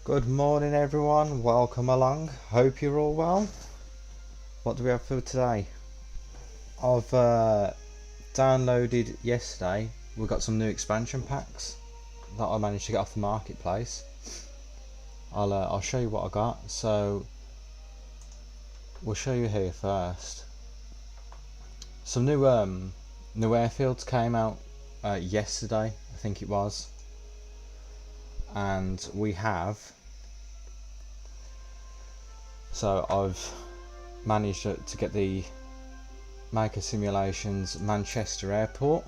Good morning everyone, welcome along, hope you're all well. What do we have for today? I've downloaded yesterday, we got some new expansion packs that I managed to get off the marketplace. I'll show you what I got, so we'll show you here first. Some new airfields came out yesterday, I think it was, and we have. So I've managed to get the Maker Simulations Manchester Airport,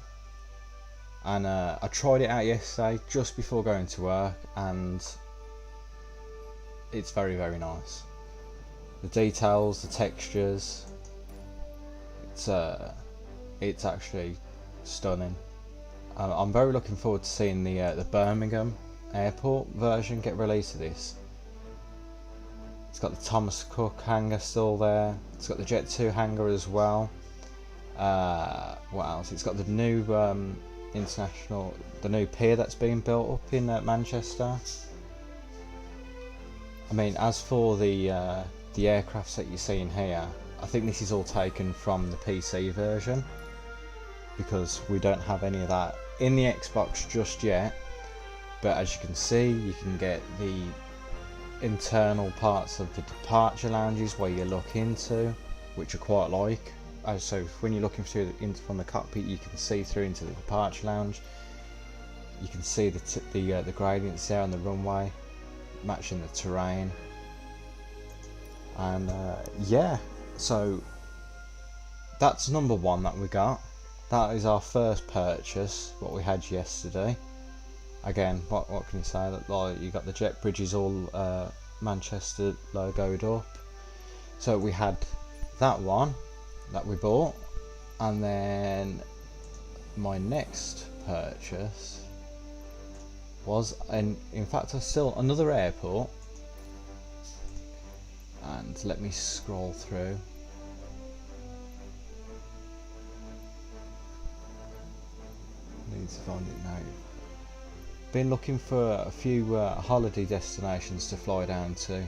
and I tried it out yesterday just before going to work, and it's very nice. The details, the textures, it's actually stunning. I'm very looking forward to seeing the Birmingham Airport version get released of this. It's got the Thomas Cook hangar still there. It's got the Jet 2 hangar as well. What else? It's got the new the new pier that's being built up in Manchester. I mean, as for the aircrafts that you see in here, I think this is all taken from the PC version, because we don't have any of that in the Xbox just yet. But as you can see, you can get the internal parts of the departure lounges where you look into, which are quite like. So when you're looking through from the cockpit, you can see through into the departure lounge. You can see the gradients there on the runway, matching the terrain. And yeah, so that's number one that we got. That is our first purchase, what we had yesterday. Again, what can you say? That, like, you got the jet bridges all Manchester logoed up. So we had that one that we bought, and then my next purchase was, in fact, still another airport. And let me scroll through. Need to find it now. Been looking for a few holiday destinations to fly down to,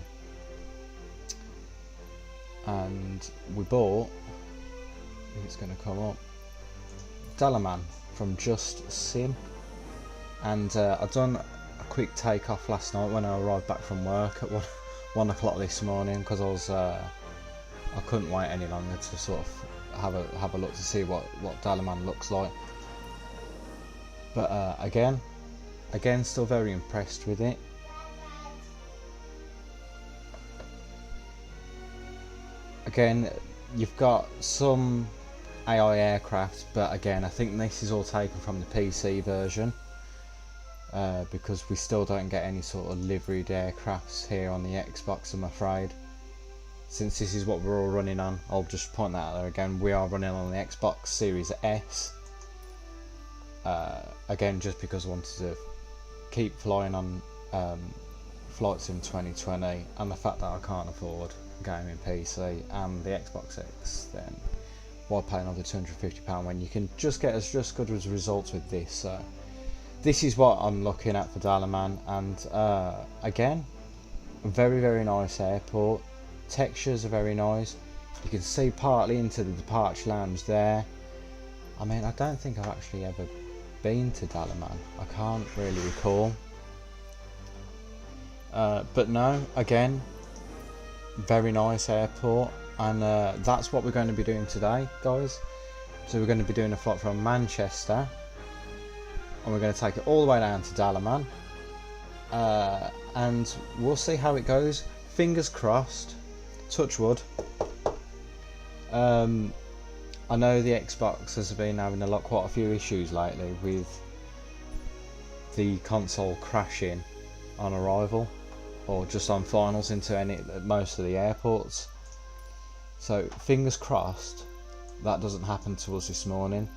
and we bought, if it's going to come up, Dalaman from Just Sim. And I've done a quick takeoff last night when I arrived back from work at 1 o'clock this morning, because I couldn't wait any longer to sort of have a look to see what Dalaman looks like. But again, still very impressed with it. Again, you've got some AI aircraft, but again, I think this is all taken from the PC version, because we still don't get any sort of liveried aircrafts here on the Xbox, I'm afraid. Since this is what we're all running on, I'll just point that out there again. We are running on the Xbox Series S. Again, just because I wanted to keep flying on Flight Sim 2020, and the fact that I can't afford a gaming PC and the Xbox X, then why pay another £250 when you can just get as good as results with this? So this is what I'm looking at for Dalaman, and again, very nice airport. Textures are very nice. You can see partly into the departure lounge there. I mean, I don't think I've actually ever been to Dalaman. I can't really recall. But no, again, very nice airport, and that's what we're going to be doing today, guys. So we're going to be doing a flight from Manchester, and we're going to take it all the way down to Dalaman, and we'll see how it goes. Fingers crossed, touch wood. I know the Xbox has been having quite a few issues lately with the console crashing on arrival, or just on finals into most of the airports. So fingers crossed that doesn't happen to us this morning.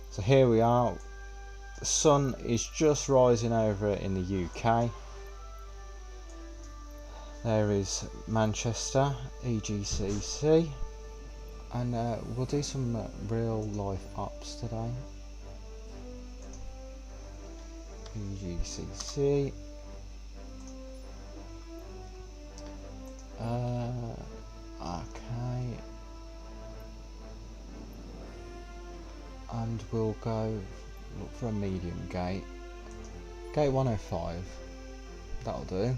So here we are. The sun is just rising over in the UK. There is Manchester, EGCC. And we'll do some real life ops today. EGCC. Okay. And we'll go look for a medium gate. Gate 105. That'll do.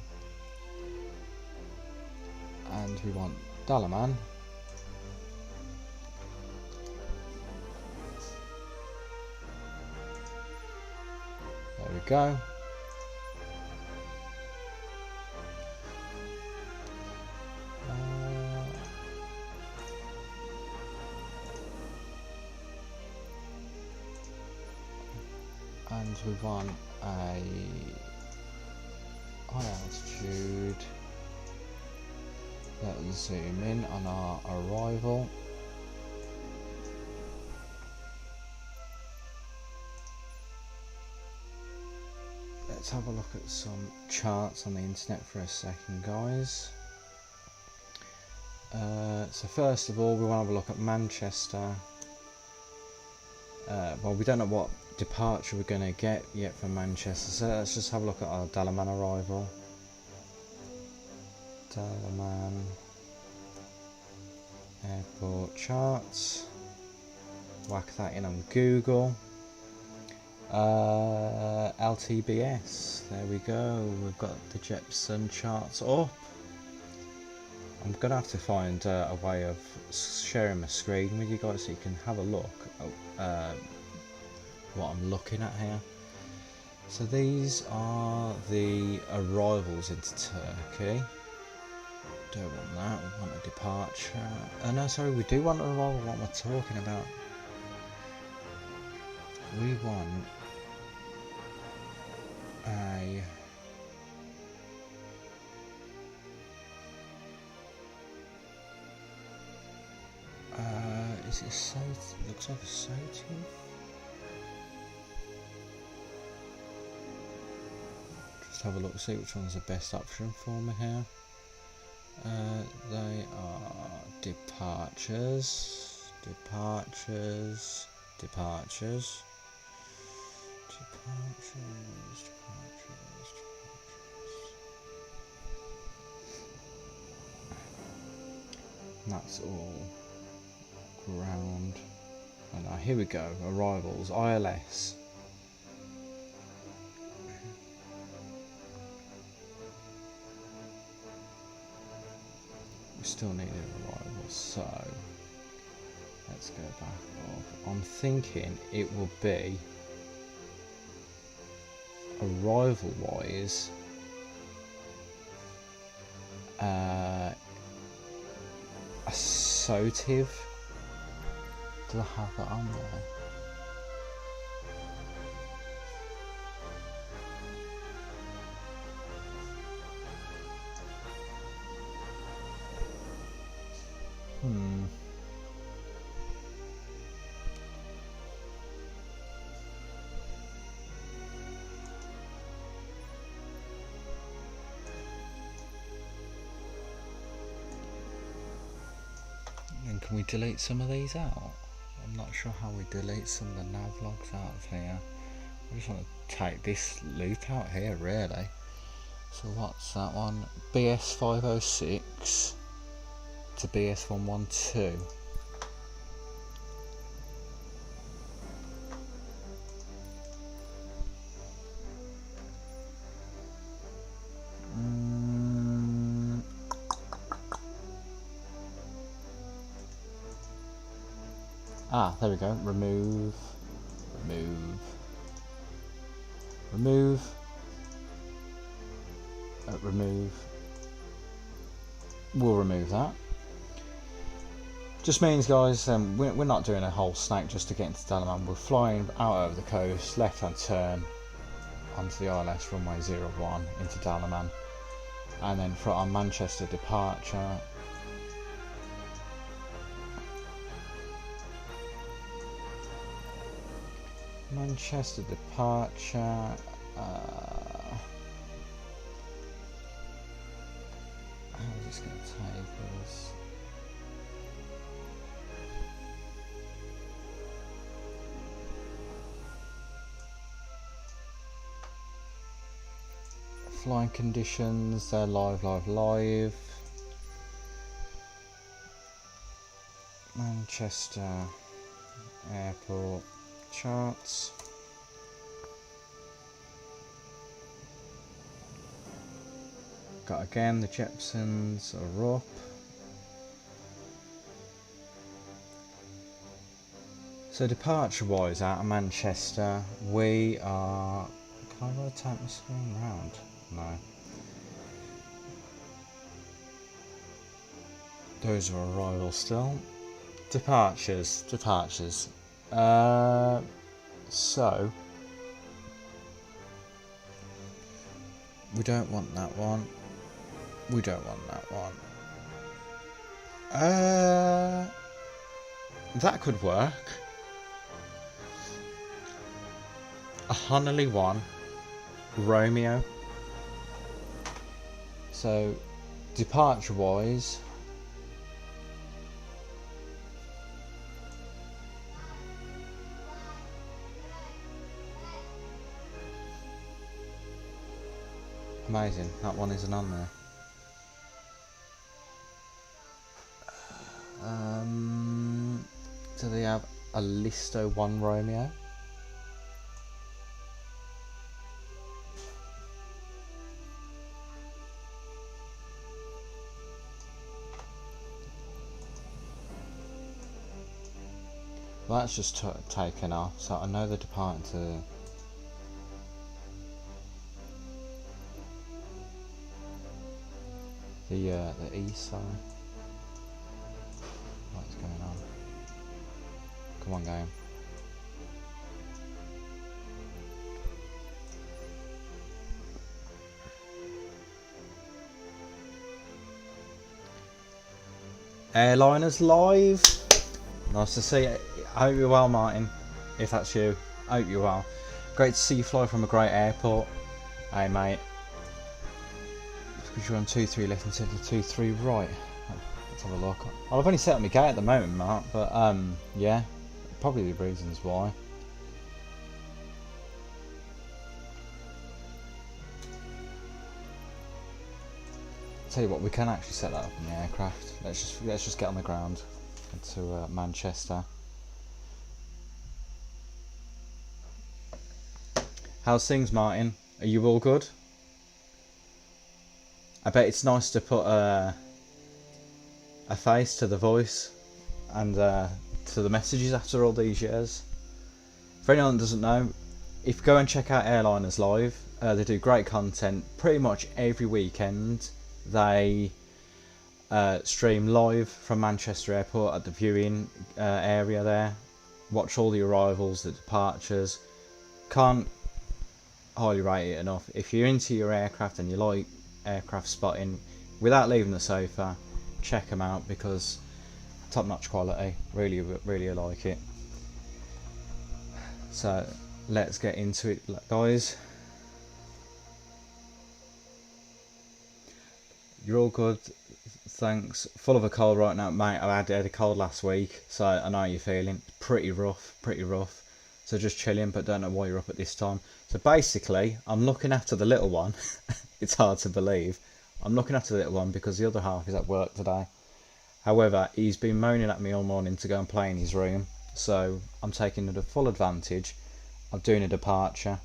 And we want Dalaman. There we go. And we want a high altitude. Let's zoom in on our arrival. Let's have a look at some charts on the internet for a second, guys. So first of all, we want to have a look at Manchester. Well, we don't know what departure we're going to get yet from Manchester, so let's just have a look at our Dalaman arrival. Dalaman airport charts. Whack that in on Google. LTBS, there we go, we've got the Jepson charts up. I'm gonna have to find a way of sharing my screen with you guys so you can have a look at what I'm looking at here. So these are the arrivals into Turkey. Don't want that, we want a departure. No, sorry, we do want an arrival. What am I talking about? We want a is it South? Looks like a South. Just have a look, see which one's the best option for me here. They are departures, departures, departures, departures, departures. And that's all ground. And now here we go, arrivals, ILS. We still need an arrival, so let's go back up. I'm thinking it will be arrival wise a Sotiv. Do I have that on there? And can we delete some of these out? I'm not sure how we delete some of the nav logs out of here. I just want to take this loop out here, really. So what's that one? BS506 to BS112. There we go. Remove, remove, remove, remove. We'll remove that. Just means, guys, we're not doing a whole snake just to get into Dalaman. We're flying out over the coast, left-hand turn onto the ILS runway 01 into Dalaman, and then for our Manchester departure. Manchester departure. How is this going to take us? Flying conditions. They're live, live, live. Manchester Airport charts. Got again, the Jetsons are up. So departure wise out of Manchester, we are... Can I rotate my screen round? No. Those are arrivals still. Departures. So we don't want that one. We don't want that one. That could work. A Honolulu 1 Romeo. So departure wise, amazing, that one isn't on there. Do they have a Listo 1 Romeo? Well, that's just taken off, so I know they're departing to... the east side. What's going on? Come on, game. Airliners live. Nice to see you. I hope you're well, Martin. If that's you, I hope you're well. Great to see you fly from a great airport. Hey, mate. Because you're on 2-3 left instead of 2-3 right. Let's have a look. Well, I've only set up my gate at the moment, Mark, but yeah, probably the reasons why. Tell you what, we can actually set that up in the aircraft. Let's just get on the ground into Manchester. How's things, Martin? Are you all good? I bet it's nice to put a face to the voice and to the messages after all these years. For anyone that doesn't know, if you go and check out Airliners Live, they do great content pretty much every weekend. They stream live from Manchester Airport at the viewing area there. Watch all the arrivals, the departures. Can't highly rate it enough. If you're into your aircraft and you like aircraft spotting, without leaving the sofa, check them out because top-notch quality. Really like it. So let's get into it, guys. You're all good, thanks. Full of a cold right now, mate. I had a cold last week, so I know how you're feeling. Pretty rough. So just chilling, but don't know why you're up at this time. So basically, I'm looking after the little one. It's hard to believe. I'm looking after the little one because the other half is at work today. However, he's been moaning at me all morning to go and play in his room. So I'm taking the full advantage of doing a departure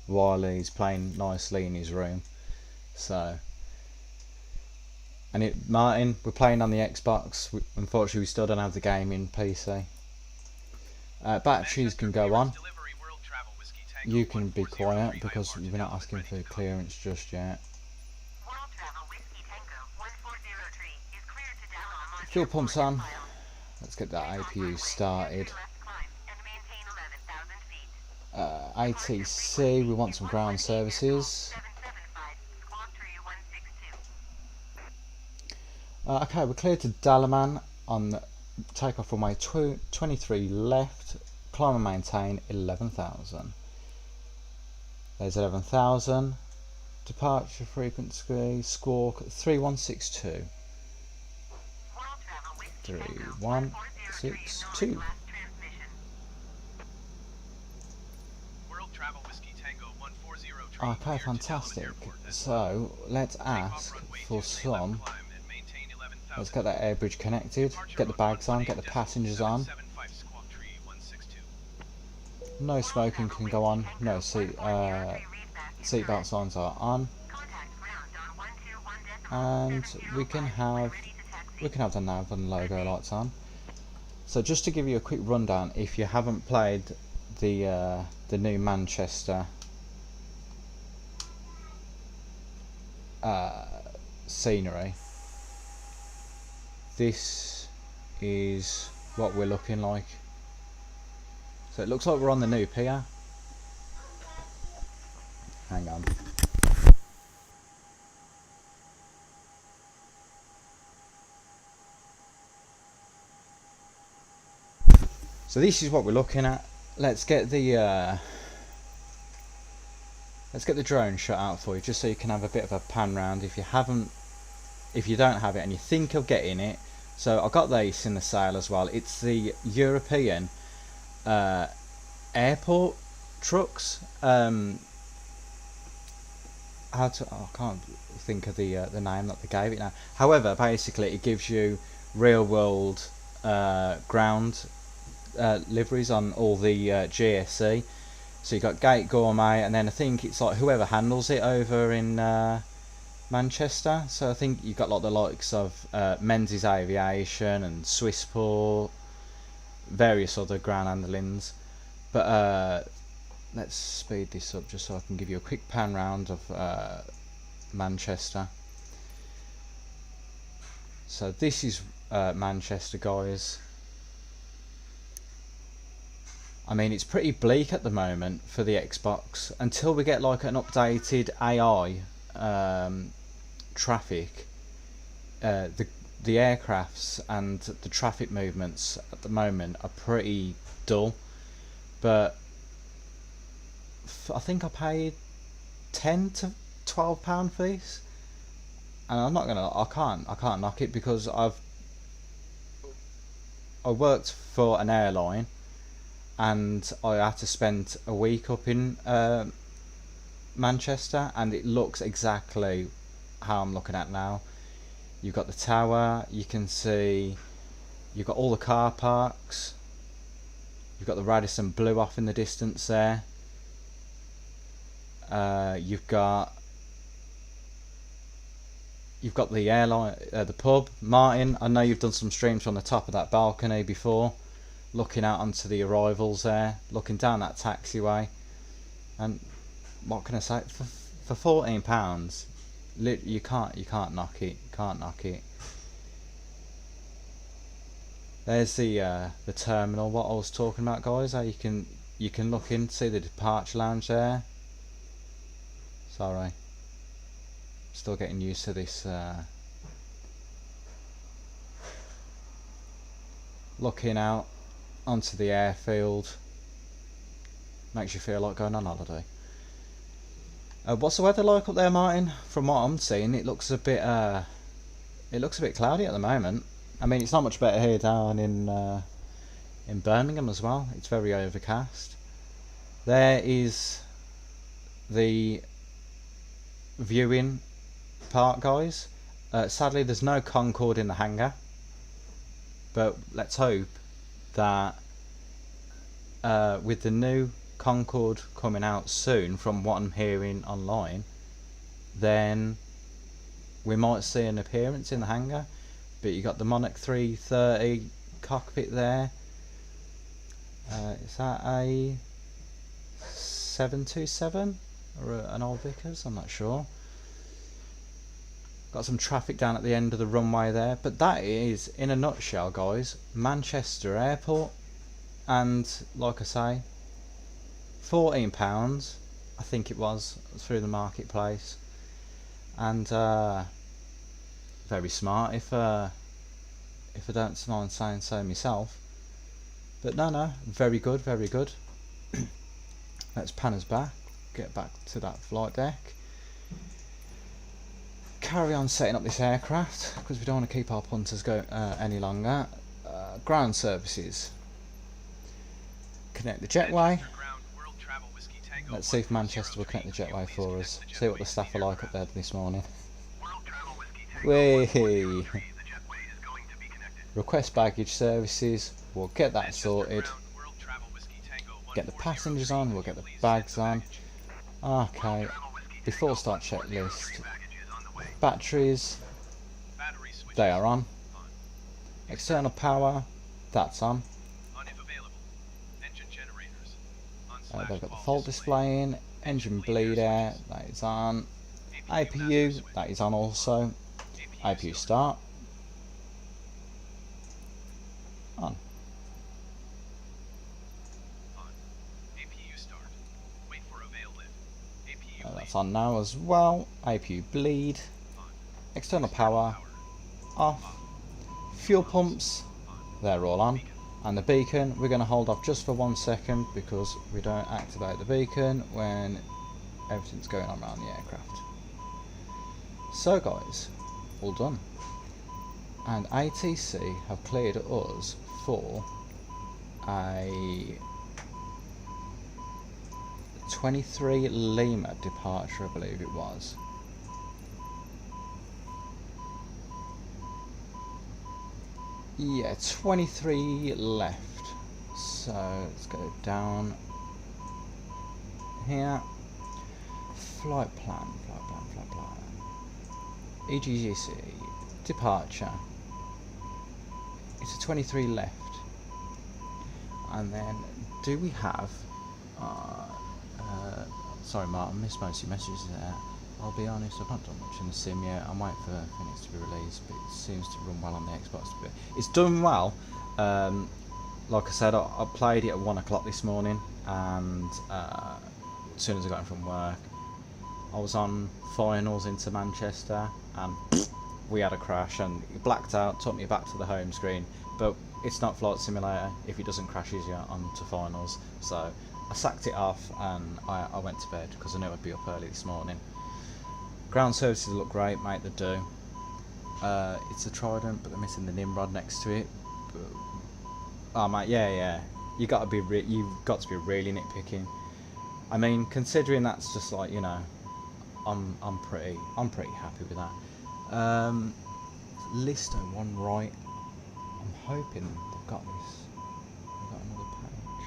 while he's playing nicely in his room. So... And Martin, we're playing on the Xbox. Unfortunately, we still don't have the gaming PC. Batteries can go on. You can be quiet because we're not asking for clearance just yet. Fuel pumps on. Let's get that APU started. ATC, we want some ground services. Okay, we're clear to Dalaman on takeoff runway 23 left, climb and maintain 11,000. There's 11,000. Departure frequency, squawk 3162. 3162. Okay, fantastic. So let's ask for some Let's get that air bridge connected, get the bags on, get the passengers on. No smoking can go on, no seatbelt signs are on. And we can have the nav and logo lights on. So just to give you a quick rundown, if you haven't played the new Manchester scenery, this is what we're looking like. So it looks like we're on the new pier. Hang on. So this is what we're looking at. Let's get the drone shot out for you, just so you can have a bit of a pan round if you don't have it and you think of getting it. So I got this in the sale as well. It's the European airport trucks. I can't think of the name that they gave it now. However, basically it gives you real world ground liveries on all the GSC. So you got Gate Gourmet, and then I think it's like whoever handles it over in Manchester. So I think you've got like the likes of Menzies Aviation and Swissport, various other ground handlings. But let's speed this up just so I can give you a quick pan round of Manchester. So this is Manchester, guys. I mean, it's pretty bleak at the moment for the Xbox until we get like an updated AI traffic. The aircrafts and the traffic movements at the moment are pretty dull, but I think I paid £10 to £12 for this, and I can't knock it because I worked for an airline. And I had to spend a week up in Manchester, and it looks exactly how I'm looking at now. You've got the tower, you can see, you've got all the car parks, you've got the Radisson Blu off in the distance there. You've got the airline, the pub. Martin, I know you've done some streams from the top of that balcony before, looking out onto the arrivals there, looking down that taxiway. And what can I say, for £14, you can't knock it. There's the terminal, what I was talking about, guys. How you can look in, see the departure lounge there. Sorry, still getting used to this. Looking out onto the airfield makes you feel like going on holiday. What's the weather like up there, Martin? From what I'm seeing, it looks a bit cloudy at the moment. I mean, it's not much better here down in Birmingham as well. It's very overcast. There is the viewing part, guys. Sadly, there's no Concorde in the hangar, but let's hope that with the new Concorde coming out soon, from what I'm hearing online, then we might see an appearance in the hangar. But you got the Monarch 330 cockpit there. Is that a 727 or an old Vickers? I'm not sure. Got some traffic down at the end of the runway there, but that is, in a nutshell, guys, Manchester Airport. And like I say, £14, I think it was, through the marketplace. And very smart, if I don't mind saying so myself. But no, very good, very good. Let's pan us back, get back to that flight deck. Carry on setting up this aircraft because we don't want to keep our punters go any longer. Ground services. Connect the jetway. Let's see if Manchester will connect the jetway for us. See what the staff are like up there this morning. Whee! Request baggage services, we'll get that sorted. Get the passengers on, we'll get the bags on. Okay, before start checklist. Batteries, they are on. External power, that's on. They've got the fault display in. Engine bleed air, that is on. APU, that is on also. APU start. On. That's on now as well. APU bleed. External power off. Fuel pumps, they're all on. And the beacon, we're going to hold off just for 1 second because we don't activate the beacon when everything's going on around the aircraft. So guys, all done. And ATC have cleared us for a 23 Lima departure, I believe it was. Yeah, 23 left. So let's go down here. Flight plan. EGGC departure. It's a 23 left. And then do we have? Sorry, Martin, missed most of your messages there. I'll be honest, I've not done much in the sim yet. I'm waiting for Phoenix to be released, but it seems to run well on the Xbox. It's done well. Like I said, I played it at 1 o'clock this morning, and as soon as I got in from work, I was on finals into Manchester, and we had a crash, and it blacked out, took me back to the home screen. But it's not Flight Simulator if it doesn't crash you onto finals. So I sacked it off, and I went to bed because I knew I'd be up early this morning. Ground services look great, mate. They do. It's a Trident, but they're missing the Nimrod next to it. But, oh, mate, yeah. You've got to be really nitpicking. I mean, considering that's just like, you know, I'm pretty happy with that. Listo one right. I'm hoping they've got this. They've got another page.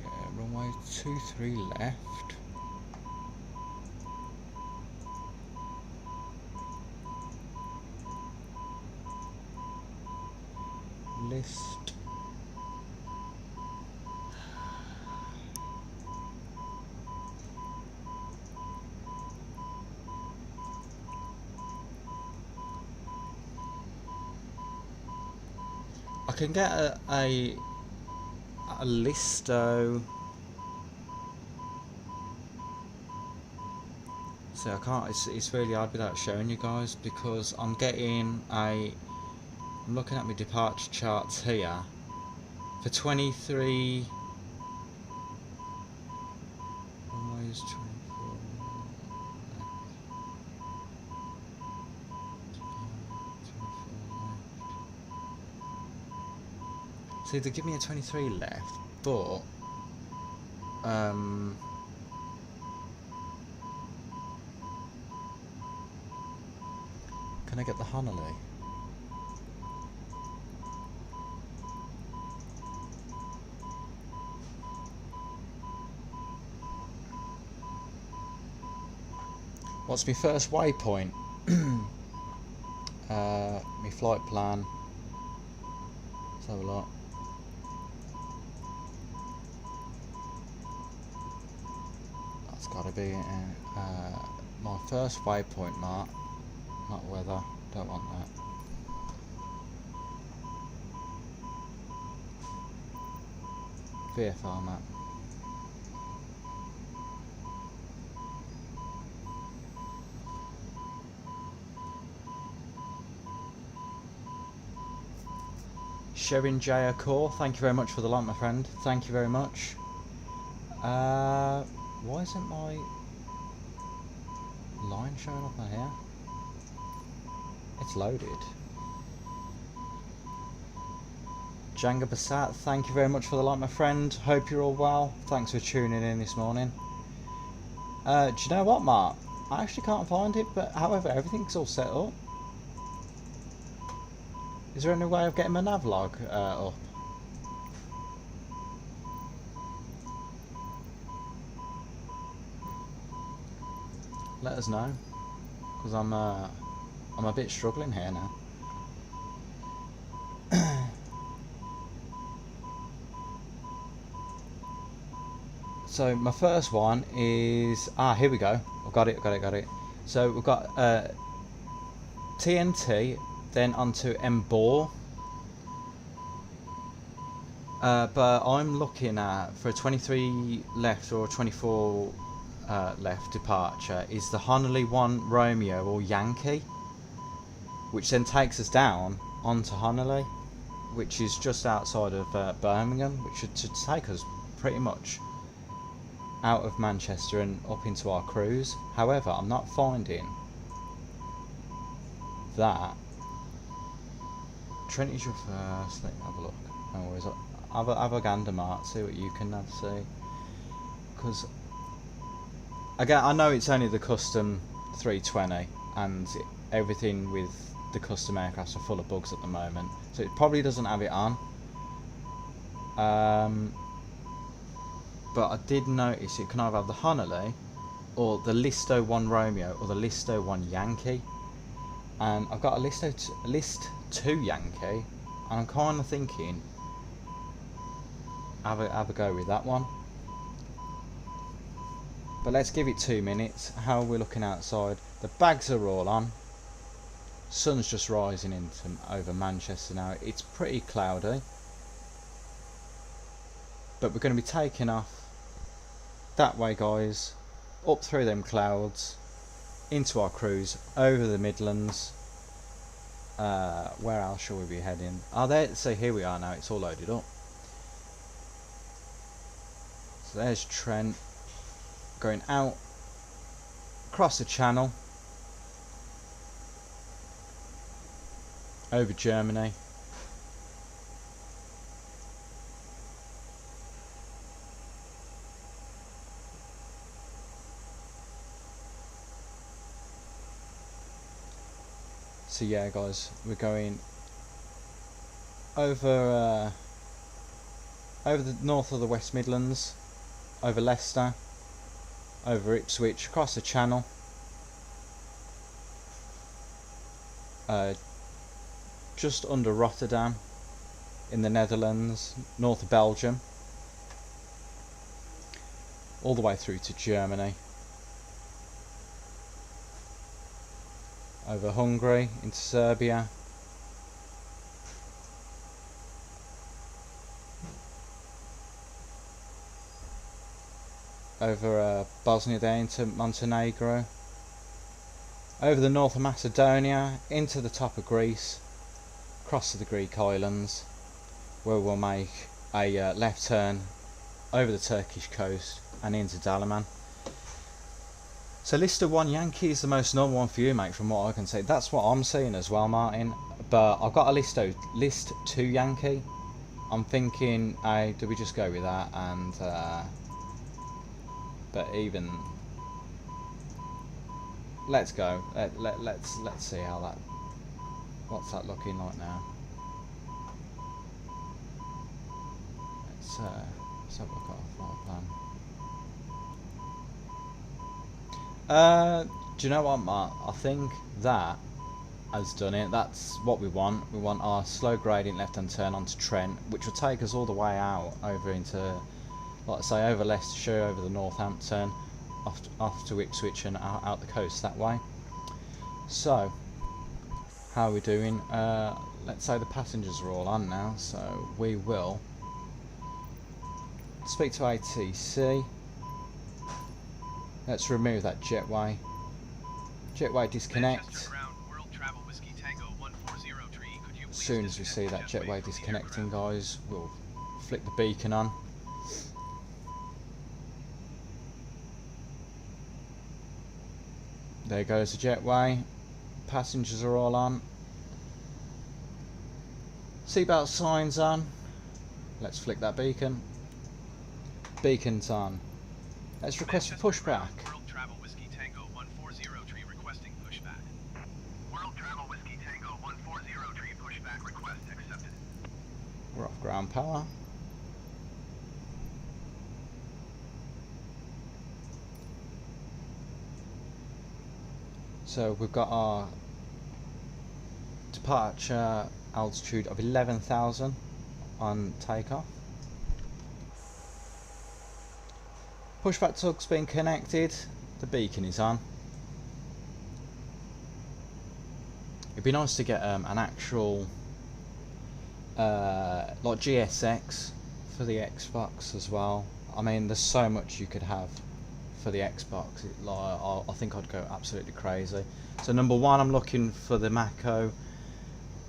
Yeah, runway 23 left. List. I can get a listo. See, I can't. It's really hard without showing you guys because I'm looking at my departure charts here for 23. Runways 24. See, they give me a 23 left, but can I get the Honolulu? What's my first waypoint? My flight plan. Let's have a look. That's got to be it. My first waypoint, Mark. Not weather. Don't want that. VFR map. Sherin J. Core, thank you very much for the like, my friend. Thank you very much. Why isn't my line showing up on here? It's loaded. Django Bassat, thank you very much for the like, my friend. Hope you're all well. Thanks for tuning in this morning. Do you know what, Mark? I actually can't find it, but however, everything's all set up. Is there any way of getting my navlog up? Let us know, because I'm a bit struggling here now. So my first one is here we go. I've got it. So we've got TNT, then onto Embor. But I'm looking at for a 23 left or a 24 left departure is the Honolulu 1 Romeo or Yankee, which then takes us down onto Honolulu, which is just outside of Birmingham, which should take us pretty much out of Manchester and up into our cruise. However, I'm not finding that. Trent is your first. Let me have a look. No worries. Have a gander, Mark. See what you can see. Because again, I know it's only the custom 320, and everything with the custom aircrafts are full of bugs at the moment, so it probably doesn't have it on. But I did notice it can either have the Honolulu or the Listo 1 Romeo or the Listo 1 Yankee, and I've got a List 2 Yankee, and I'm kind of thinking have a go with that one. But let's give it 2 minutes. How are we looking outside? The bags are all on. Sun's just rising over Manchester now. It's pretty cloudy, but we're going to be taking off that way, guys, up through them clouds into our cruise over the Midlands. Where else shall we be heading? So here we are now. It's all loaded up. So there's Trent going out across the channel over Germany. So yeah, guys, we're going over the north of the West Midlands, over Leicester, over Ipswich, across the channel, just under Rotterdam in the Netherlands, north of Belgium, all the way through to Germany, over Hungary into Serbia, over Bosnia there into Montenegro, over the north of Macedonia into the top of Greece, across to the Greek islands, where we'll make a left turn over the Turkish coast and into Dalaman. So Lister 1 Yankee is the most normal one for you, mate, from what I can see. That's what I'm seeing as well, Martin. But I've got a List 2 Yankee. I'm thinking, do we just go with that? And but even let's go. Let's see how that. What's that looking like now? Let's have a look at our flight plan. Do you know what, Mark? I think that has done it. That's what we want. We want our slow gradient left-hand turn onto Trent, which will take us all the way out over into, like I say, over Leicestershire, over the Northampton, off to Ipswich and out the coast that way. So, how are we doing? Let's say the passengers are all on now, so we will speak to ATC. Let's remove that jetway. Jetway disconnect. As soon as we see that jetway disconnecting, guys, we'll flick the beacon on. There goes the jetway. Passengers are all on. Seatbelt signs on. Let's flick that beacon. Beacon's on. Let's request for pushback. We're off ground power. So we've got our departure altitude of 11,000 on takeoff. Pushback tug's been connected. The beacon is on. It'd be nice to get an actual like GSX for the Xbox as well. I mean, there's so much you could have for the Xbox. I think I'd go absolutely crazy. So number one, I'm looking for the Mako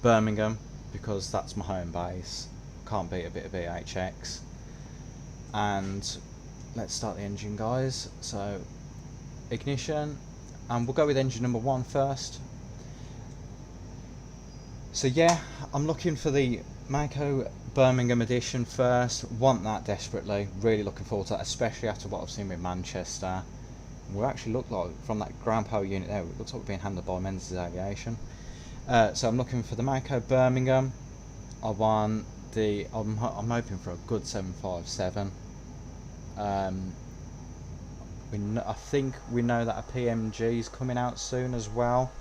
Birmingham because that's my home base. Can't beat a bit of BHX. And let's start the engine, guys. So ignition, and we'll go with engine number one first. So yeah, I'm looking for the Mako Birmingham edition first. Want that desperately. Really looking forward to that, especially after what I've seen with Manchester. We actually look like, from that ground power unit there, it looks like we're being handled by Menzies Aviation. So I'm looking for the Mako Birmingham. I want the, I'm hoping for a good 757. I think we know that a PMG is coming out soon as well.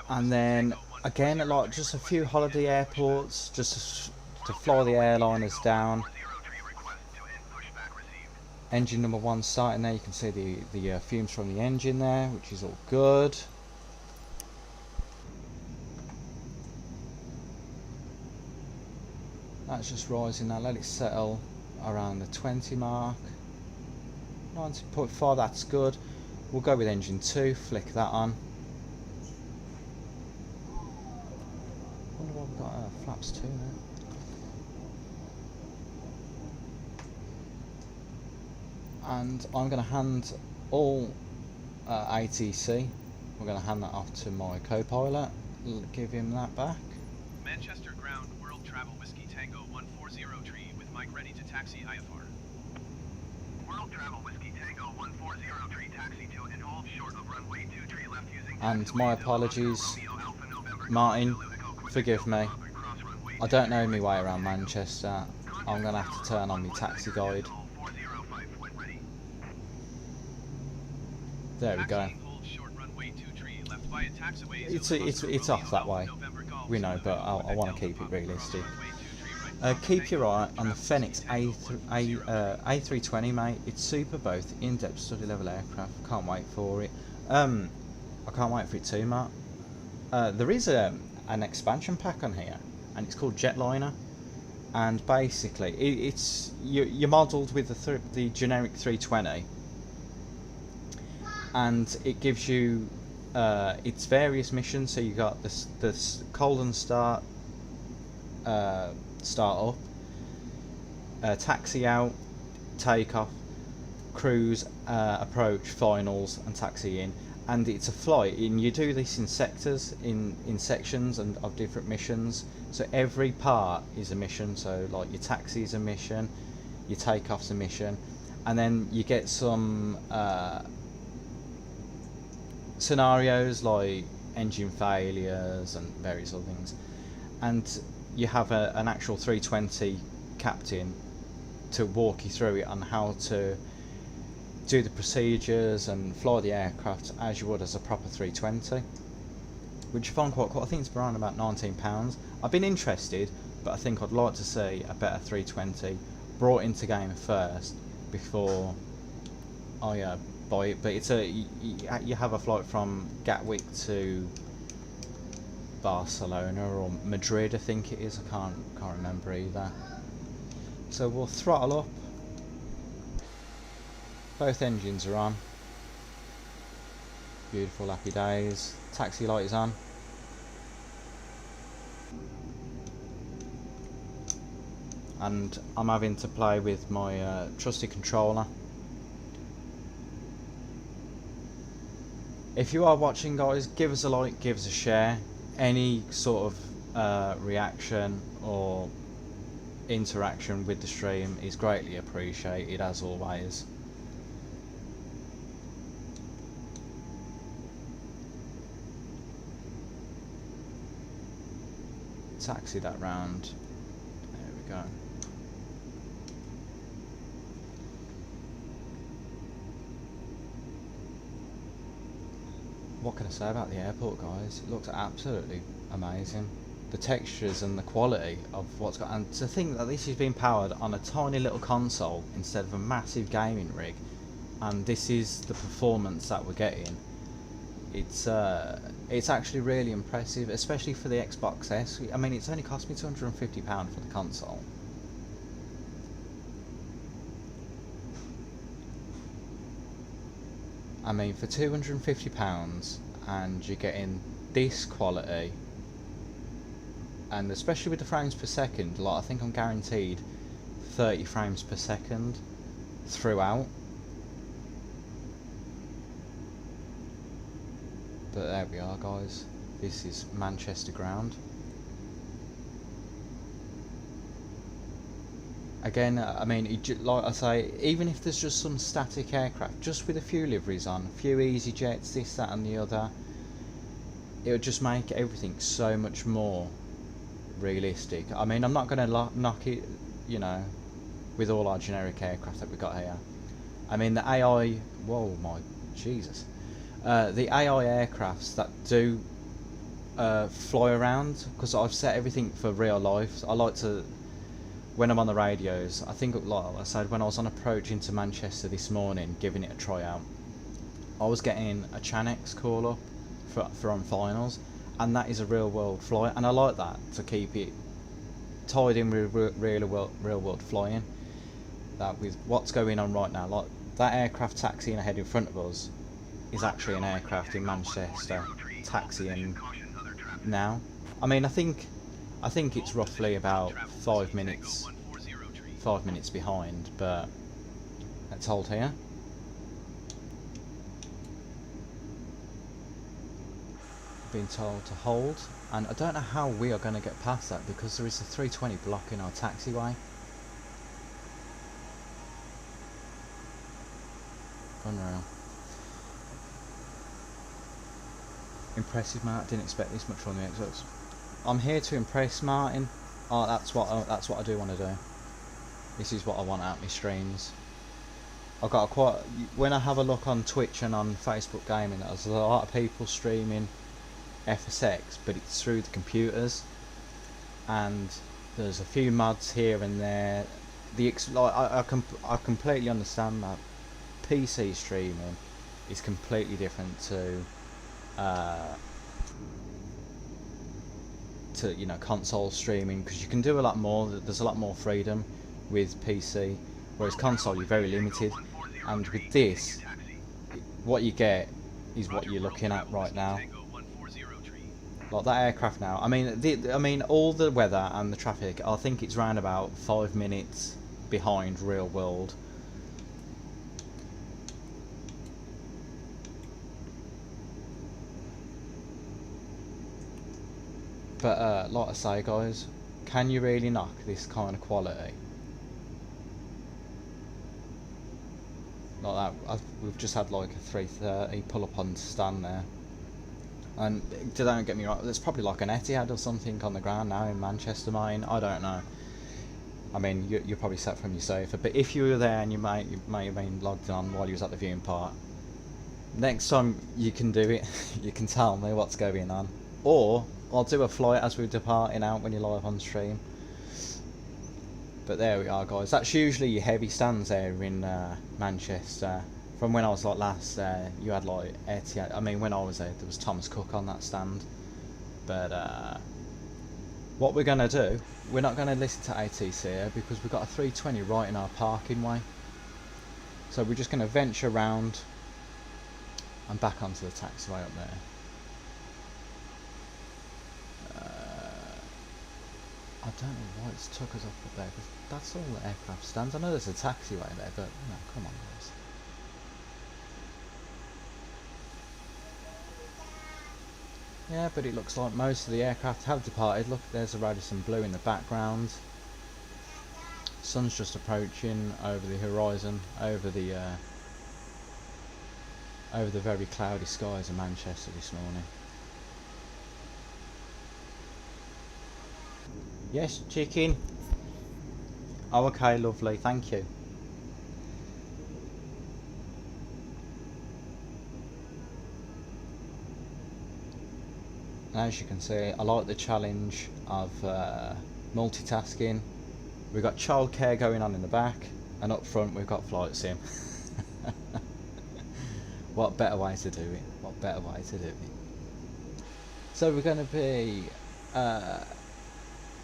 And then again, like just a few holiday airports, just to fly the airliners down. Engine number one starting there. You can see the fumes from the engine there, which is all good. That's just rising now. Let it settle around the 20 mark. 90.5, that's good. We'll go with engine 2, flick that on. Wonder why we've got flaps 2 there. And I'm going to hand all ATC, we're going to hand that off to my co-pilot, give him that back. Manchester ground, World Travel Whiskey Tango 140 tree with Mike ready to taxi IFR. World Travel Whiskey Tango 140 tree taxi to and hold short of runway 23 left using. And my apologies, Martin, forgive me. I don't know my way around Manchester. I'm going to have to turn on my taxi guide. There we go. It's off that way. We know, but I want to keep it realistic. Keep your eye on the Phoenix A320, mate. It's super, both in-depth study level aircraft. Can't wait for it. I can't wait for it too, Matt. There is an expansion pack on here, and it's called Jetliner. And basically, you're modelled with the generic 320. And it gives you its various missions. So you got this cold and start up, taxi out, takeoff, cruise, approach, finals, and taxi in. And it's a flight, and you do this in sectors, in sections and of different missions. So every part is a mission. So like your taxi is a mission, your takeoff's a mission, and then you get some scenarios like engine failures and various other things, and you have an actual 320 captain to walk you through it on how to do the procedures and fly the aircraft as you would as a proper 320, which I find quite cool. I think it's around about £19. I've been interested, but I think I'd like to see a better 320 brought into game first before I buy it. But it's you have a flight from Gatwick to Barcelona or Madrid, I think it is. I can't remember either. So we'll throttle up. Both engines are on. Beautiful, happy days. Taxi light is on. And I'm having to play with my trusty controller. If you are watching, guys, give us a like, give us a share. Any sort of reaction or interaction with the stream is greatly appreciated, as always. taxi that round. There we go. What can I say about the airport, guys? It looks absolutely amazing. The textures and the quality of what's got, and to think that this is being powered on a tiny little console instead of a massive gaming rig, and this is the performance that we're getting. It's actually really impressive, especially for the Xbox S. I mean, it's only cost me £250 for the console. I mean, for £250 and you're getting this quality, and especially with the frames per second, like I think I'm guaranteed 30 frames per second throughout. But there we are, guys. This is Manchester ground. Again, I mean, like I say, even if there's just some static aircraft, just with a few liveries on, a few easy jets, this, that and the other, it would just make everything so much more realistic. I mean, I'm not going to knock it, you know, with all our generic aircraft that we got here. I mean, the AI, whoa, my Jesus. The AI aircrafts that do fly around, because I've set everything for real life. I like to, when I'm on the radios, I think, like I said, when I was on approach into Manchester this morning, giving it a try out, I was getting a Chanex call up for on finals, and that is a real world flight, and I like that, to keep it tied in with real world flying. That with what's going on right now, like that aircraft taxiing ahead in front of us is actually an aircraft in Manchester taxiing now. I mean, I think it's roughly about 5 minutes behind, but let's hold here. Being told to hold, and I don't know how we are going to get past that because there is a 320 blocking our taxiway. Unreal. Impressive, Mark. Didn't expect this much from the Xbox. I'm here to impress, Martin. Oh, that's what I do want to do. This is what I want out of my streams. I've got when I have a look on Twitch and on Facebook Gaming, there's a lot of people streaming FSX, but it's through the computers, and there's a few mods here and there. I completely understand that PC streaming is completely different to you know, console streaming, because you can do a lot more. There's a lot more freedom with PC, whereas console you're very limited. And with this, what you get is what you're looking at right now. Like that aircraft now. I mean, all the weather and the traffic, I think it's round about 5 minutes behind real world. But like I say, guys, can you really knock this kind of quality? Like that, we've just had like a 330 pull up on stand there. And don't get me wrong, there's probably like an Etihad or something on the ground now in Manchester, mine. I don't know. I mean, you're probably sat from your sofa, but if you were there and you may have been logged on while you was at the viewing part, next time you can do it, you can tell me what's going on. Or I'll do a flight as we're departing out when you're live on stream. But there we are, guys. That's usually your heavy stands there in Manchester. From when I was like last, you had like Etihad. I mean, when I was there was Thomas Cook on that stand. But what we're gonna do, we're not gonna listen to ATC here because we've got a 320 right in our parking way. So we're just gonna venture around and back onto the taxiway up there. I don't know why it's took us up there, because that's all the aircraft stands. I know there's a taxiway there, but no, come on, guys. Yeah, but it looks like most of the aircraft have departed. Look, there's a Radisson Blue in the background. Sun's just approaching over the horizon, over the very cloudy skies of Manchester this morning. Yes, chicken. Oh, okay, lovely, thank you. As you can see, I like the challenge of multitasking. We've got childcare going on in the back, and up front we've got flight sim. What better way to do it? What better way to do it? So we're going to be...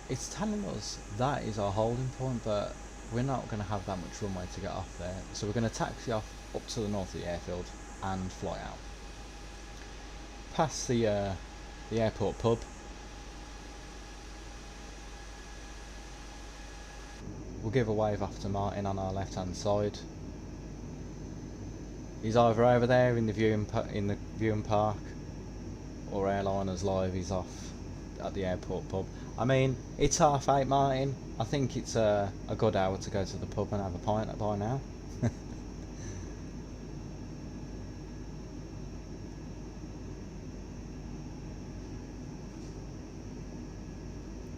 it's telling us that is our holding point, but we're not going to have that much runway to get off there. So we're going to taxi off up to the north of the airfield and fly out. Past the airport pub. We'll give a wave after Martin on our left hand side. He's either over there in the viewing park, or Airliners Live. He's off at the airport pub. I mean, it's 8:30, Martin. I think it's a good hour to go to the pub and have a pint by now.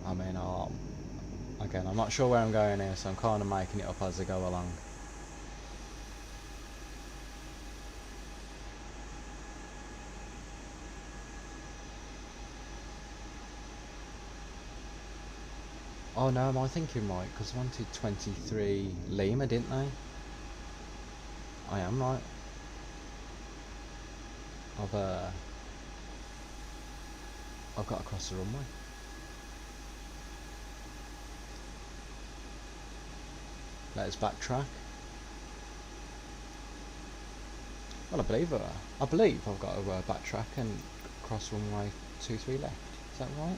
I mean, again, I'm not sure where I'm going here, so I'm kind of making it up as I go along. Oh no, am I thinking right? Because I wanted 23 Lima, didn't they? I am right. I've got to cross the runway. Let us backtrack. Well, I believe I've got to backtrack and cross runway 23 left. Is that right?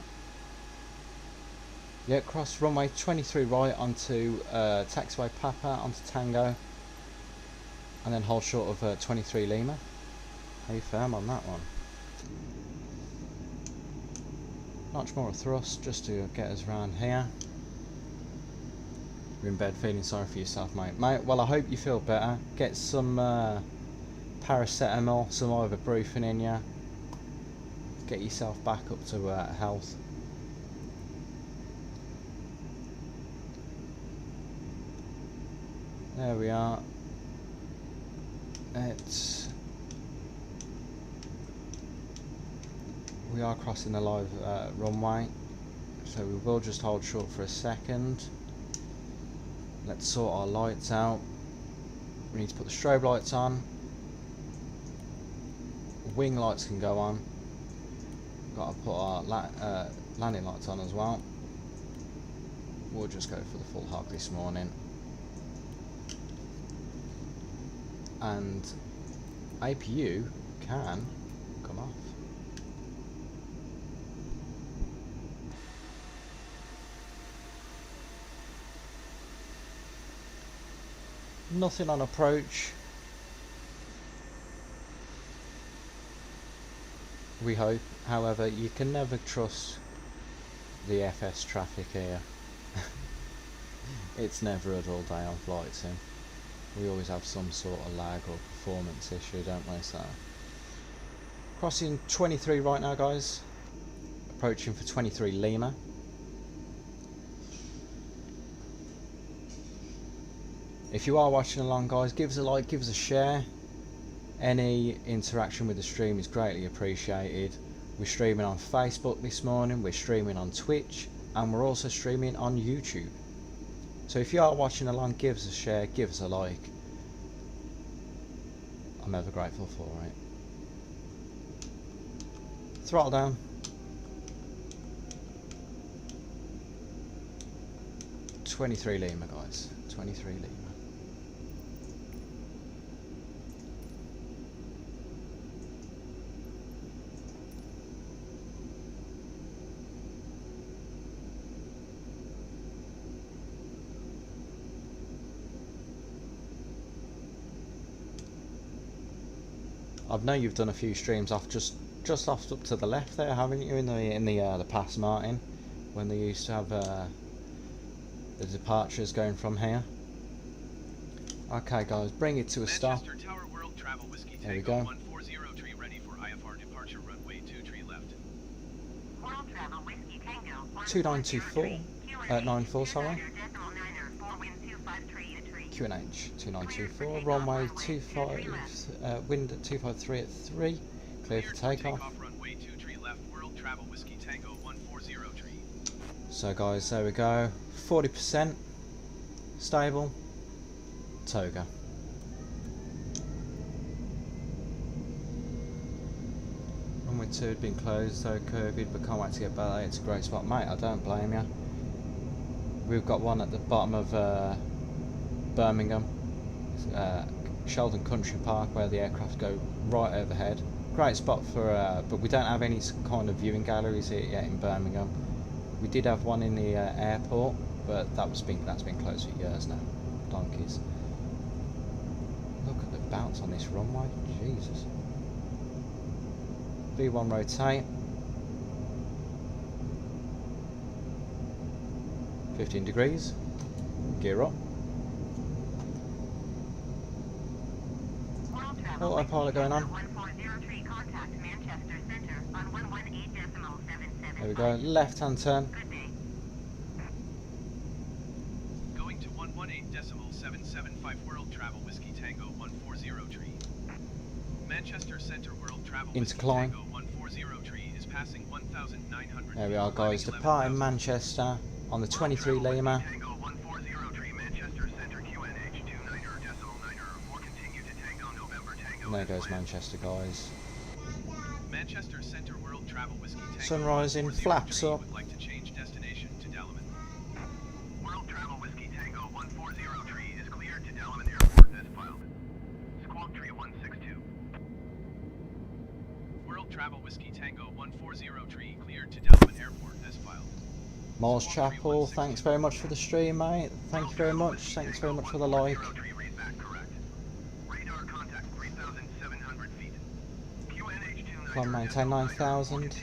Yeah, cross runway 23 right onto taxiway Papa onto Tango, and then hold short of 23 Lima. Are you firm on that one? Much more a thrust just to get us around here. You're in bed feeling sorry for yourself, mate. Well, I hope you feel better. Get some paracetamol, some ibuprofen in you. Get yourself back up to health. There we are. We are crossing the live runway, so we will just hold short for a second. Let's sort our lights out. We need to put the strobe lights on. Wing lights can go on. Got to put our landing lights on as well. We'll just go for the full hog this morning. And APU can come off. Nothing on approach. We hope. However, you can never trust the FS traffic here. It's never a dull day on flight sim. We always have some sort of lag or performance issue, don't we? So, crossing 23 right now, guys. Approaching for 23 Lima. If you are watching along, guys, give us a like, give us a share. Any interaction with the stream is greatly appreciated. We're streaming on Facebook this morning, we're streaming on Twitch, and we're also streaming on YouTube. So if you are watching along, give us a share, give us a like. I'm ever grateful for it. Throttle down. $23 Lima, guys. 23 Lima. I know you've done a few streams off just off up to the left there, haven't you? In the past, Martin, when they used to have the departures going from here. Okay, guys, bring it to a stop. Manchester Tower World Travel Whiskey There we Tango go. 140 tree ready for IFR departure runway 2 tree left. World Travel Whiskey Tango 2924. 94, sorry. QNH 2924, runway 25, wind at 253 at 3, clear for takeoff. Runway 23 left, World Travel Whiskey Tango 140 tree. So guys, there we go. 40% stable. Toga. Runway 2 had been closed, so COVID, but can't wait to get back. It's a great spot, mate. I don't blame you. We've got one at the bottom of Birmingham, Sheldon Country Park, where the aircraft go right overhead. Great spot for, but we don't have any kind of viewing galleries here yet in Birmingham. We did have one in the airport, but that's been closed for years now. Donkeys. Look at the bounce on this runway, Jesus. V1 rotate. 15 degrees. Gear up. Autopilot going on. There we go. Left hand turn. Going to 118.775 World Travel Whiskey Tango 140 tree. Manchester Centre World Travel Whiskey Incline. Tango 140 tree is passing 1,900. There we are, guys. Departing Manchester on the 23 Lima. Tango 140 tree, Manchester Centre QNH 29.9 continue to Tango November Tango. And there goes Manchester, guys. Manchester Centre World Travel Whiskey Tango Sun rising, 140 flaps tree up. would like to change destination to Dalaman. World Travel Whiskey Tango 140 tree is cleared to Dalaman Airport as filed. Squawk tree 162. World Travel Whiskey Tango 140 tree cleared to Dalaman Airport as filed. Mars Chapel, thanks very much for the stream, mate. Thank you very much. Thanks very much for the like. Climb maintain 9,000.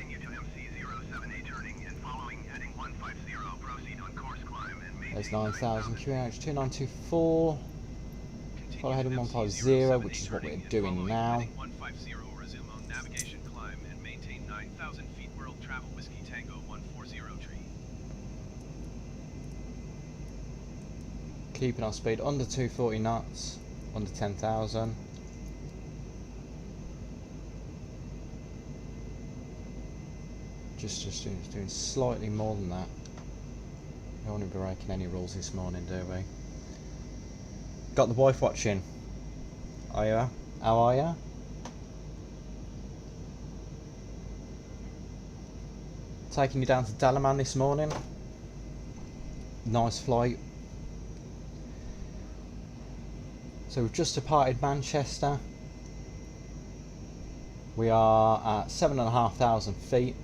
There's 9,000. QNH 2924. Follow heading 150, which is what we're doing now. 150, resume on navigation climb and maintain 9,000 feet. World Travel Whiskey Tango 140 tree. Keeping our speed under 240 knots, under 10,000. Just doing slightly more than that. Don't want to be breaking any rules this morning, do we? Got the wife watching. Are you? How are you? Taking you down to Dalaman this morning. Nice flight. So we've just departed Manchester. We are at 7,500 feet.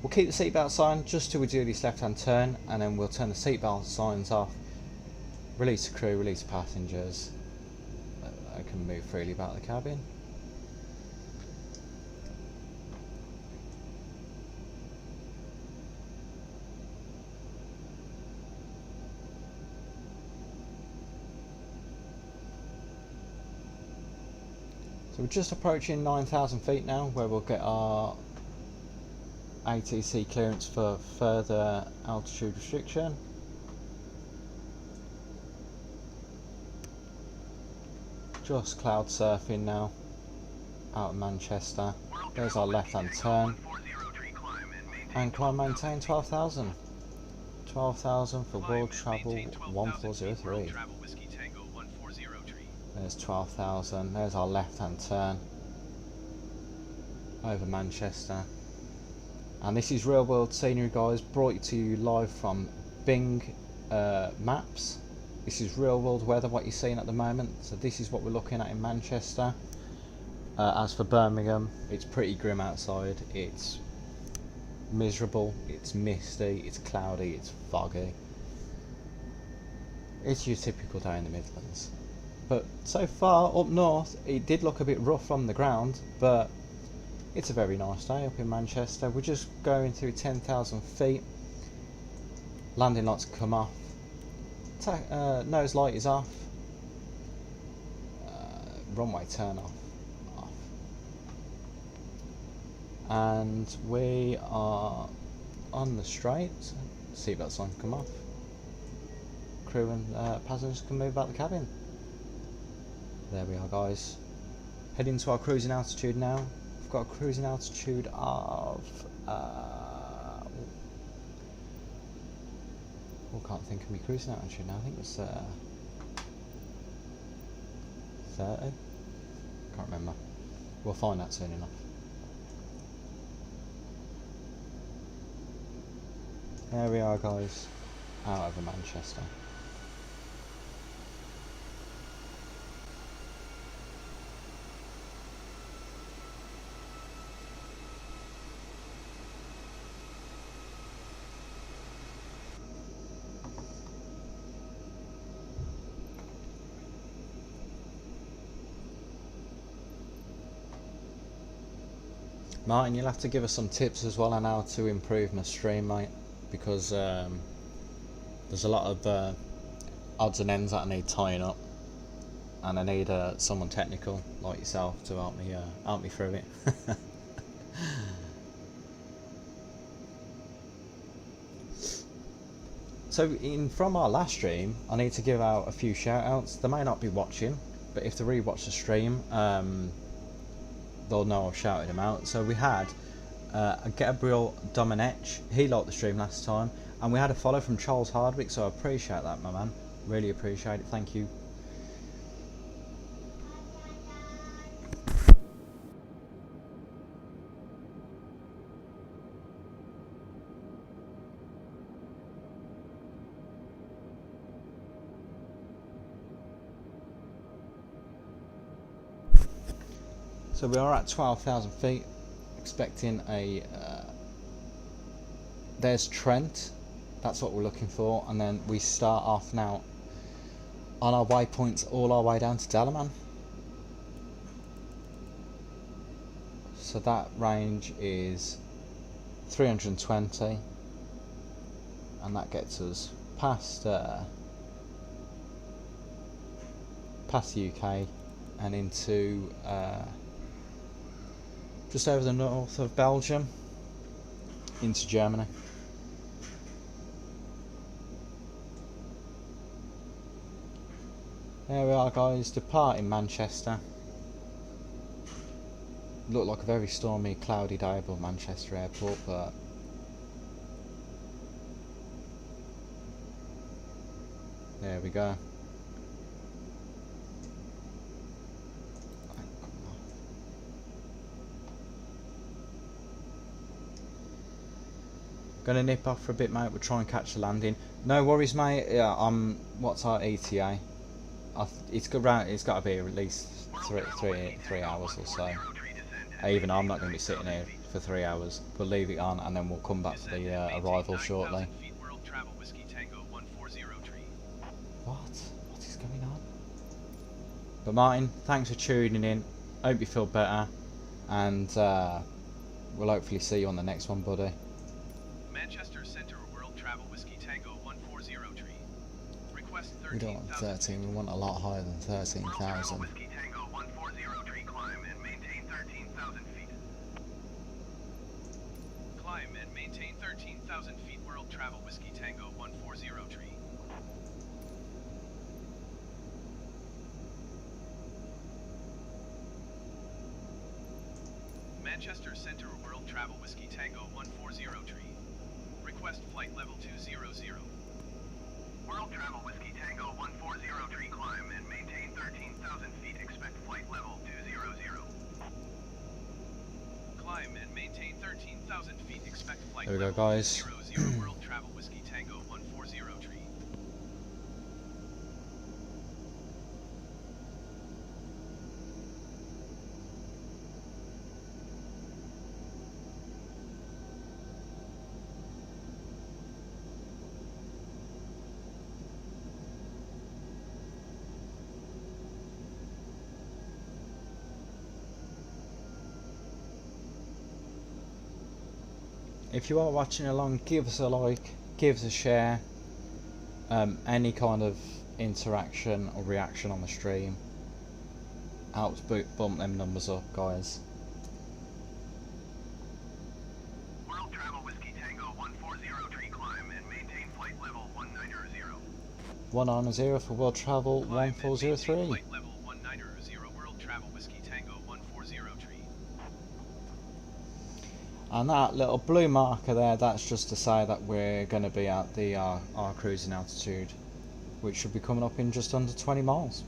We'll keep the seatbelt sign just till we do this left-hand turn, and then we'll turn the seatbelt signs off. Release the crew, release the passengers. I can move freely about the cabin. So we're just approaching 9,000 feet now, where we'll get our ATC clearance for further altitude restriction. Just cloud surfing now out of Manchester. There's our left hand turn and climb maintain 12,000. 12,000 for World Travel 1403. There's 12,000. There's our left hand turn over Manchester. And this is real world scenery, guys, brought to you live from Bing Maps. This is real world weather, what you're seeing at the moment. So this is what we're looking at in Manchester. As for Birmingham, it's pretty grim outside. It's miserable, it's misty, it's cloudy, it's foggy. It's your typical day in the Midlands. But so far up north, it did look a bit rough from the ground, but it's a very nice day up in Manchester. We're just going through 10,000 feet. Landing lights come off. Nose light is off. Runway turn off. And we are on the straight. Seatbelt sign come off. crew and passengers can move about the cabin. There we are, guys. Heading to our cruising altitude now. We've got a cruising altitude of can't think of my cruising altitude now. I think it's 30. Can't remember. We'll find that soon enough. There we are, guys, out over Manchester. Martin, you'll have to give us some tips as well on how to improve my stream, mate, because there's a lot of odds and ends that I need tying up, and I need someone technical like yourself to help me through it. So from our last stream, I need to give out a few shout outs. They may not be watching, but if they rewatch the stream, they'll know I've shouted him out. So we had Gabriel Domenech, he liked the stream last time, and we had a follow from Charles Hardwick, so I appreciate that, my man. Really appreciate it, thank you. So we are at 12,000 feet, expecting a, there's Trent, that's what we're looking for, and then we start off now on our waypoints all our way down to Dalaman. So that range is 320, and that gets us past past the UK and into just over the north of Belgium into Germany. There we are, guys, departing Manchester. Looked like a very stormy, cloudy day above Manchester Airport, but there we go. Gonna nip off for a bit, mate. We'll try and catch the landing. No worries, mate. Yeah, what's our ETA? It's got to be at least three hours or so. Even I'm not going to be sitting here for 3 hours. We'll leave it on and then we'll come back to the arrival shortly. What is going on? But Martin, thanks for tuning in. Hope you feel better, and we'll hopefully see you on the next one, buddy. Manchester Center World Travel Whiskey Tango 140 tree. Request 13,000. We don't want 13, we want a lot higher than 13,000. Whiskey Tango 140 tree, climb and maintain 13,000 feet. Climb and maintain 13,000 feet. World Travel Whiskey Tango 140 tree. Manchester Center World Travel Whiskey Tango 140 tree. Request flight level 200. World Travel Whiskey Tango 140 tree, climb and maintain 13,000 feet. Expect flight level 200. Climb and maintain 13,000 feet. Expect flight There we go, level guys. 200. World Travel Whiskey Tango 140 tree. If you are watching along, give us a like, give us a share. Any kind of interaction or reaction on the stream helps bump them numbers up, guys. World Travel Whiskey Tango 140 tree, climb and maintain flight level 190. 190 for world travel Climb and maintain 1403. flight level 190 World Travel Whiskey Tango 140 And that little blue marker there, that's just to say that we're going to be at the our cruising altitude, which should be coming up in just under 20 miles.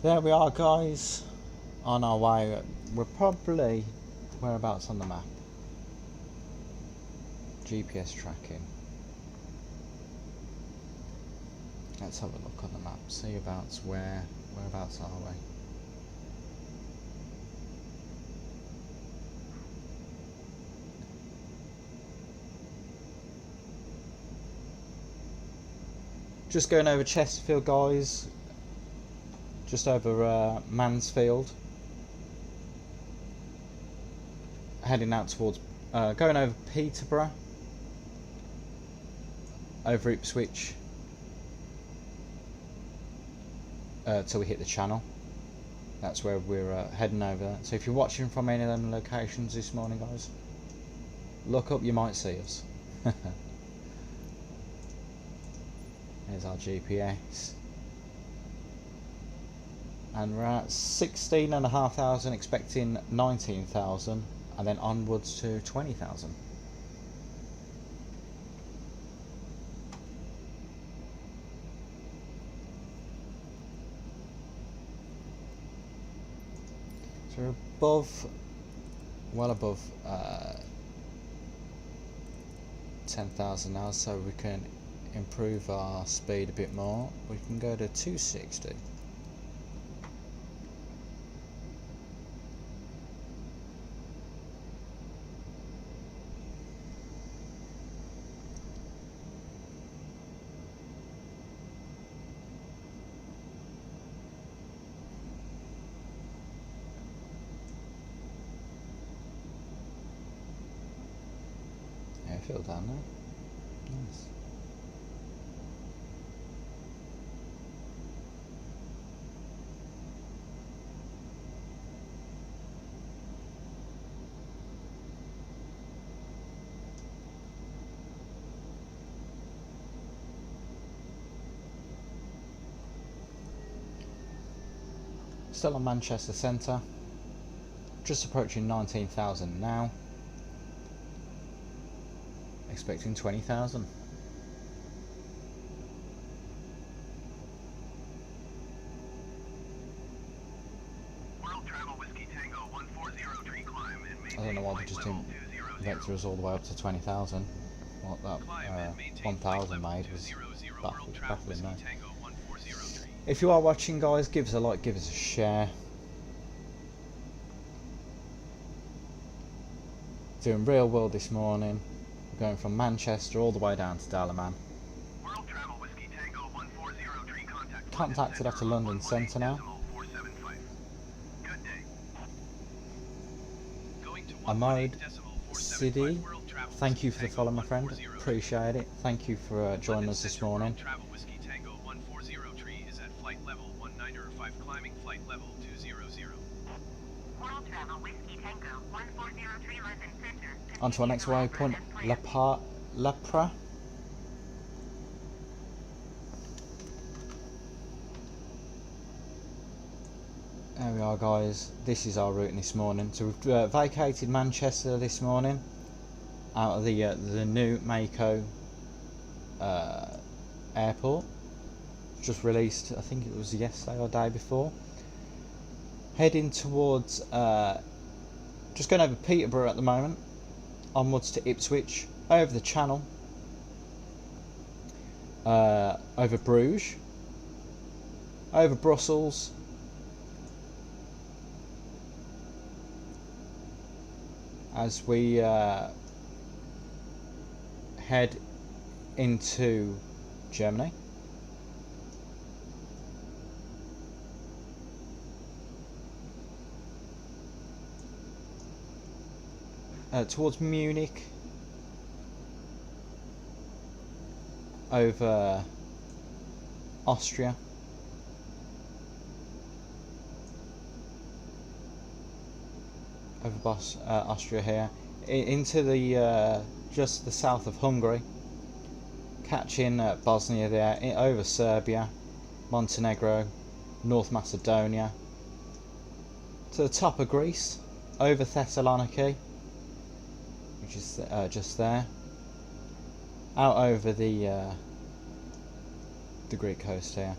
There we are, guys, on our way. We're probably whereabouts on the map. GPS tracking. Let's have a look on the map, see about whereabouts are we. Just going over Chesterfield, guys. Just over Mansfield. Heading out towards, going over Peterborough. Over Ipswich. Till we hit the Channel. That's where we're heading over. So if you're watching from any of them locations this morning, guys, look up, you might see us. There's our GPS. And we're at 16,500, expecting 19,000, and then onwards to 20,000. So we're above, well above 10,000 now, so we can improve our speed a bit more. We can go to 260. Airfield down there. Nice. Still on Manchester Centre. Just approaching 19,000 now. Expecting 20,000. World Travel Whiskey Tango 140 climb and maintain I don't know why they flight just level didn't 200. vector us all the way up to 20,000. What that Climb and maintain flight 1,000 level made was 200 World Travel baffling Whiskey me. Tango 140. If you are watching, guys, give us a like, give us a share. Doing real world this morning. We're going from Manchester all the way down to Dalaman. World Travel Whiskey Tango 140 contact. Contacted after London Centre now. 475. Good day. Going to Ahmad 118.475 Sidi, World Travel thank you Whiskey for the Tango follow, my friend. 140. Appreciate it. Thank you for joining London us this Centre morning. World Travel Whiskey Tango 140 is at flight level 195, climbing flight level 200. World Travel Whiskey Tango 140 London Center. On to our next waypoint, Lepra. There we are, guys. This is our route this morning. So we've vacated Manchester this morning out of the new Mako airport. Just released, I think it was yesterday or day before. Heading towards, just going over Peterborough at the moment. Onwards to Ipswich, over the Channel, over Bruges, over Brussels, as we head into Germany. Towards Munich, over Austria. Over Austria here, into the just the south of Hungary, catching Bosnia there, over Serbia, Montenegro, North Macedonia, to the top of Greece, over Thessaloniki, which is just there, out over the Greek coast here,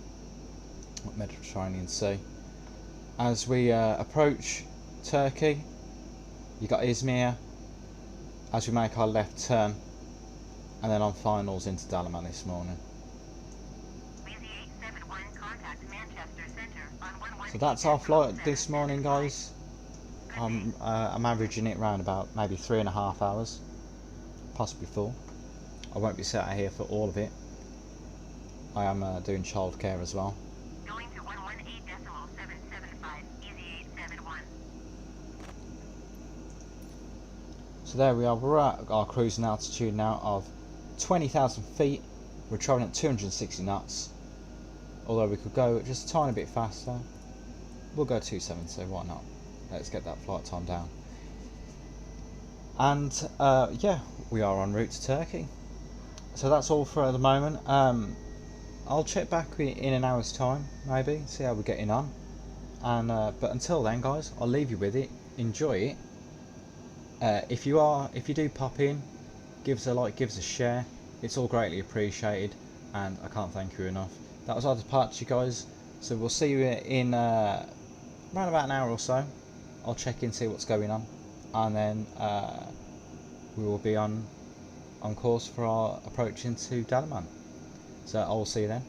Mediterranean Sea. As we approach Turkey, you got Izmir, as we make our left turn, and then on finals into Dalaman this morning. So that's our flight this morning, guys. I'm averaging it around about maybe 3.5 hours, possibly 4. I won't be sat out here for all of it. I am doing childcare as well. Going to 118.775, easy 871. So there we are, we're at our cruising altitude now of 20,000 feet. We're travelling at 260 knots. Although we could go just a tiny bit faster. We'll go 270, why not? Let's get that flight time down. And yeah, we are en route to Turkey. So that's all for the moment. I'll check back in an hour's time, maybe, see how we're getting on. And but until then, guys, I'll leave you with it. Enjoy it. If you do pop in, give us a like, give us a share. It's all greatly appreciated, and I can't thank you enough. That was our departure, guys. So we'll see you in around about an hour or so. I'll check in, see what's going on, and then we will be on course for our approach into Dalaman. So I'll see you then.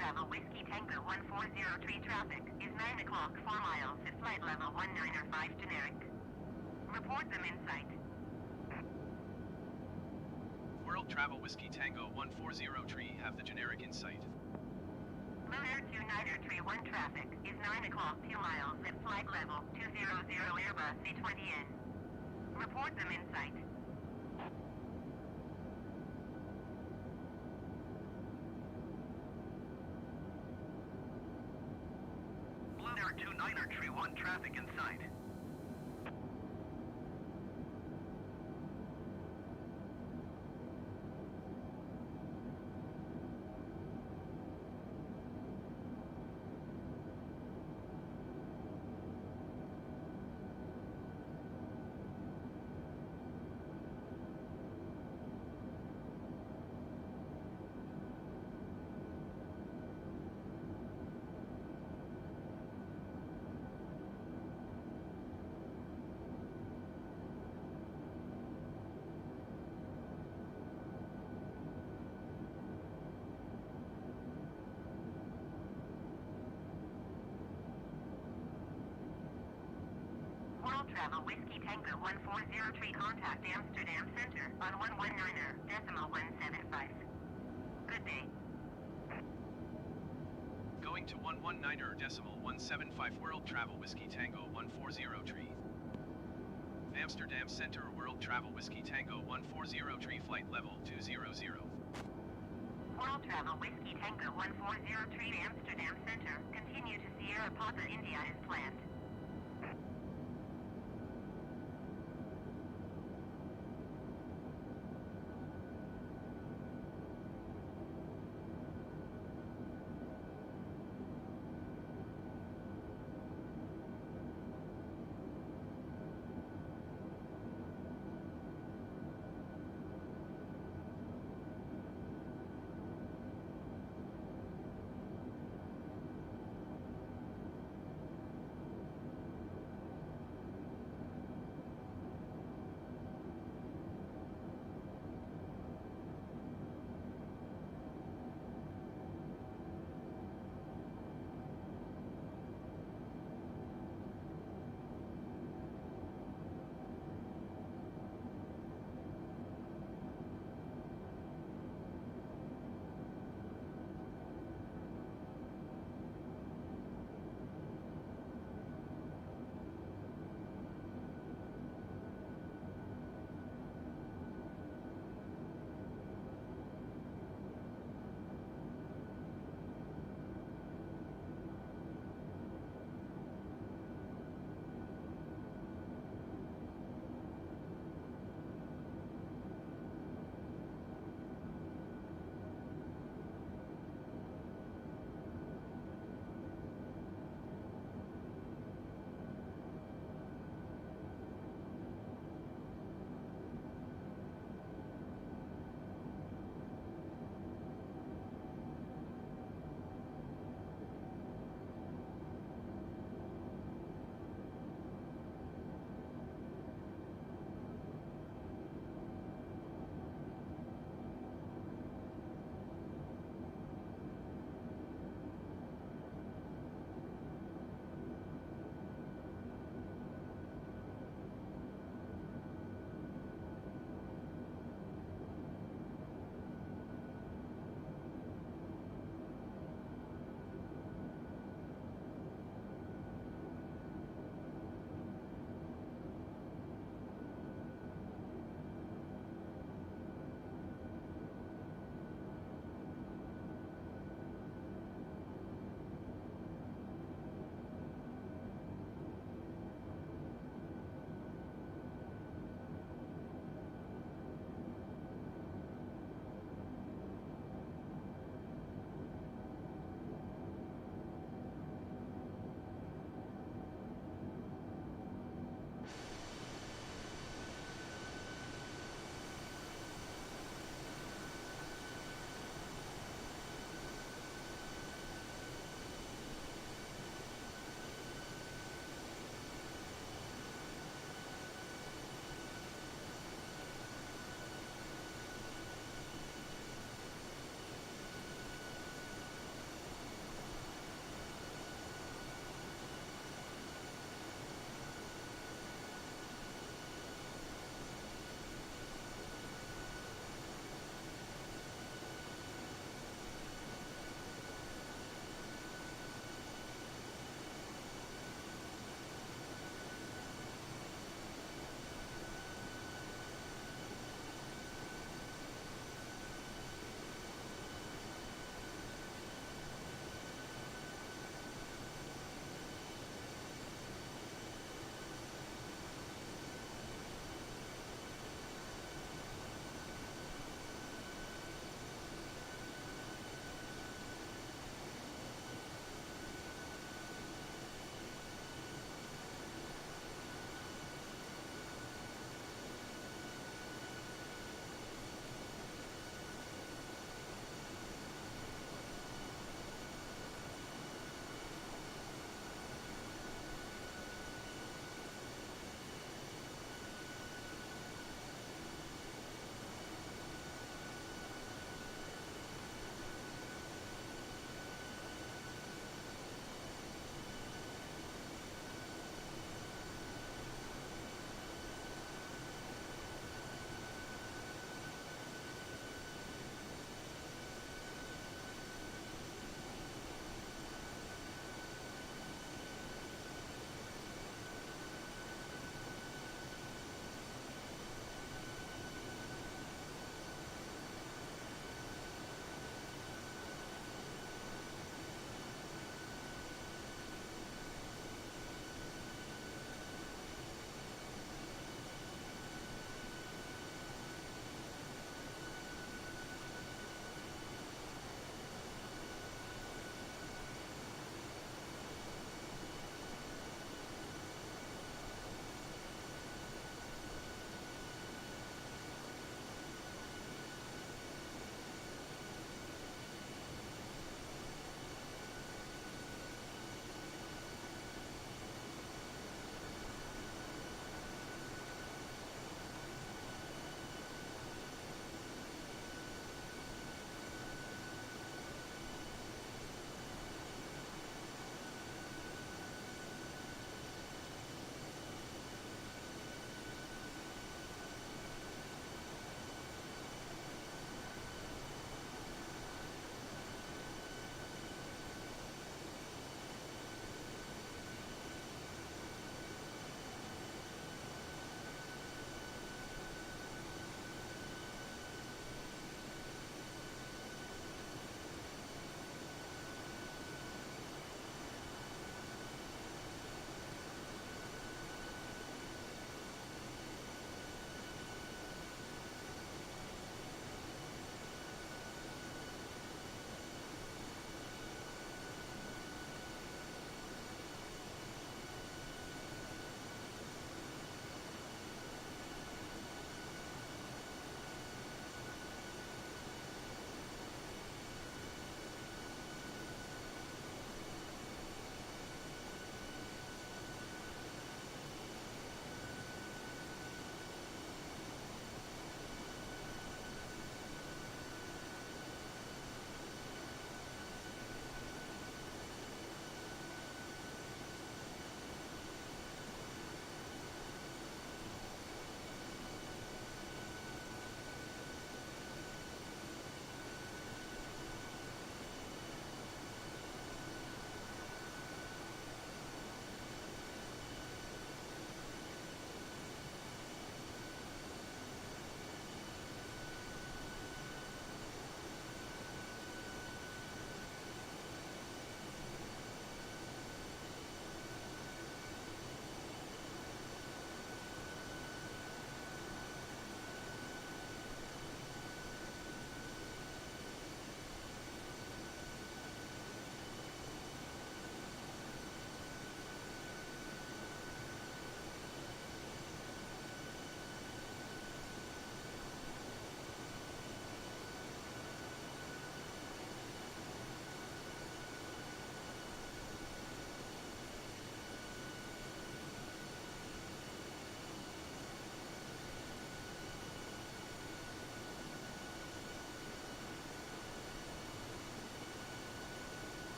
Travel Whiskey Tango 140 traffic is 9 o'clock 4 miles at flight level 195 generic. Report them in sight. World Travel Whiskey Tango 140 tree have the generic in sight. Lunar 2 Niner Tree 1 traffic is 9 o'clock 2 miles at flight level 200 Airbus A320N. Report them in sight. Lunar 2 Niner Tree 1 traffic in sight. World Travel Whiskey Tango 140 contact Amsterdam Center on 119.175. Good day. Going to 119.175 World Travel Whiskey Tango 140 tree. Amsterdam Center World Travel Whiskey Tango 140 tree flight level 200. World Travel Whiskey Tango 140 Amsterdam Center. Continue to Sierra Papa India as planned.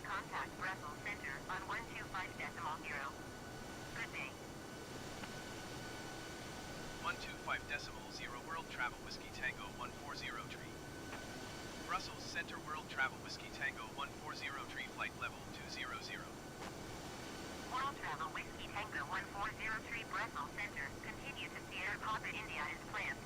contact Brussels Center on 125.0. Good day. 125.0 World Travel Whiskey Tango 140 tree. Brussels Center World Travel Whiskey Tango 140 tree flight level 200. World Travel Whiskey Tango 140 Brussels Center. Continue to Sierra Papa India as planned.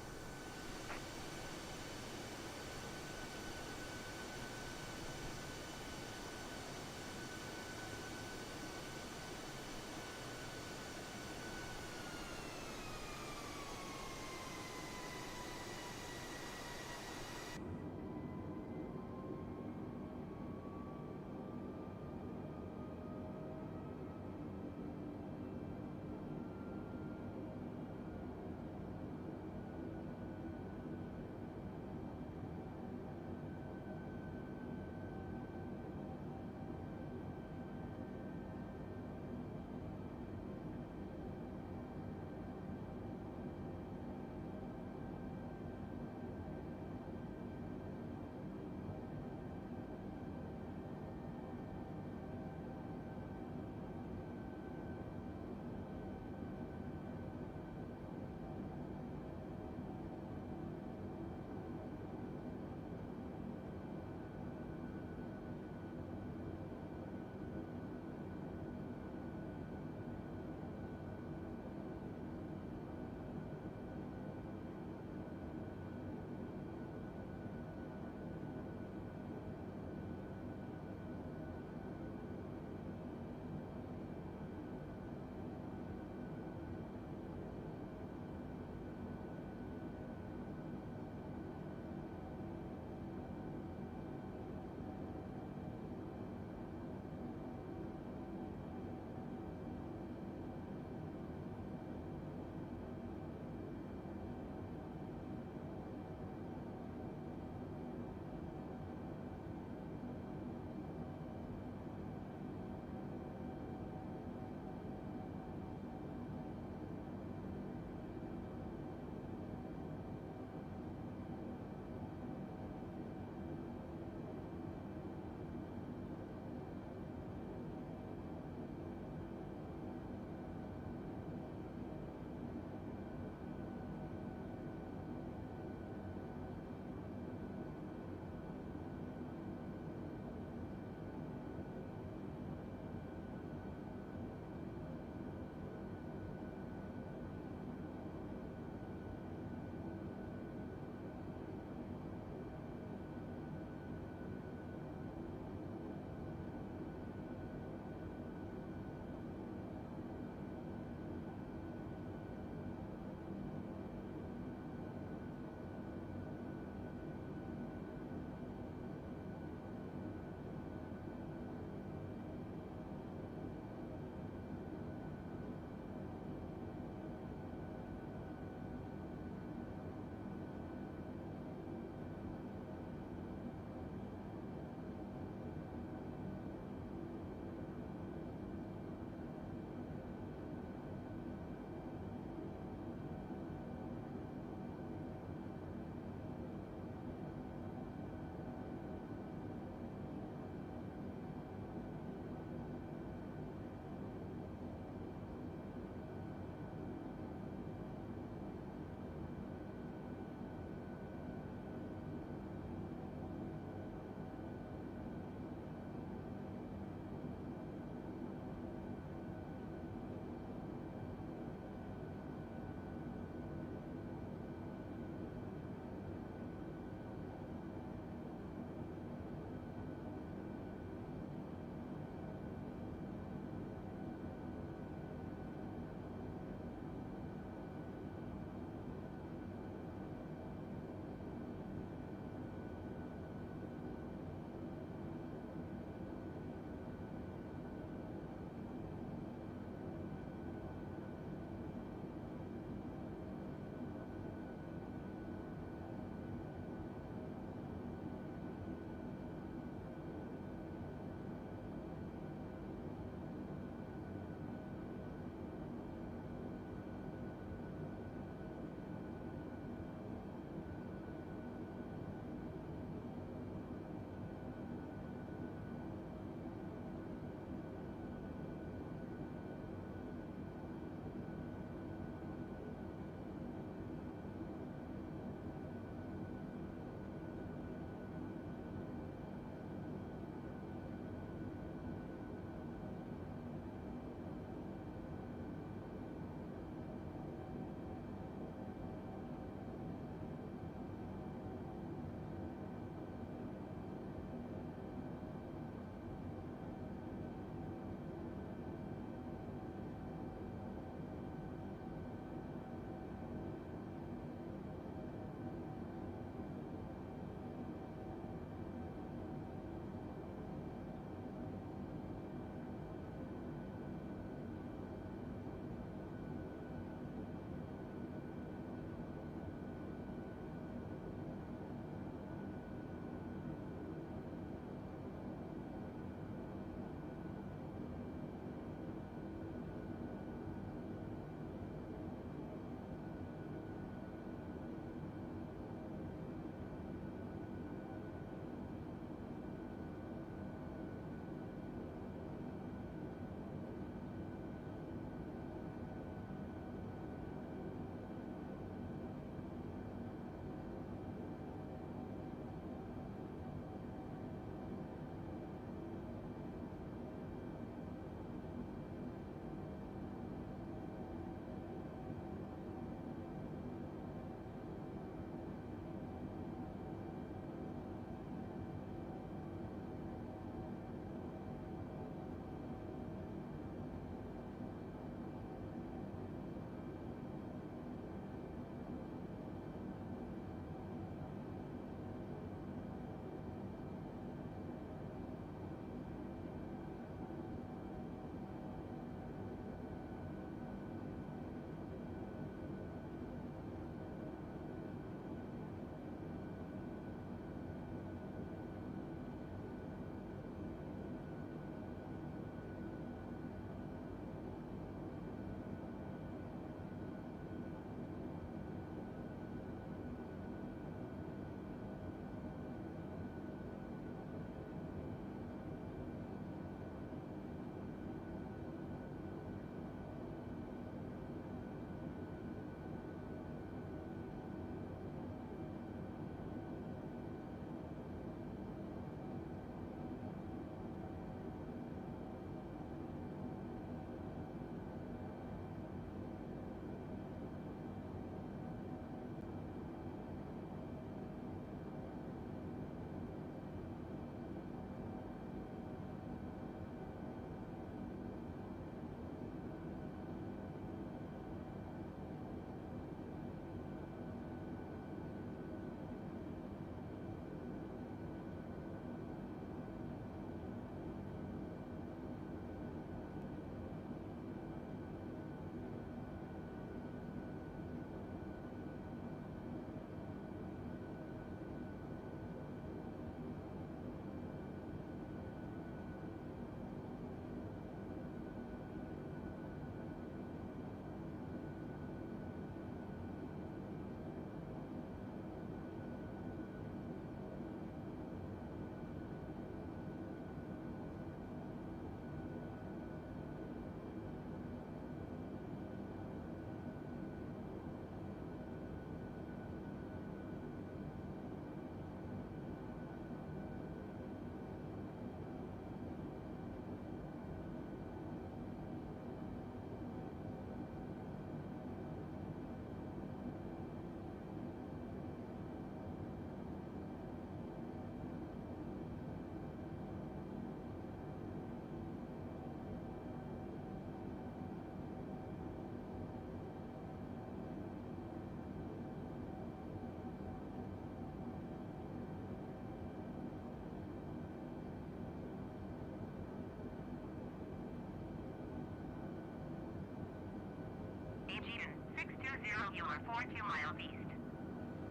2 miles east.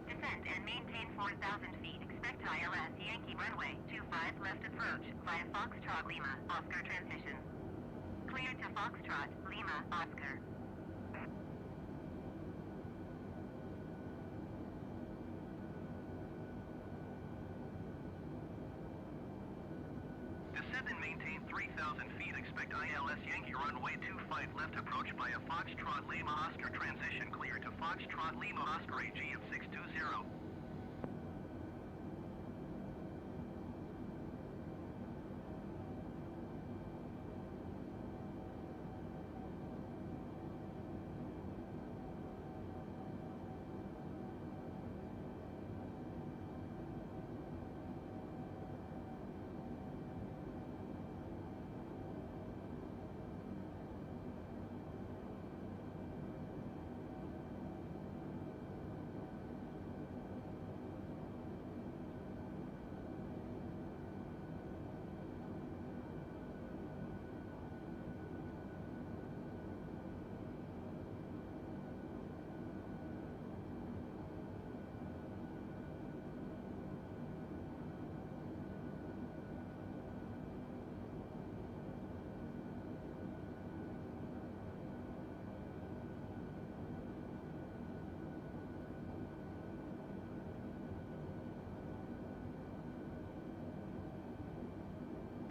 Descend and maintain 4,000 feet. Expect ILS Yankee runway 25 left approach via Foxtrot Lima Oscar transmission. Cleared to Foxtrot Lima Oscar. Descend and maintain 3,000 feet. Expect ILS Yankee runway 25 left approach via Foxtrot Lima Oscar transition. Cleared to Foxtrot Lima Oscar AG of 620.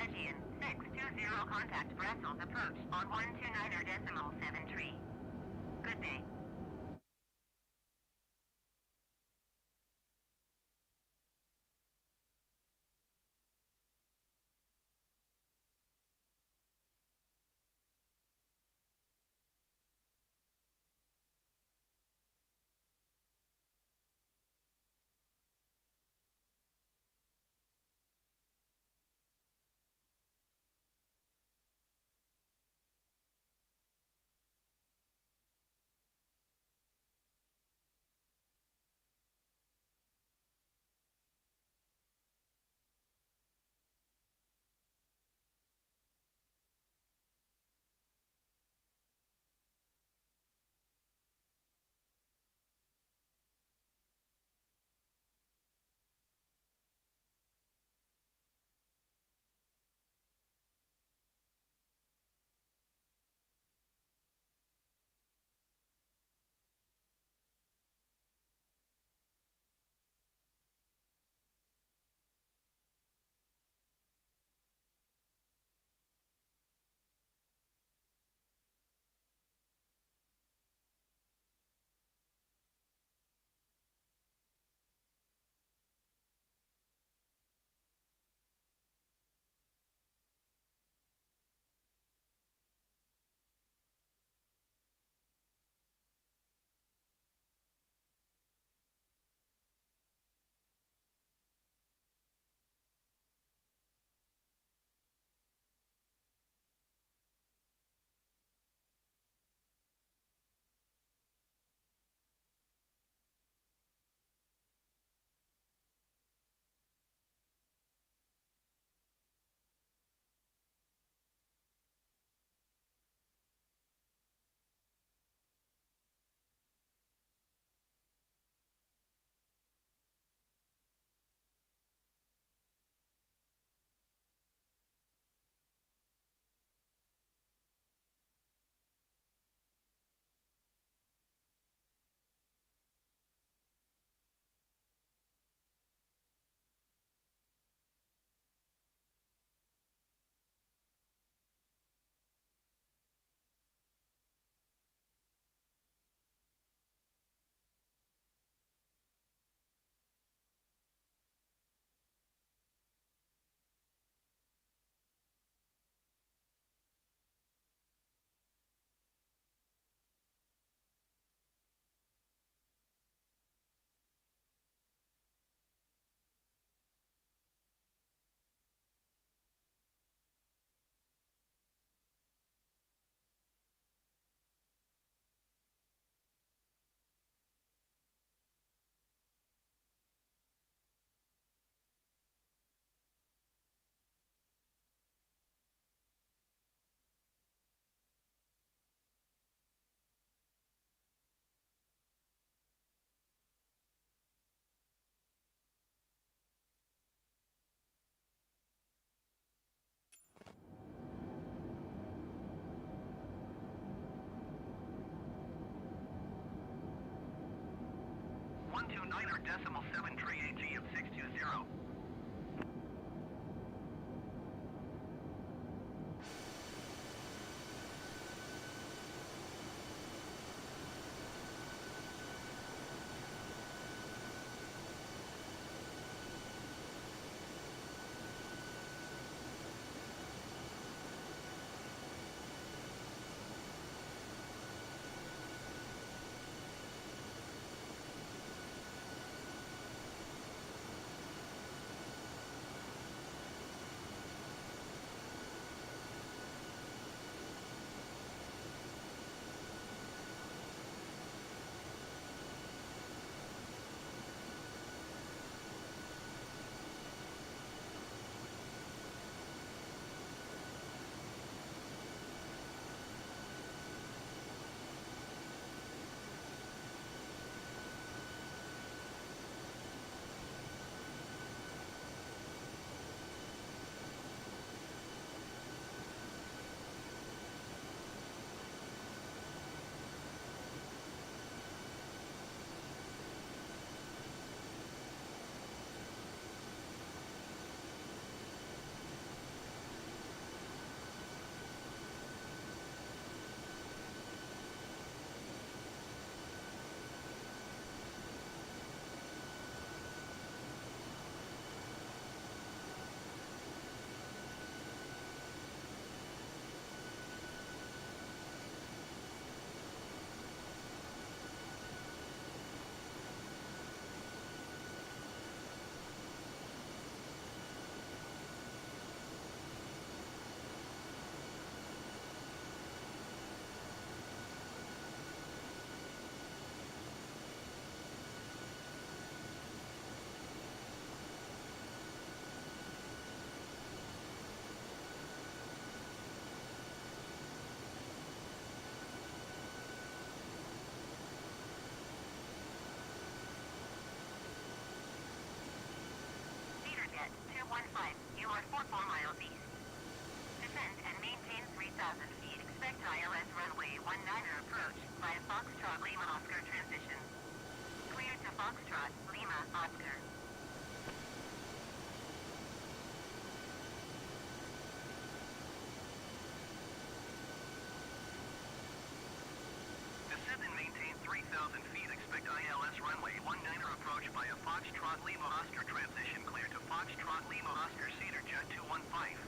Aegean 620 contact Brussels approach on 129.73. Good day. 129 or decimal 7 tree AG of 620. Jet 215, you are 4 miles east. Descend and maintain 3,000 feet. Expect ILS runway 19 approach via Foxtrot Lima Oscar transition. Clear to Foxtrot Lima Oscar. Descend and maintain 3,000 feet. Expect ILS runway 19 approach via Foxtrot Lima Oscar transition. Clear to Foxtrot Lima Oscar Cedar Jet 215.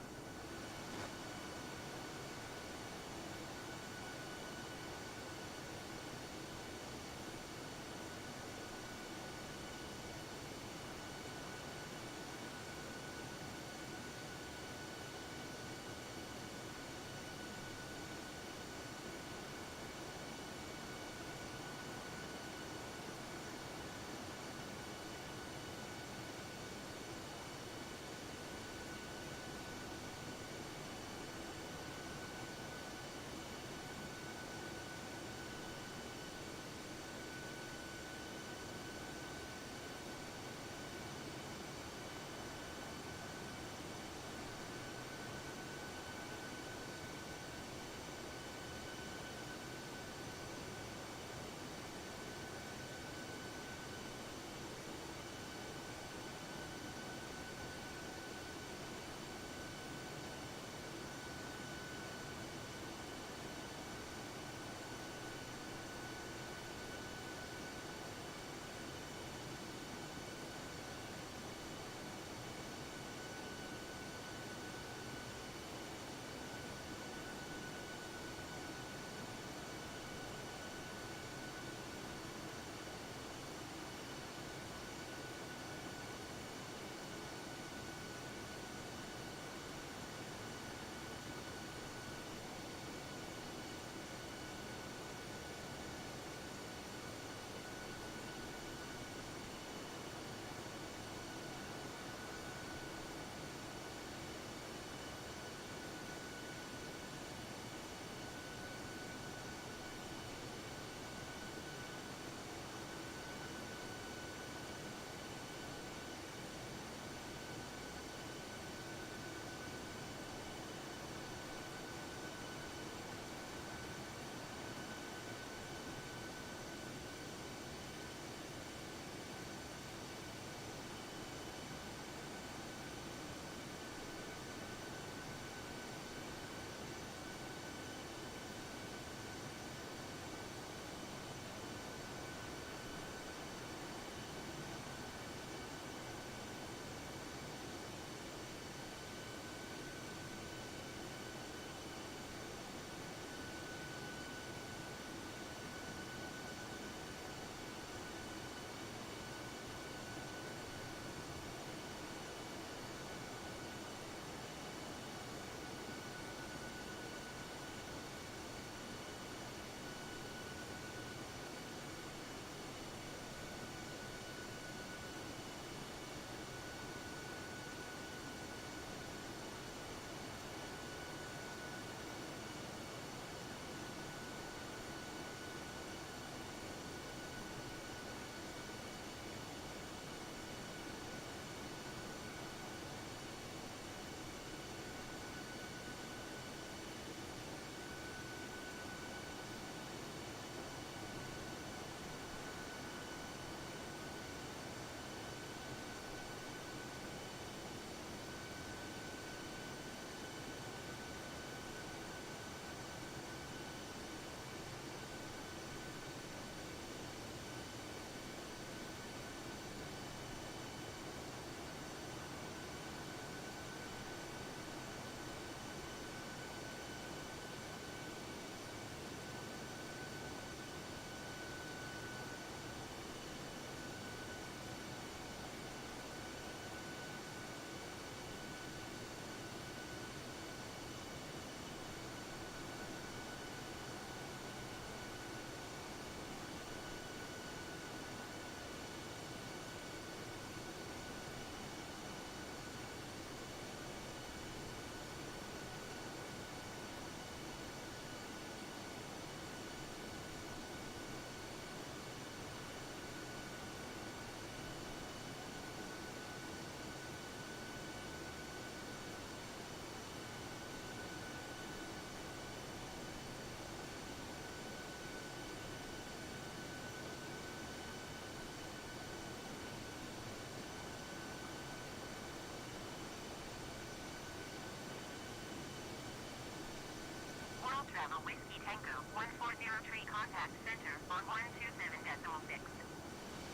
Travel Whiskey Tango 140 contact center on 127.6.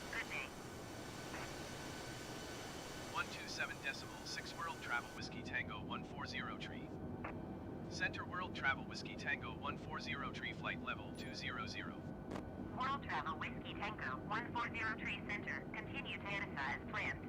Good day. 127.6 World Travel Whiskey Tango 140 Center World Travel Whiskey Tango 140 flight level 200. World Travel Whiskey Tango 140 center. Continue to announce as planned.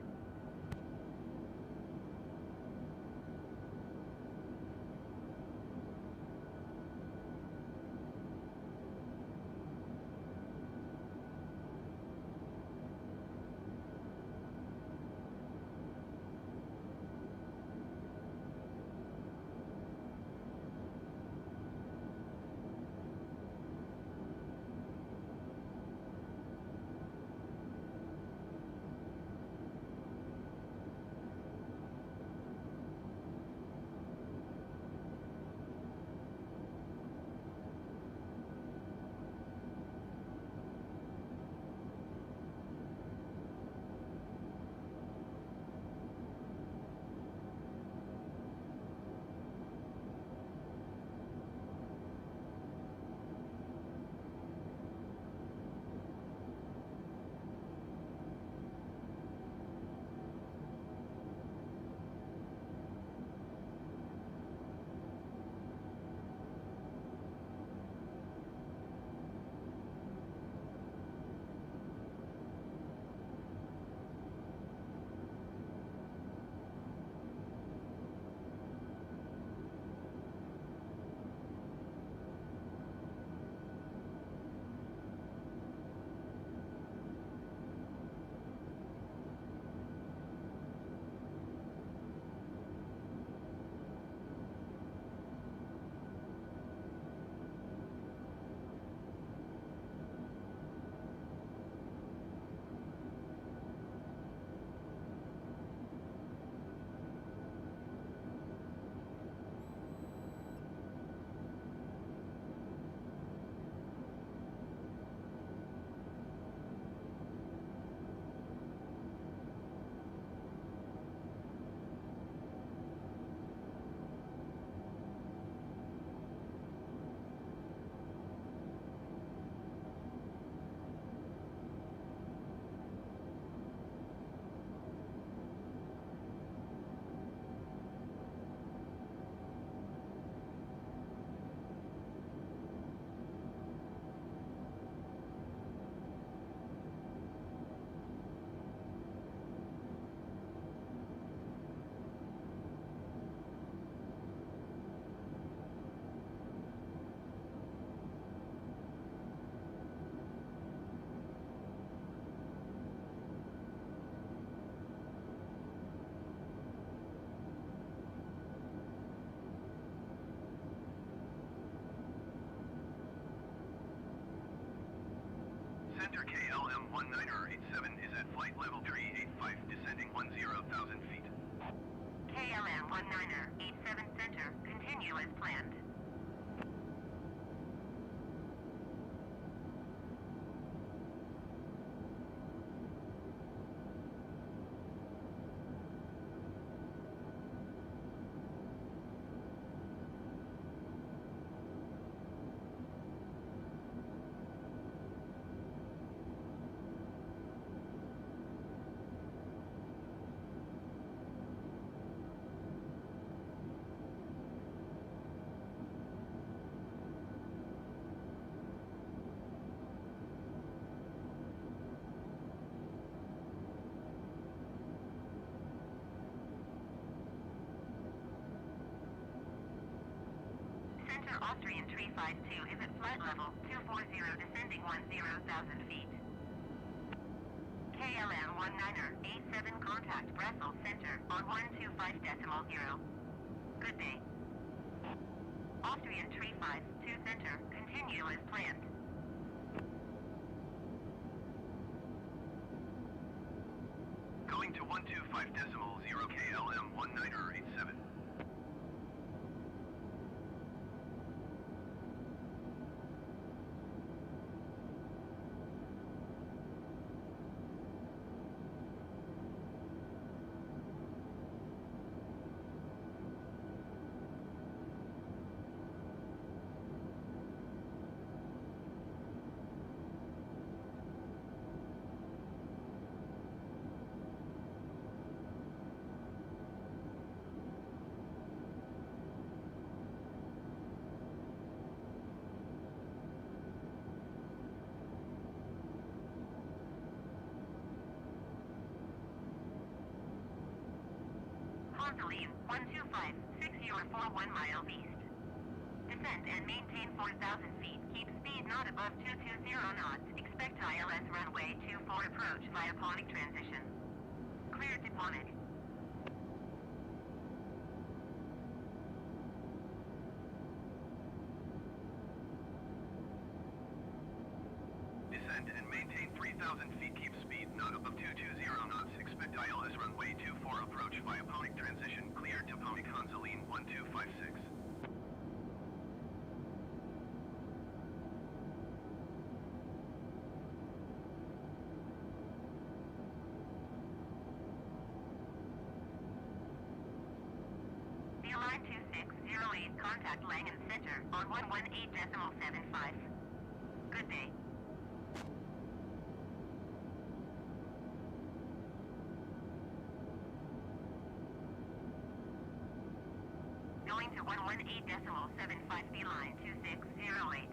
Center KLM 1987 is at flight level 385, descending 10,000 feet. KLM 1987 center. Continue as planned. Center Austrian 352 is at flight level 240, descending 10,000 feet. KLM 1987 contact Brussels Center on 125.0. Good day. Austrian 352 center. Continue as planned. Going to 125.0 KLM 1987. Consoline 125, 6041 miles east. Descend and maintain 4,000 feet. Keep speed not above 220 knots. Expect ILS runway 24 approach via Ponic transition. Cleared to Ponic. Descend and maintain 3,000 feet. Keep speed not above 220 knots. Expect ILS runway 24 approach via Ponic transition. Cleared to Ponic Consoline 1256. Line 2608, contact Langham Center on 118.75. Good day. Going to 118.75, beeline 2608.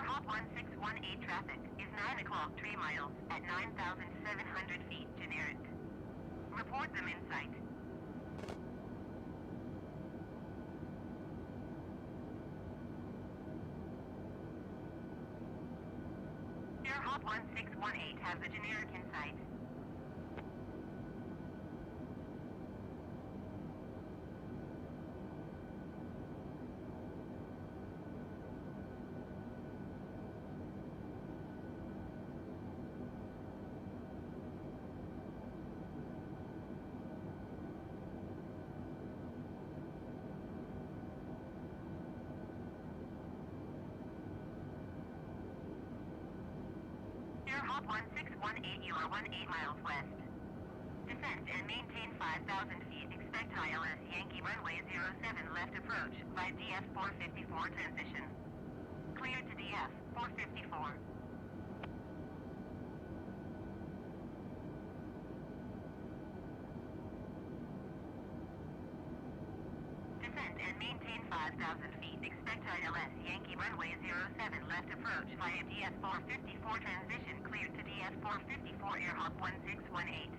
Hop 1618 traffic is 9 o'clock 3 miles at 9,700 feet generic. Report them in sight. Air Hop 1618 has the generic in sight. Hop 1618, you are 18 miles west. Descend and maintain 5,000 feet. Expect ILS Yankee runway 07 left approach by DF 454 transition. Cleared to DF 454. Descend and maintain 5,000 feet. Expect ILS Yankee runway 07 left approach via DF 454 transition. Cleared to DF 454 Air Hop 1618.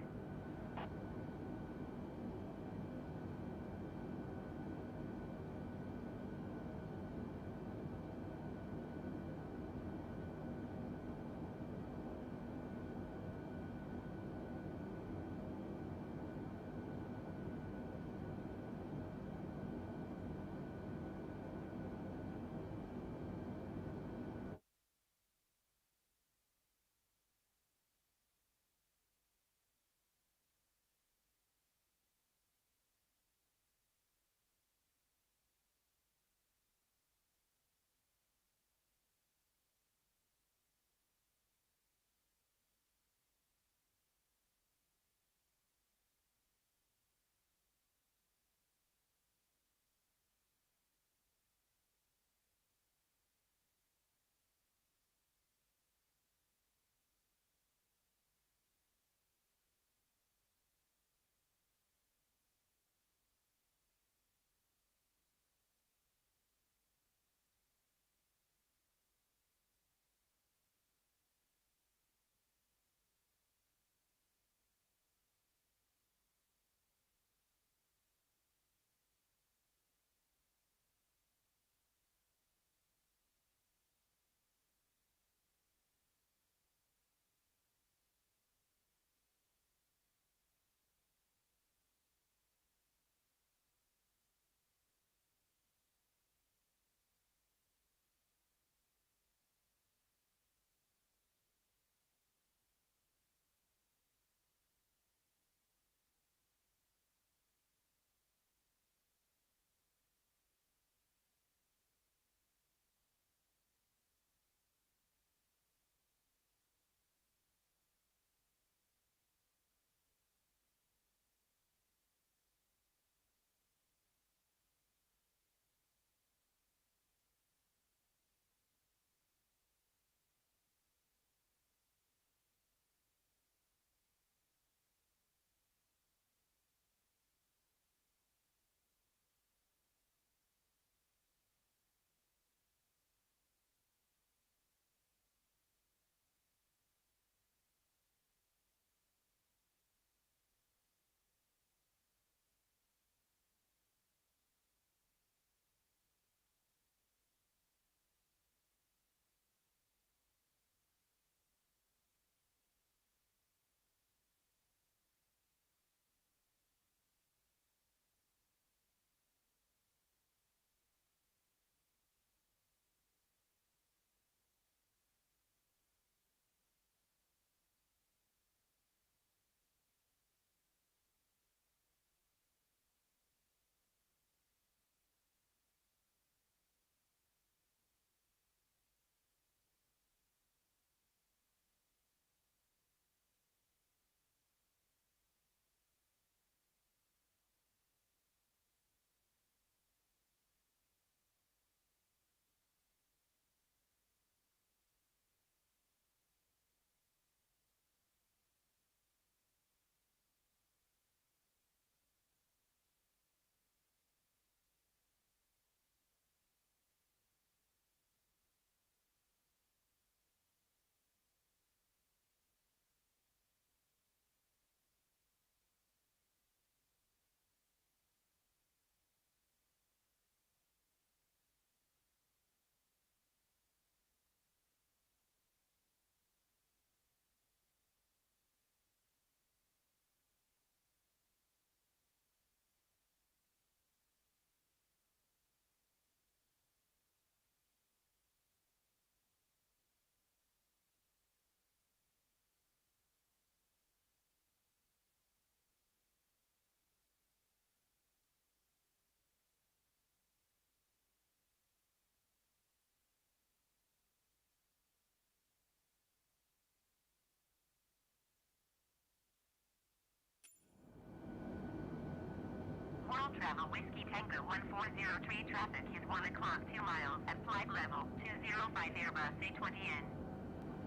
Travel Whiskey Tango 140 traffic is 1 o'clock 2 miles at flight level 205 Airbus A320N.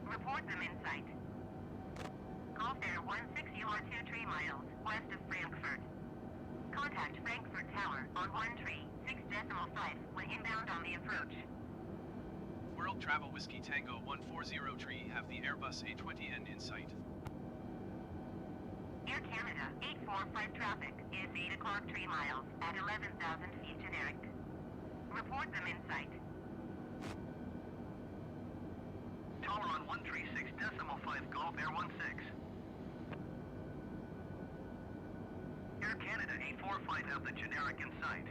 Report them in sight. Call fare 160 3 miles west of Frankfurt. Contact Frankfurt Tower on 136.5 when inbound on the approach. World Travel Whiskey Tango 140 have the Airbus A320N in sight. Air Canada 845 traffic is 8 o'clock 3 miles at 11,000 feet generic. Report them in sight. Toleron 136.5 Golf Air 16. Air Canada 845 have the generic in sight.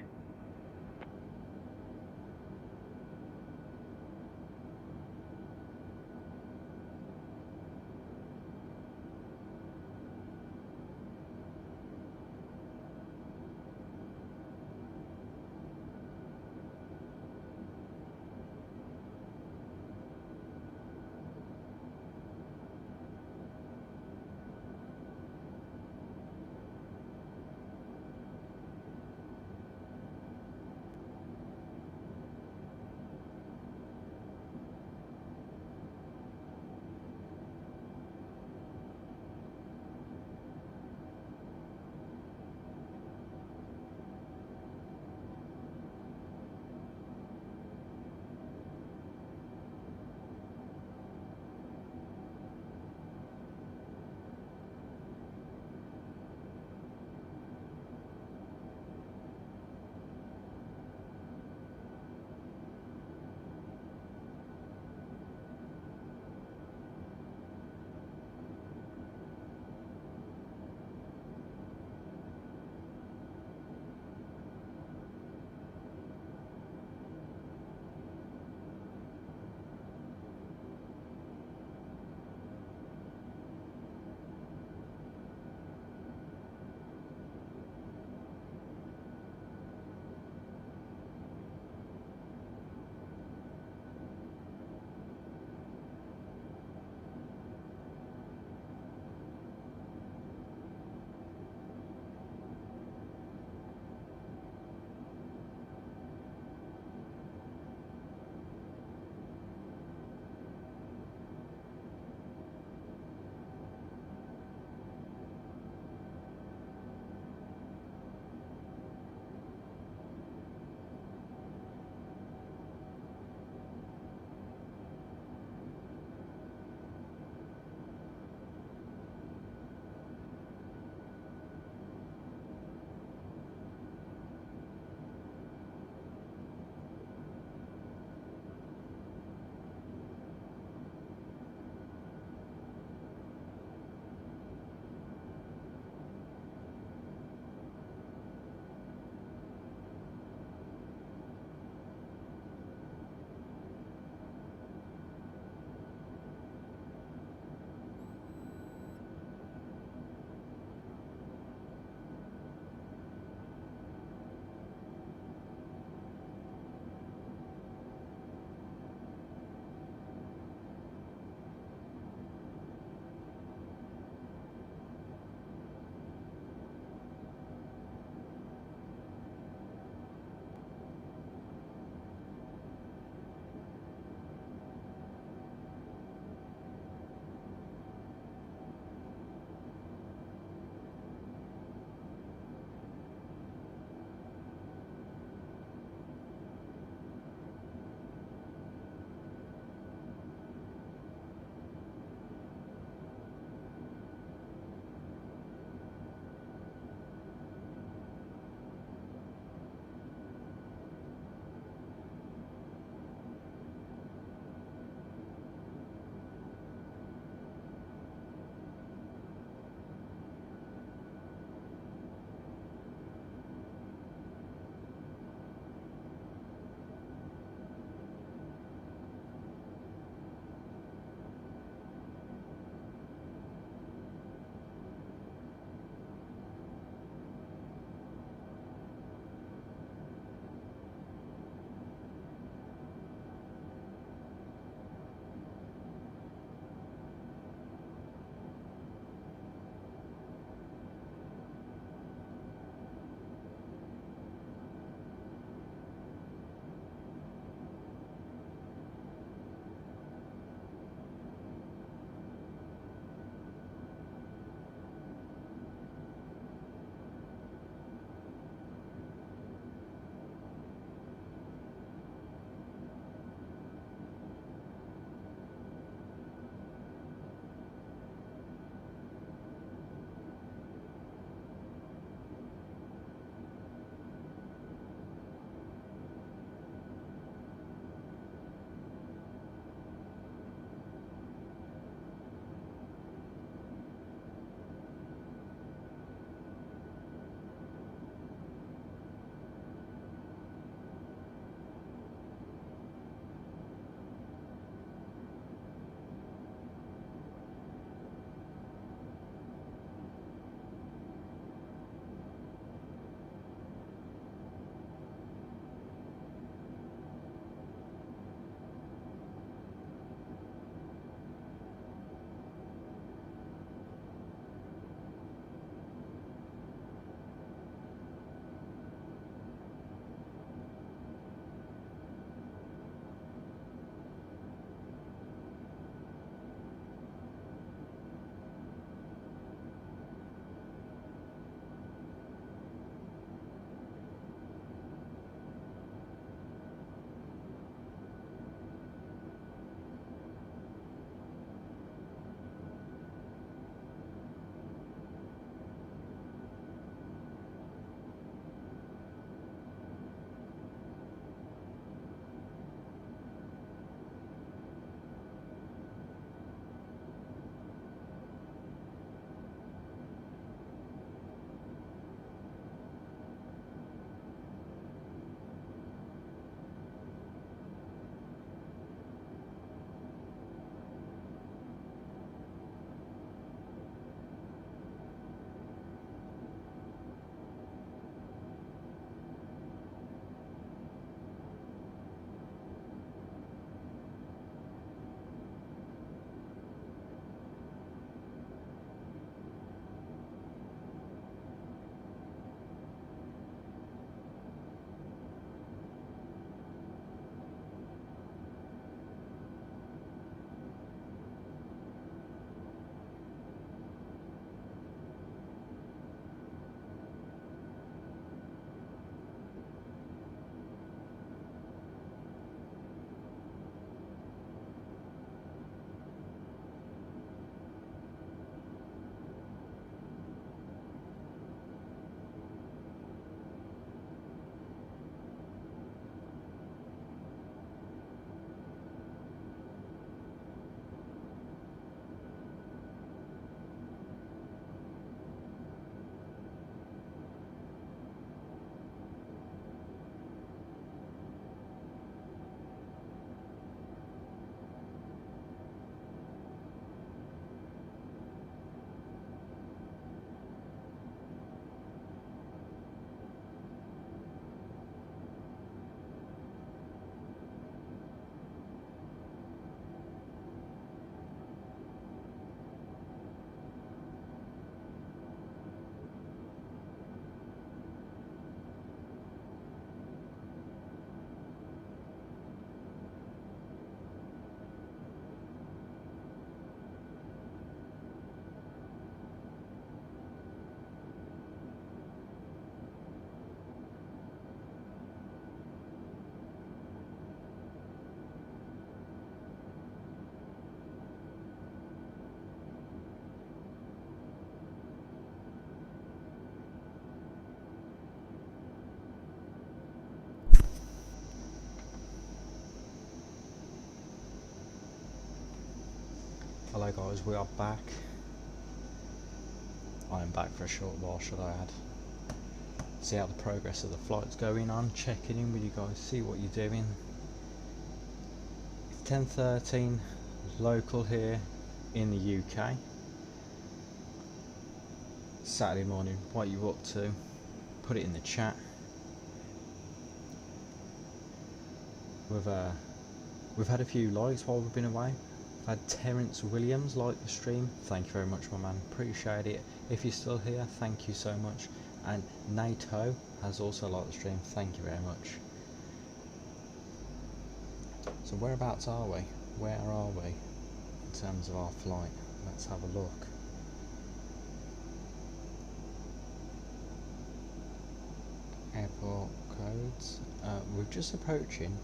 Hello guys, we are back. I am back for a short while, should I add. See how the progress of the flight's going on, checking in with you guys, see what you're doing. It's 10:13 local here in the UK. Saturday morning, what are you up to? Put it in the chat. We've had a few likes while we've been away. I've had Terence Williams like the stream. Thank you very much, my man. Appreciate it. If you're still here, thank you so much. And NATO has also liked the stream. Thank you very much. So whereabouts are we? Where are we in terms of our flight? Let's have a look. Airport codes. We're just approaching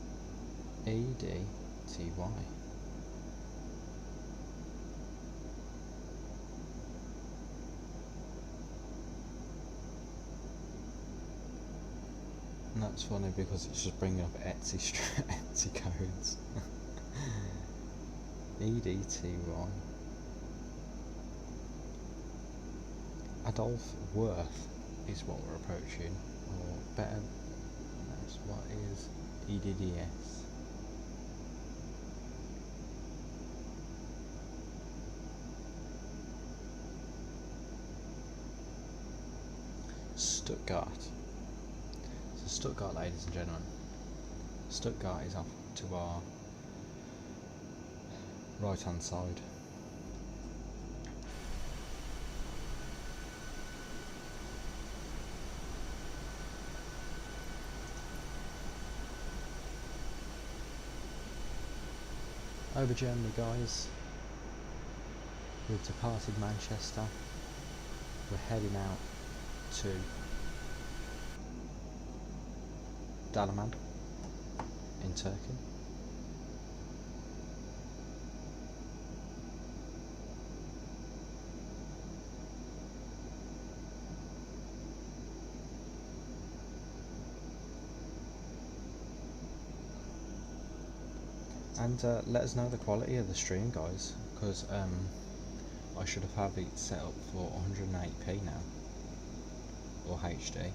EDTY. And that's funny because it's just bringing up Etsy codes. EDTY. Adolph Worth is what we're approaching, or better, that's what is EDDS. Stuttgart. So Stuttgart, ladies and gentlemen. Stuttgart is off to our right hand side. Over Germany, guys. We've departed Manchester. We're heading out to Dalaman in Turkey. And let us know the quality of the stream, guys, because I should have it set up for 108p now, or HD.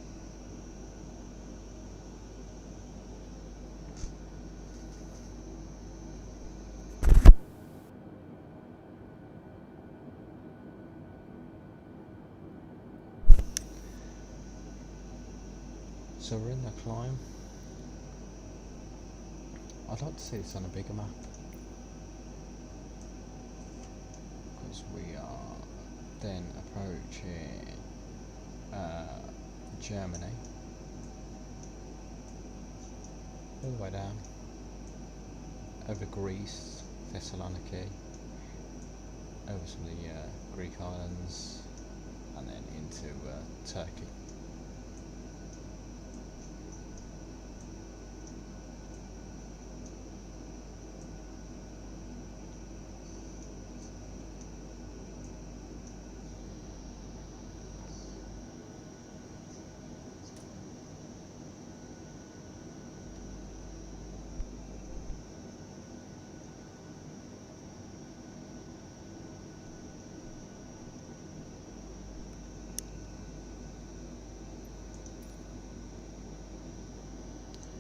So we're in the climb. I'd like to see this on a bigger map, because we are then approaching Germany, all the way down, over Greece, Thessaloniki, over some of the Greek islands, and then into Turkey.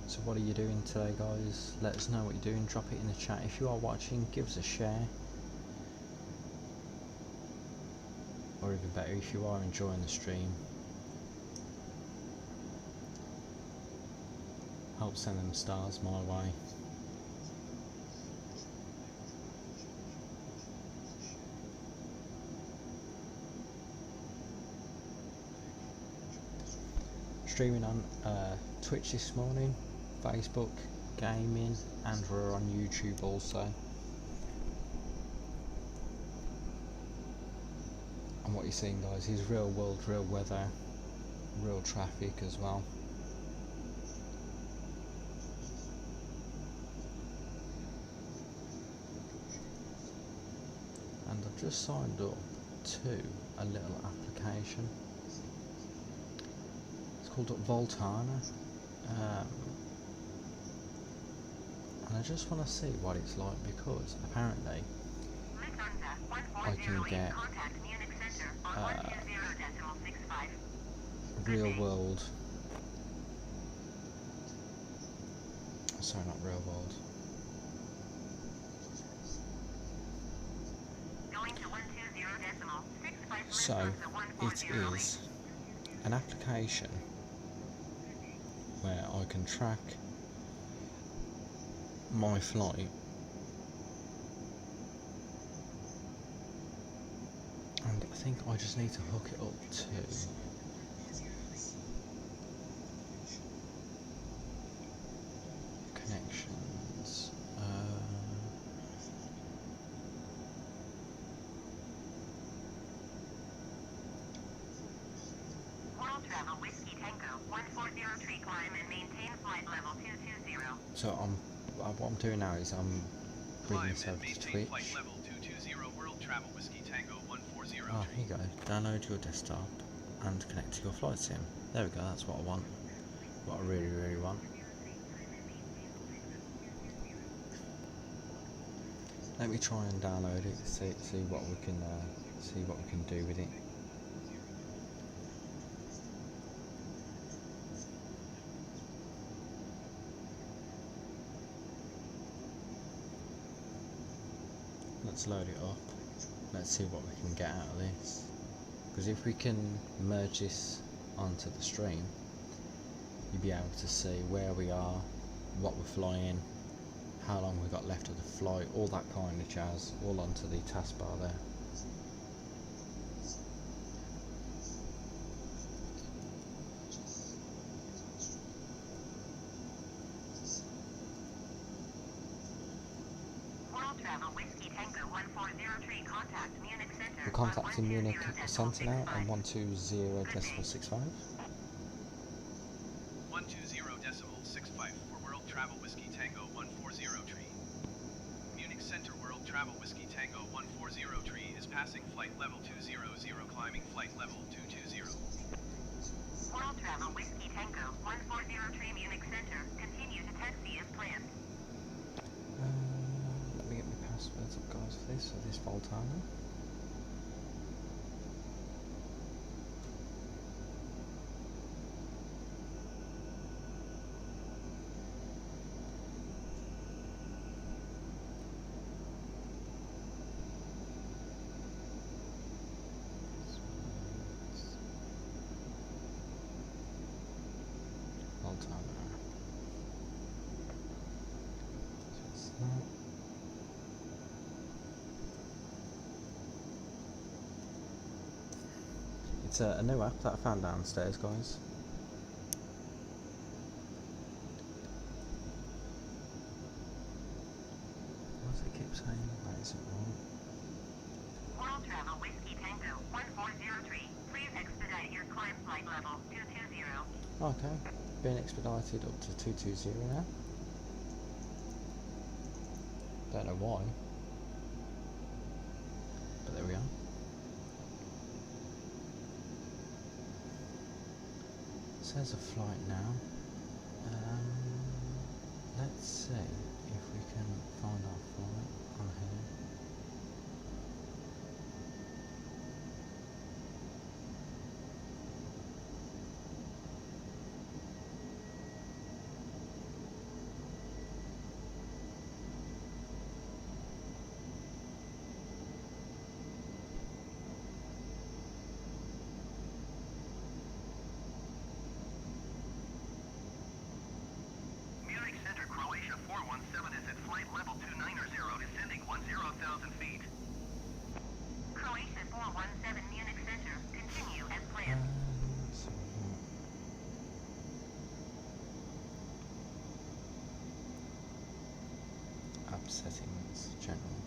So what are you doing today, guys? Let us know what you're doing, drop it in the chat. If you are watching, give us a share. Or even better, if you are enjoying the stream, help send them stars my way. Streaming on Twitch this morning, Facebook, gaming, and we're on YouTube also. And what you're seeing, guys, is real world, real weather, real traffic as well. And I've just signed up to a little application. It's called Voltana. And I just want to see what it's like, because apparently Lufthansa can get Contact Munich Center on 120.65. real world. Sorry, not real world. Going to 120.65. So it is an application where I can track my flight and I think I just need to hook it up to connections. World Travel Whiskey Tango 140 climb and maintain flight level 220. So what I'm doing now is I'm bringing Climb this and over to maintain flight Twitch. level 220 World Travel Whiskey Tango 140 Ah, tree. here you go. Download your desktop and connect to your flight sim. There we go, that's what I want. What I really, really want. Let me try and download it, see what we can do with it. Let's load it up. Let's see what we can get out of this. Because if we can merge this onto the stream, you'll be able to see where we are, what we're flying, how long we've got left of the flight, all that kind of jazz, all onto the taskbar there. World Travel Whiskey Tango 140 contact Munich Center. We're contacting Munich Centre now on 120.65. 120.65 for World Travel Whiskey Tango 140 tree. Munich Center World Travel Whiskey Tango 140 tree is passing flight level 200, climbing flight level 220. World Travel Whiskey Tango 140 Munich Center. Continue to taxi as planned. Let me get my passwords up, guys, for this. So this Voltana. It's a new app that I found downstairs, guys. Why does it keep saying that isn't wrong? World Travel Whiskey Tango 140 please expedite your climb flight level 220. Okay, being expedited up to 220 now. Don't know why, but there we are. It says a flight now. Let's see if we can find our flight on here. Munich Center Croatia 417 is at flight level 290, descending 10,000 feet. Croatia 417 Munich Center. Continue as planned. So, app settings, general.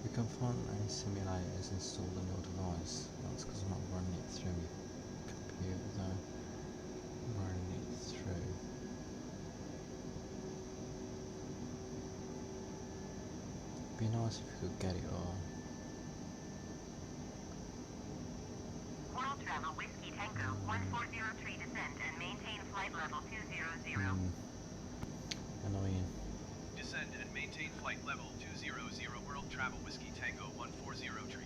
You can find any simulators installed on your device. That's because I'm not running it through my computer though. I'm running it through. Be nice if you could get it all. World Travel Whiskey Tango 140 descent and maintain flight level 200. Annoying. Descend descend and maintain flight level 200 World Travel Whiskey Tango 140 tree.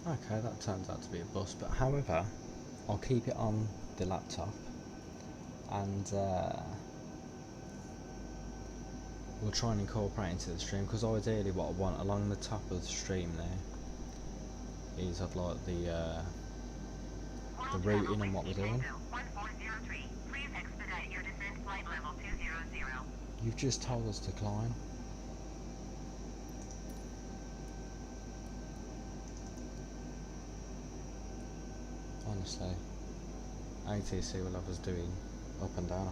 Okay, that turns out to be a bus, but however, I'll keep it on the laptop and we'll try and incorporate into the stream, because ideally what I want along the top of the stream there is I'd like the routing and what we're doing. Please expedite your descent flight level 200. You've just told us to climb. Honestly, ATC will have us doing up and down,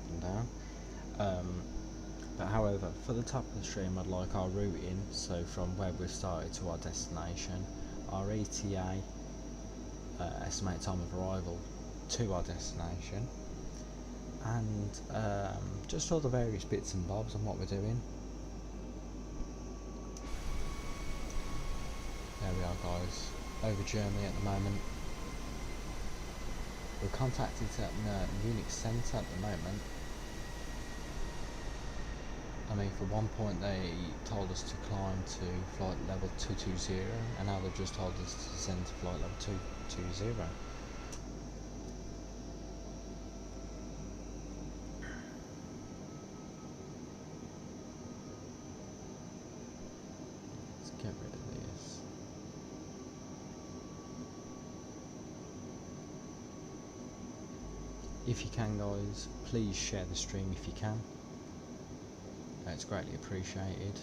but however, for the top of the stream I'd like our routing, so from where we've started to our destination, our ETA, estimated time of arrival to our destination, and just all the various bits and bobs on what we're doing. There we are, guys, over Germany at the moment. We're contacted at Munich Centre at the moment. I mean, for one point they told us to climb to flight level 220, and now they've just told us to descend to flight level 220. Let's get rid of this. If you can, guys, please share the stream if you can. It's greatly appreciated.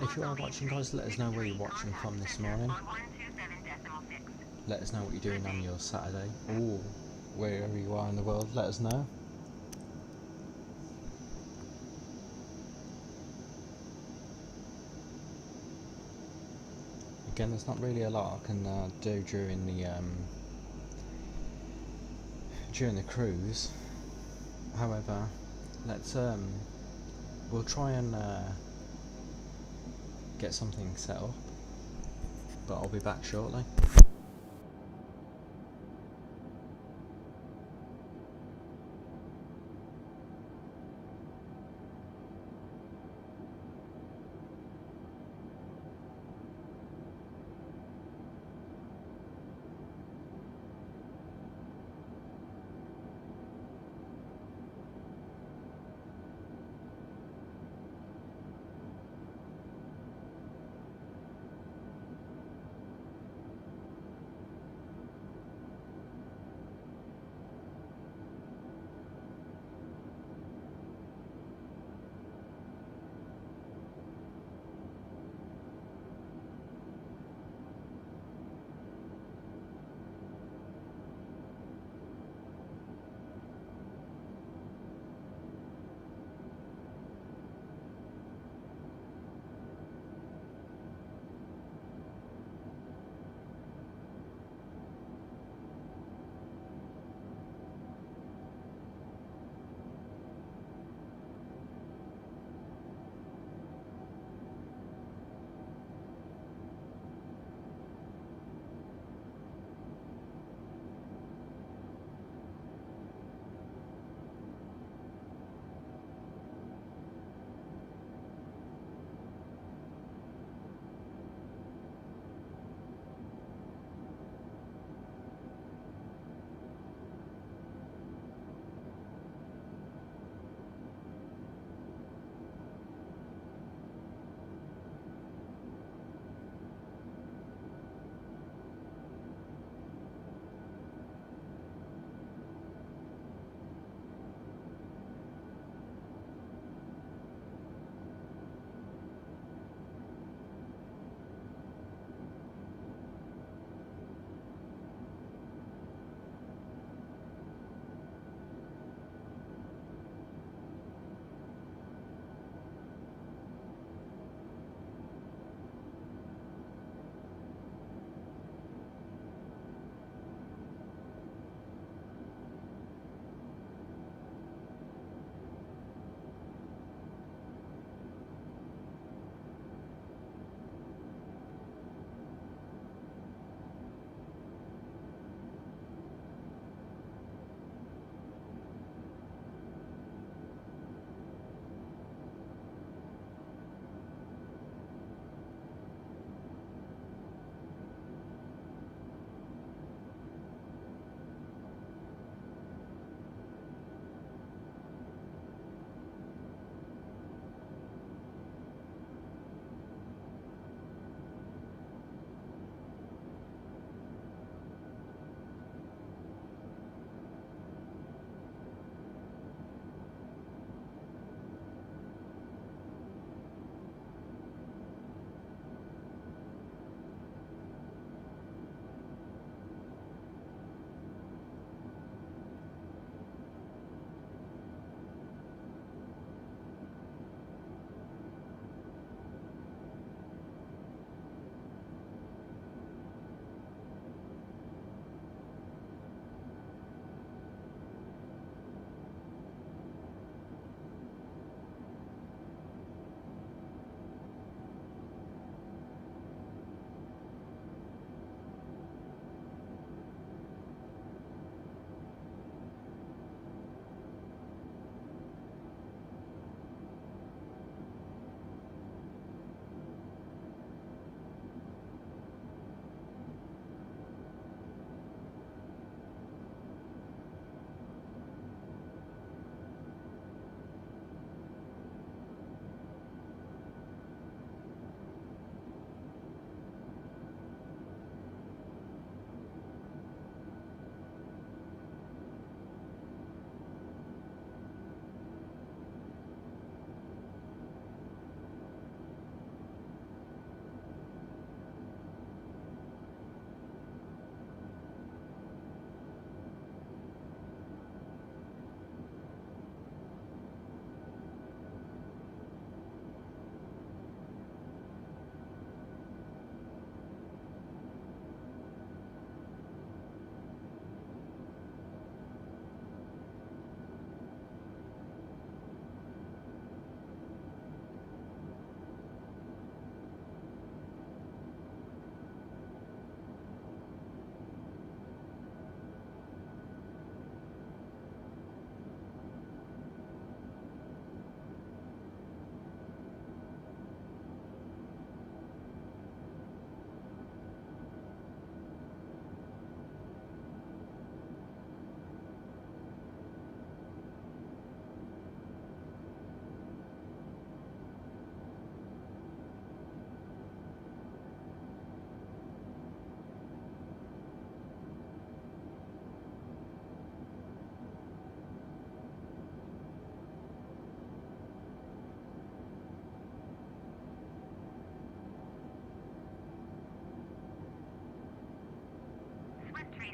If you are watching, guys, let us know where you're watching from this morning. Let us know what you're doing on your Saturday, or wherever you are in the world, let us know. Again, there's not really a lot I can do during the cruise. However, let's we'll try and get something set up, but I'll be back shortly.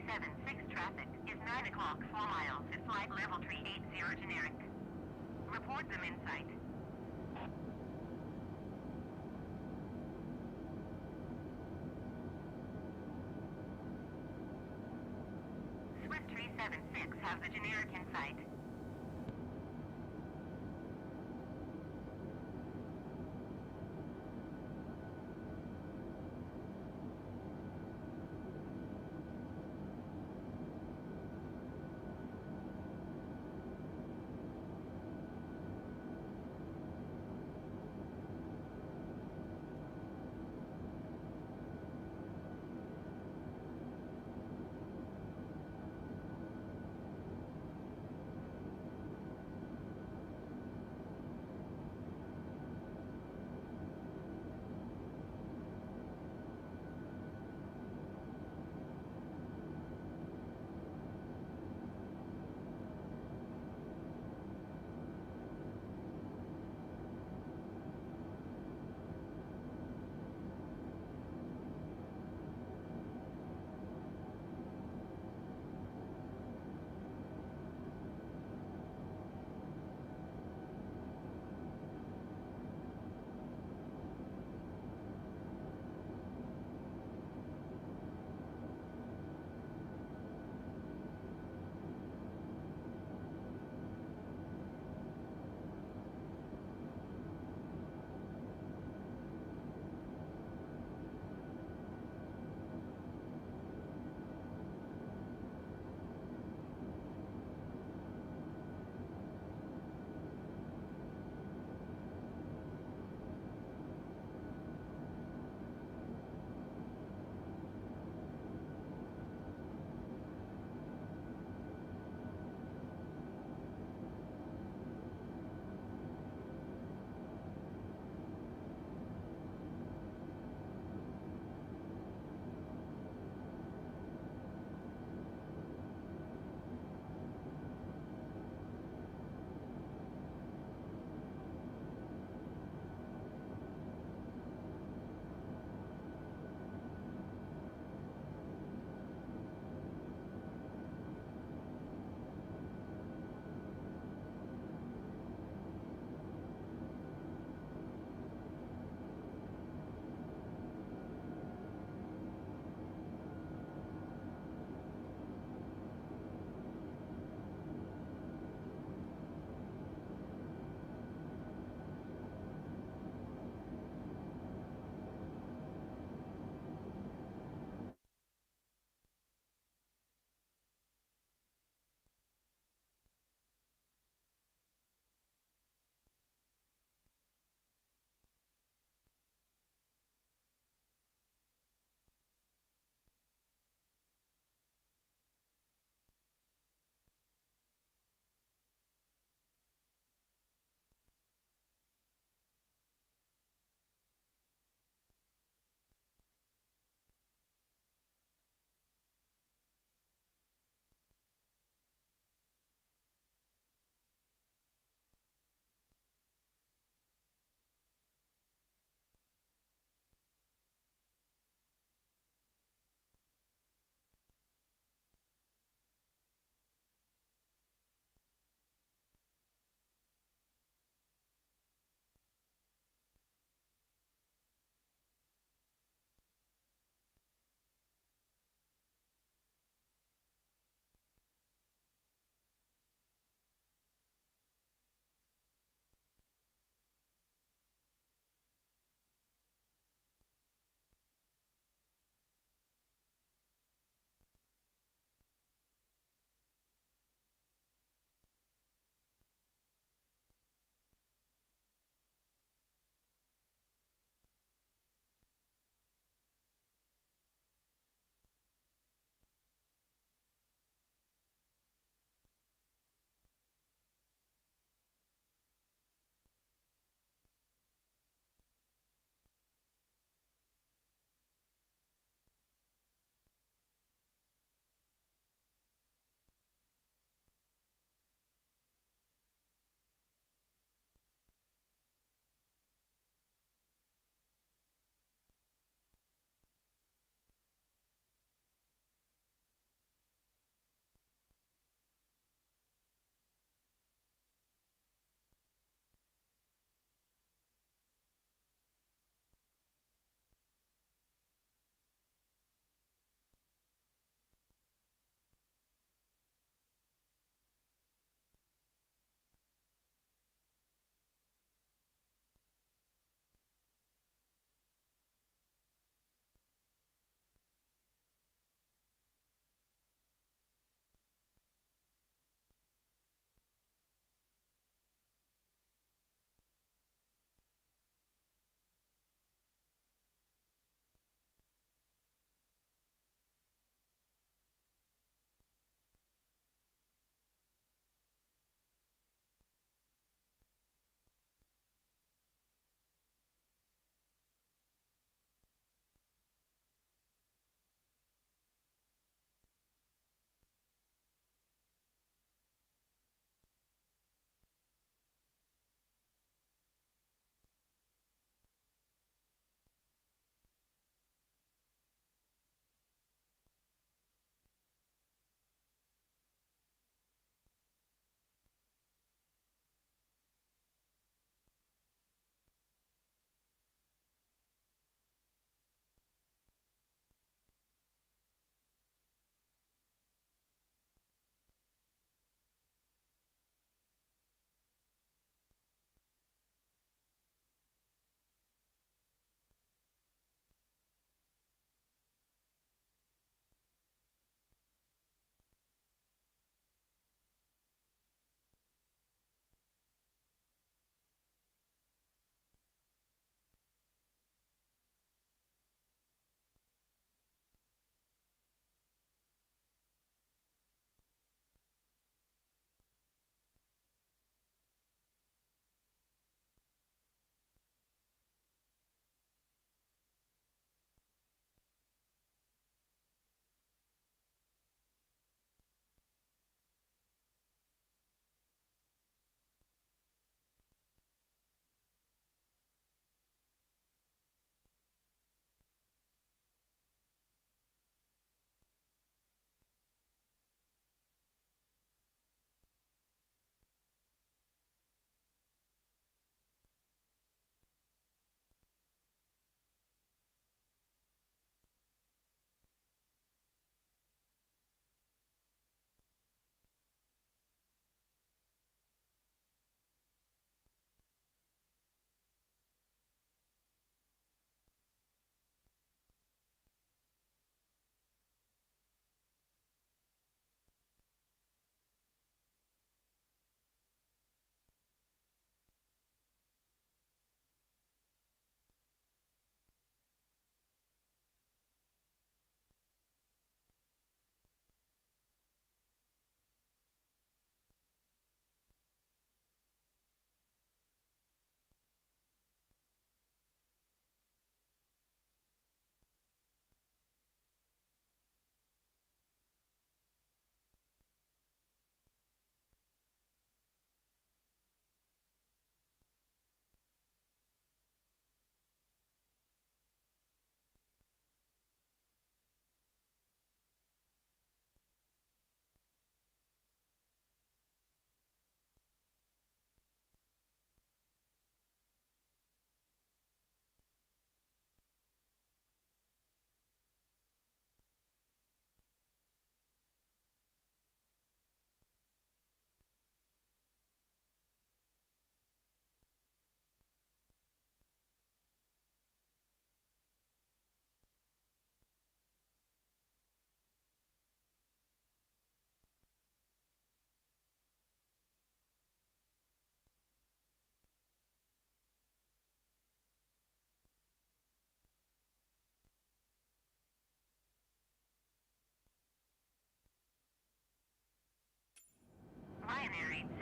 376 traffic is 9 o'clock 4 miles at flight level 380 generic. Report them in sight. Swift 376 has the generic in sight.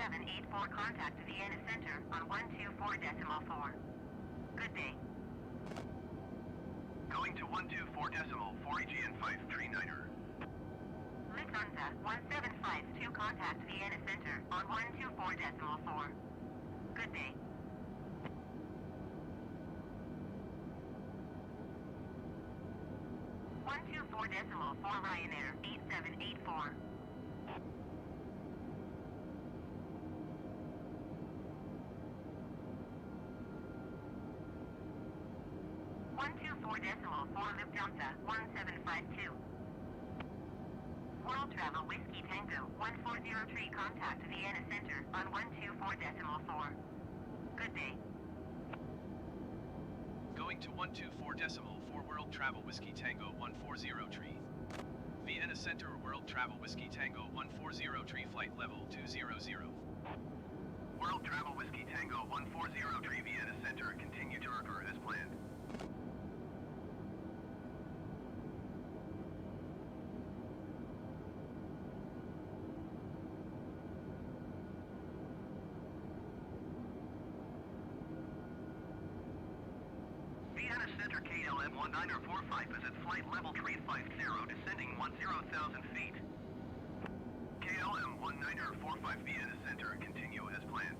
1784, contact Vienna Center on 124.4. Good day. Going to 124.4 Aegean 53 Niner. Lufthansa 1752, contact Vienna Center on 124.4. Good day. One two four decimal four Ryanair 8784. One two four decimal four Lufthansa 1752. World Travel Whiskey Tango 1403, contact Vienna Center on 124.4. Good day. Going to 124.4 World Travel Whiskey Tango 140 Vienna Center World Travel Whiskey Tango 140 flight level 200. World Travel Whiskey Tango 140 Vienna Center, continue to occur as planned. Vienna Center KLM 1945 is at flight level 350, descending 10,000 feet. KLM 1945 Vienna Center, continue as planned.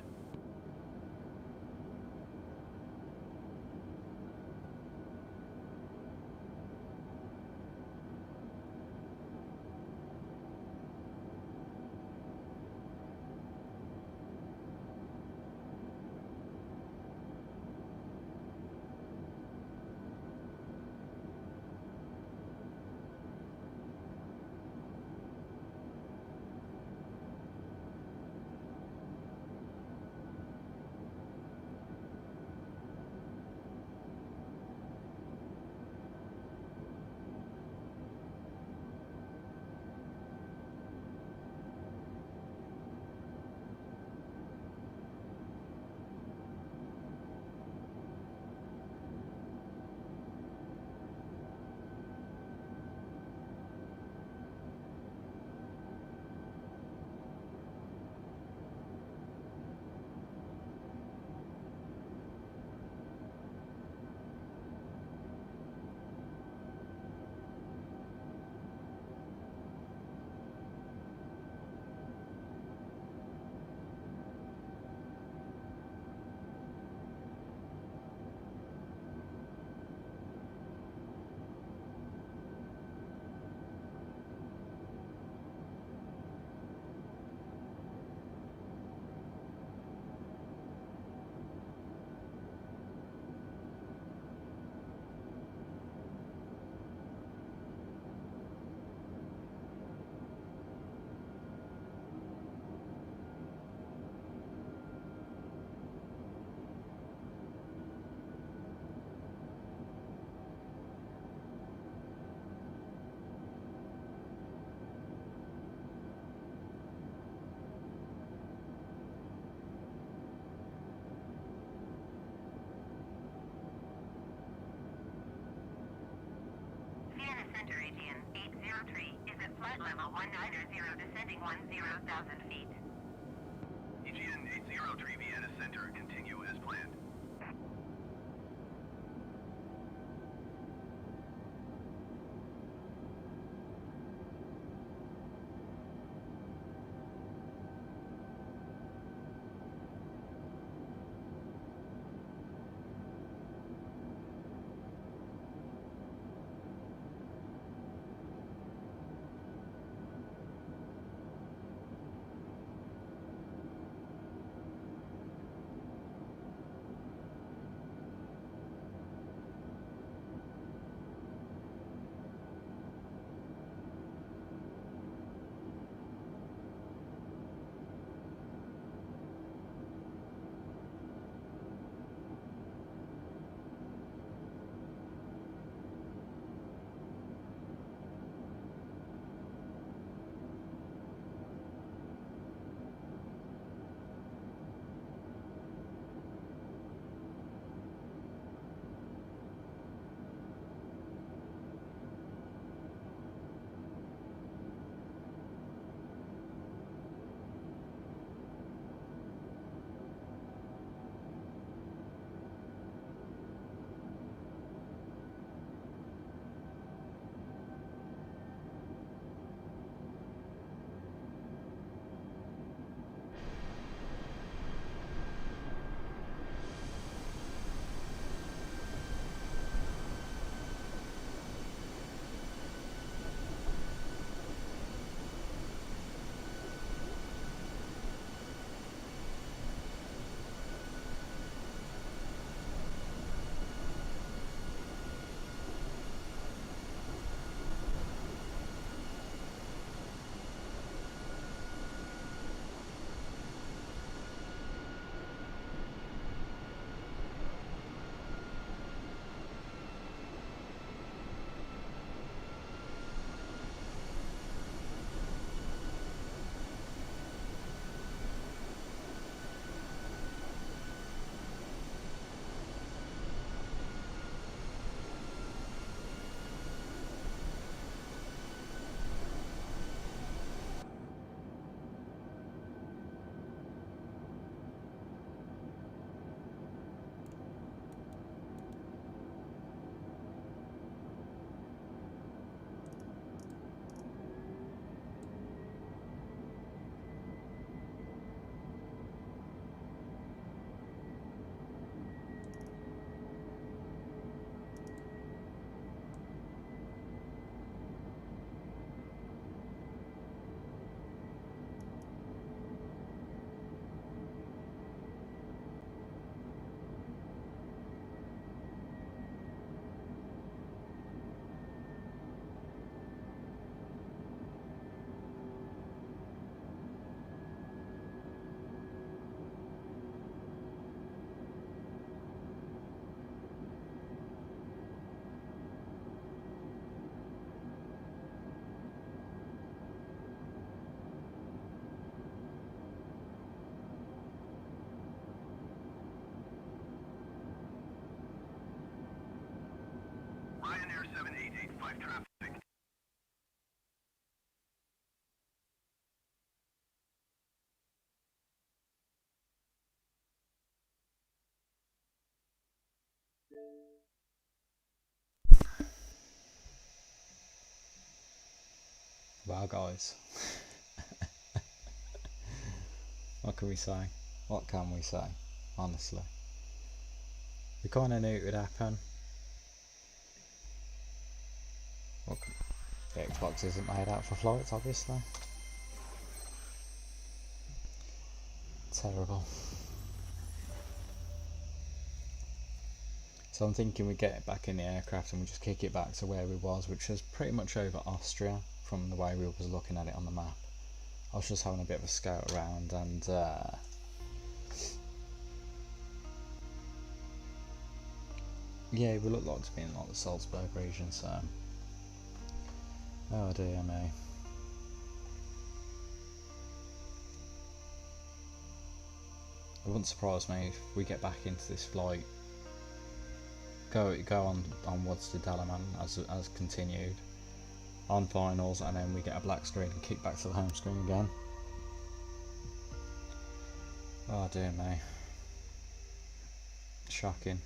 Center Aegean 803 is at flight level 190, descending 10,000 feet. Aegean 803 Vienna Center, continue as planned. 5 traffic. Well, guys, what can we say? What can we say? Honestly, we kind of knew it would happen. Look, the Xbox isn't made out for flights, obviously. Terrible. So I'm thinking we get it back in the aircraft and we just kick it back to where we was, which was pretty much over Austria from the way we was looking at it on the map. I was just having a bit of a scout around and yeah, we look like to be in like the Salzburg region, so oh dear me. It wouldn't surprise me if we get back into this flight, go on onwards to Dalaman as continued on finals, and then we get a black screen and kick back to the home screen again. Oh dear me. Shocking.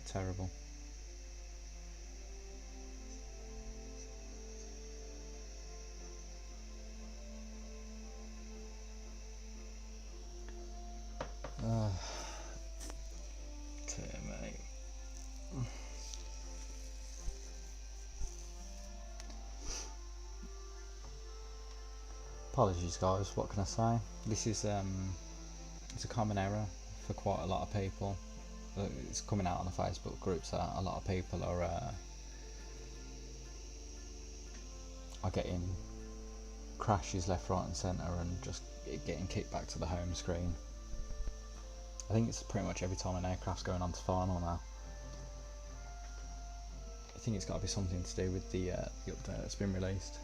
Terrible. Dear me. Apologies guys, what can I say? This is it's a common error for quite a lot of people. It's coming out on the Facebook groups that a lot of people are getting crashes left, right and centre and just getting kicked back to the home screen. I think it's pretty much every time an aircraft's going on to final now. I think it's got to be something to do with the update that's been released.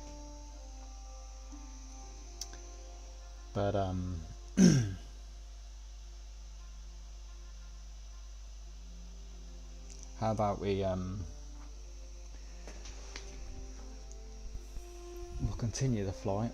But how about we we'll continue the flight.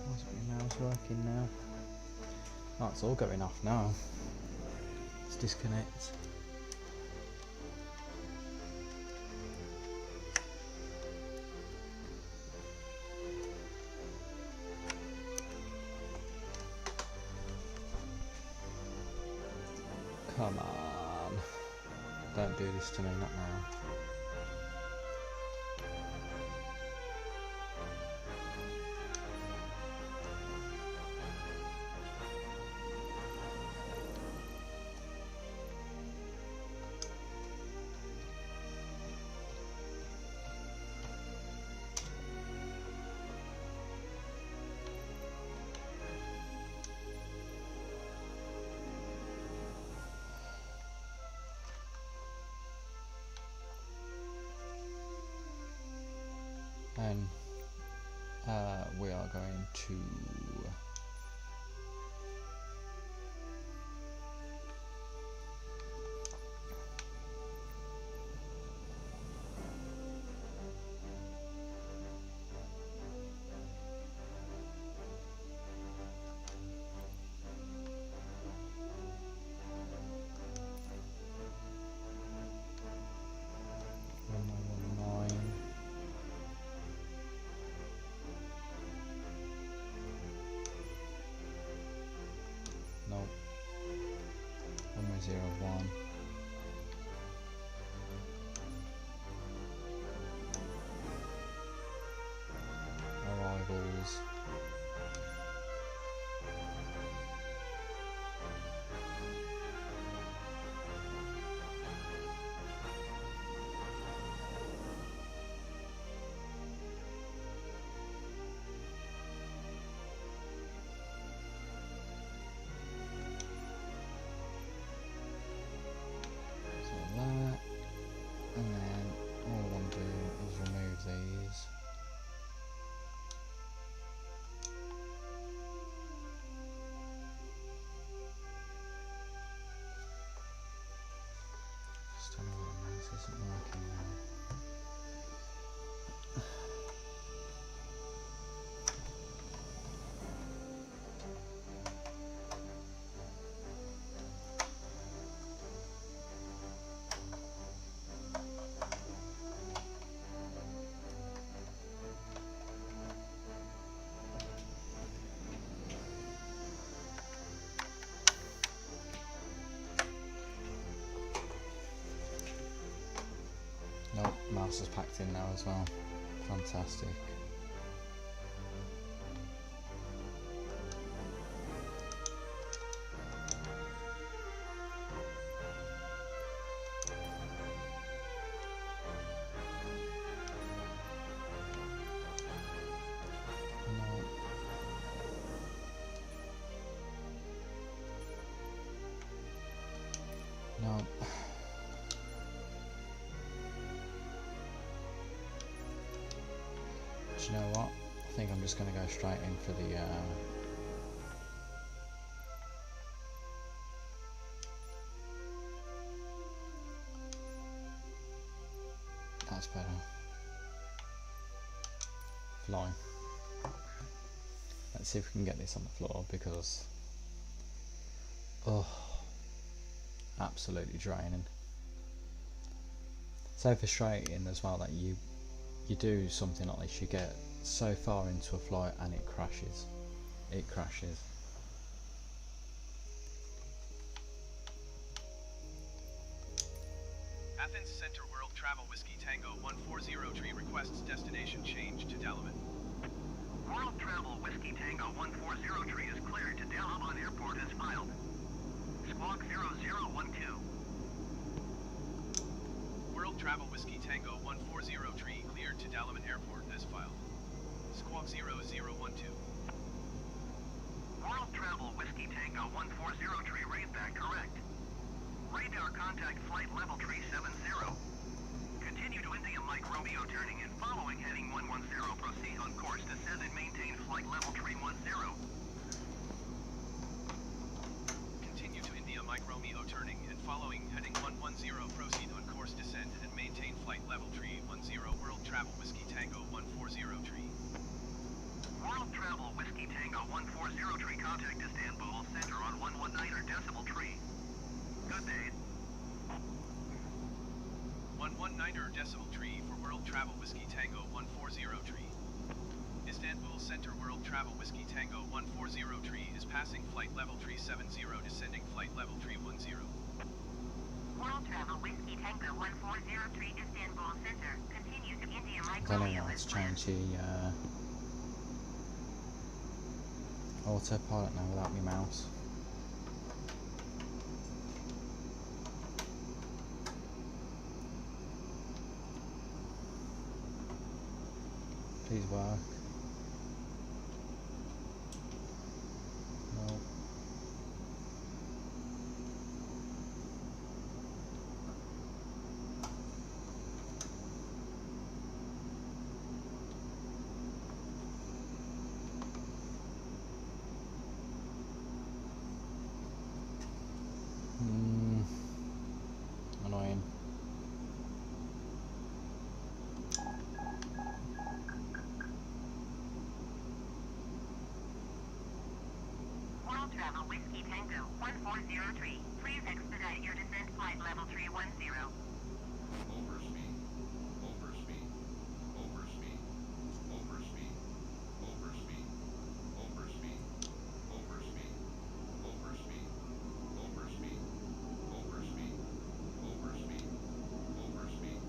Why isn't my mouse working now? Oh, it's all going off now. Let's disconnect. Come on. Don't do this to me, not now. And we are going to nope. 101. Arrivals. sponsors packed in now as well. Fantastic. No. Do you know what? I think I'm just going to go straight in for the that's better. Fly. Let's see if we can get this on the floor, because absolutely draining. So frustrating as well that you do something like this, you get so far into a flight and it crashes. It crashes. Athens Center World Travel Whiskey Tango 140 requests destination change to Dalaman. World Travel Whiskey Tango 140 is cleared to Dalaman Airport as filed. Squawk 0012. World Travel Whiskey Tango 140 cleared to Dalaman Airport as filed. Squawk 0012. World Travel Whiskey Tango 140 read that correct. Radar contact flight level tree 70. Continue to India Mike Romeo turning and following heading 110. Proceed on course descend and maintain flight level tree 10. Continue to India Mike Romeo turning and following heading 110. Proceed on course descend and maintain flight level tree 10. World Travel Whiskey Tango 140 tree. World Travel Whiskey Tango 140 tree contact Istanbul Center on 119 decimal tree. Good day. 119 decimal tree for World Travel Whiskey Tango 140 tree. Istanbul Center World Travel Whiskey Tango 140 tree is passing flight level tree 70, descending flight level tree 10. World Travel Whiskey Tango 140 tree Istanbul Center. Continue to India Mike I don't know Romeo how as to planned. change the autopilot now without my mouse. Please work. No. Annoying. World Travel Whiskey Tango 140 please expedite your descent flight level 310. Overspeed, overspeed, overspeed, overspeed, overspeed, overspeed, overspeed, overspeed, overspeed, overspeed, overspeed, overspeed.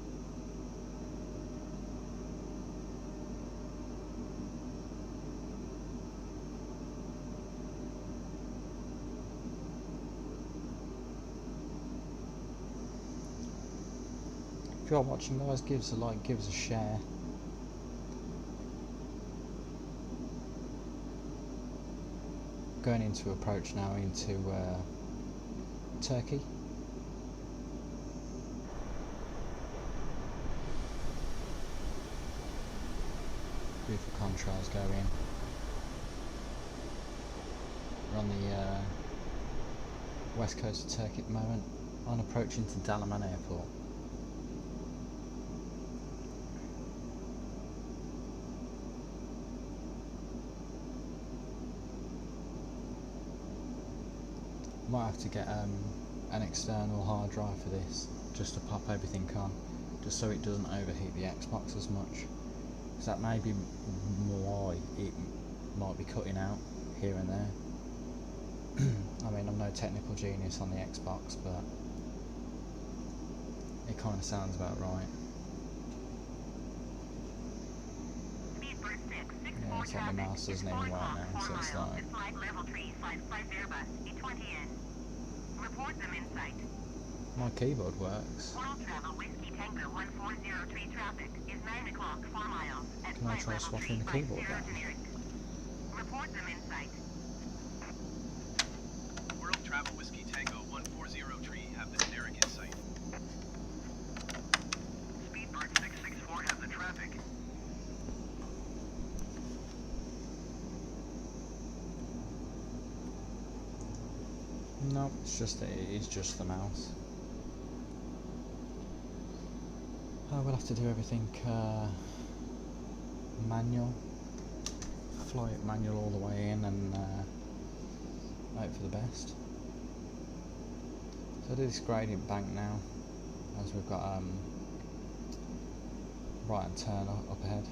If you are watching, guys, give us a like, give us a share. Going into approach now into Turkey. Beautiful contrails going. We're on the west coast of Turkey at the moment, on approach into Dalaman Airport. Might have to get an external hard drive for this, just to pop everything on, just so it doesn't overheat the Xbox as much, because that may be why it might be cutting out here and there. I mean, I'm no technical genius on the Xbox, but it kind of sounds about right. it's like my mouse doesn't even work now, so it's like... Flight level 3 flight Airbus A320N. Report them in sight. My keyboard works. World Travel Whiskey Tango 1403 traffic is 9 o'clock 4 miles at Can I flight try level swapping the 350 keyboard down? generic. Report them in sight. World Travel Whiskey Tango 140 have the generic in sight. Speedbird 664 has the traffic. No, it is just the mouse. We'll have to do everything manual. Fly it manual all the way in and hope for the best. So I do this gradient bank now, as we've got right hand turn up ahead.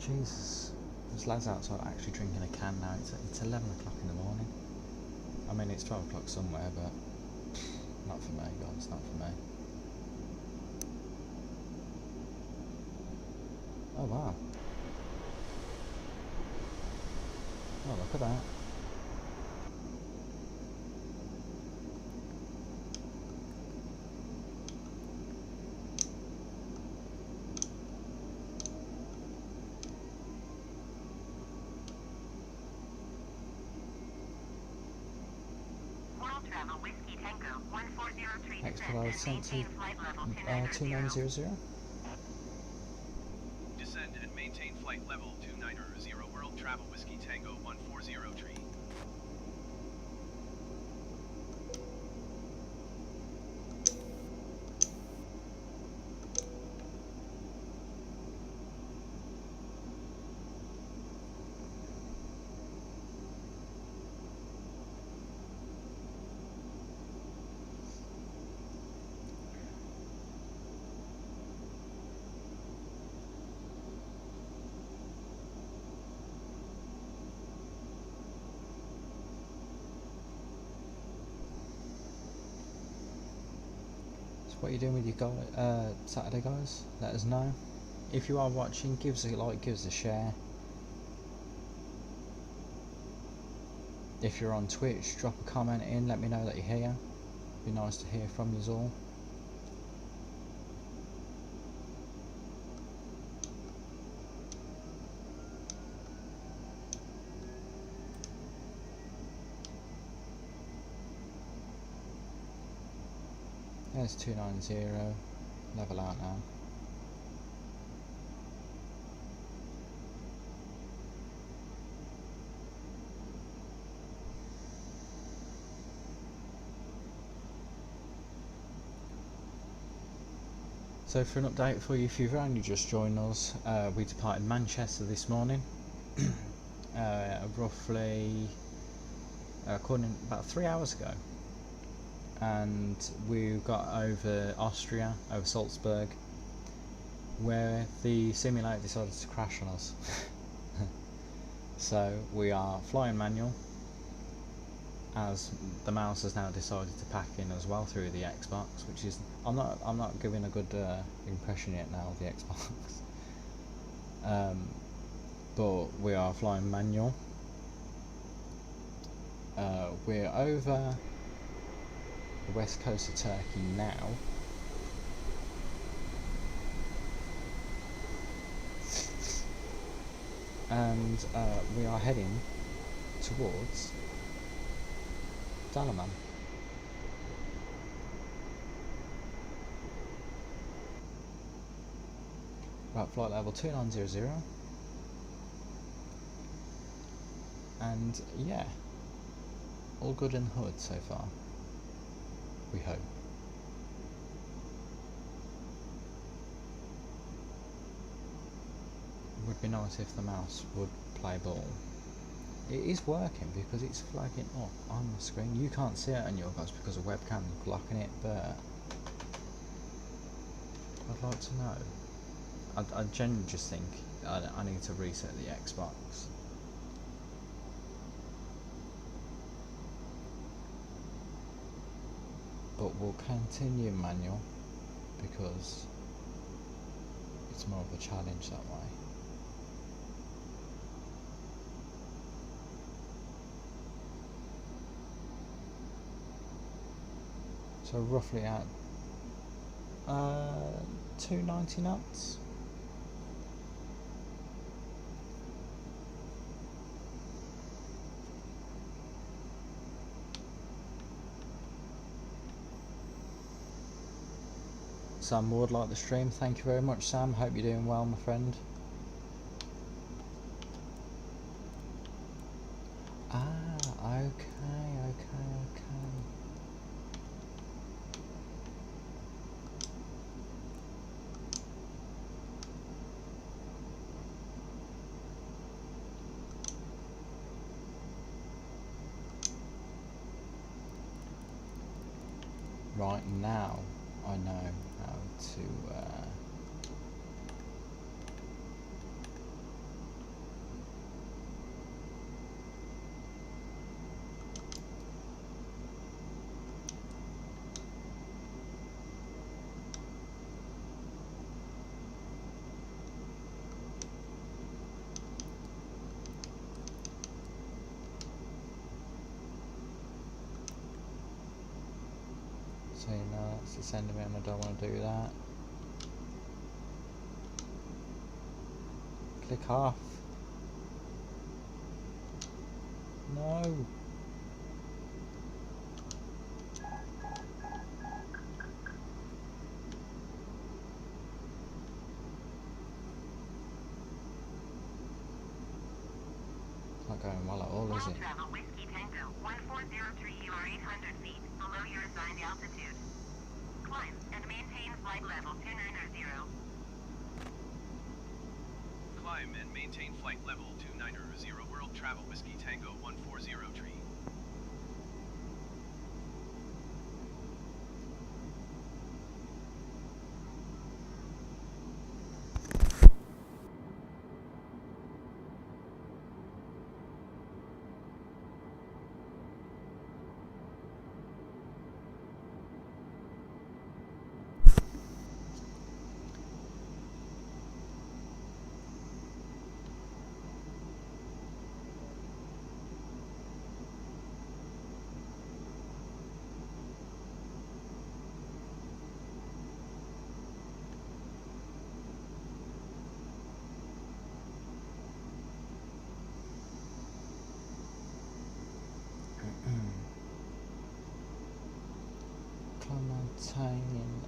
Jesus, there's lads outside actually drinking a can now. It's 11 o'clock in the morning. I mean, it's 12 o'clock somewhere, but not for me, guys, not for me. Oh wow. Oh, look at that. World Travel Whiskey Tango 1403 Expedite sent to maintain flight level 290. 2900. Descend and maintain flight level 290 World Travel Whiskey Tango 1403. What are you doing with your Saturday, guys? Let us know. If you are watching, give us a like, give us a share. If you're on Twitch, drop a comment in, let me know that you're here. Be nice to hear from you all. There's 290, level out now. So for an update for you, if you've only just joined us, we departed Manchester this morning, roughly, according about 3 hours ago. And we got over Austria, over Salzburg, where the simulator decided to crash on us. So we are flying manual, as the mouse has now decided to pack in as well through the Xbox, which is I'm not giving a good impression yet now of the Xbox. But we are flying manual. We're over the west coast of Turkey now. And we are heading towards Dalaman. Right, flight level 2900. And yeah, all good in the hood so far. We hope. It would be nice if the mouse would play ball. It is working because it's flagging up on the screen. You can't see it on your guys because of webcam blocking it, but I'd like to know. I genuinely just think I need to reset the Xbox. But we'll continue manual because it's more of a challenge that way. So roughly at 290 knots. Sam Ward liked the stream. Thank you very much, Sam. Hope you're doing well, my friend. Ah, okay. Right, now I know how to so you know it's descending me and I don't want to do that. Click off. No. It's not going well at all, is World it? Travel Whiskey Tango 1403, you are 800 feet below your assigned altitude. Climb and maintain flight level 290. Climb and maintain flight level 290 World Travel Whiskey Tango 140 tree. Climb maintaining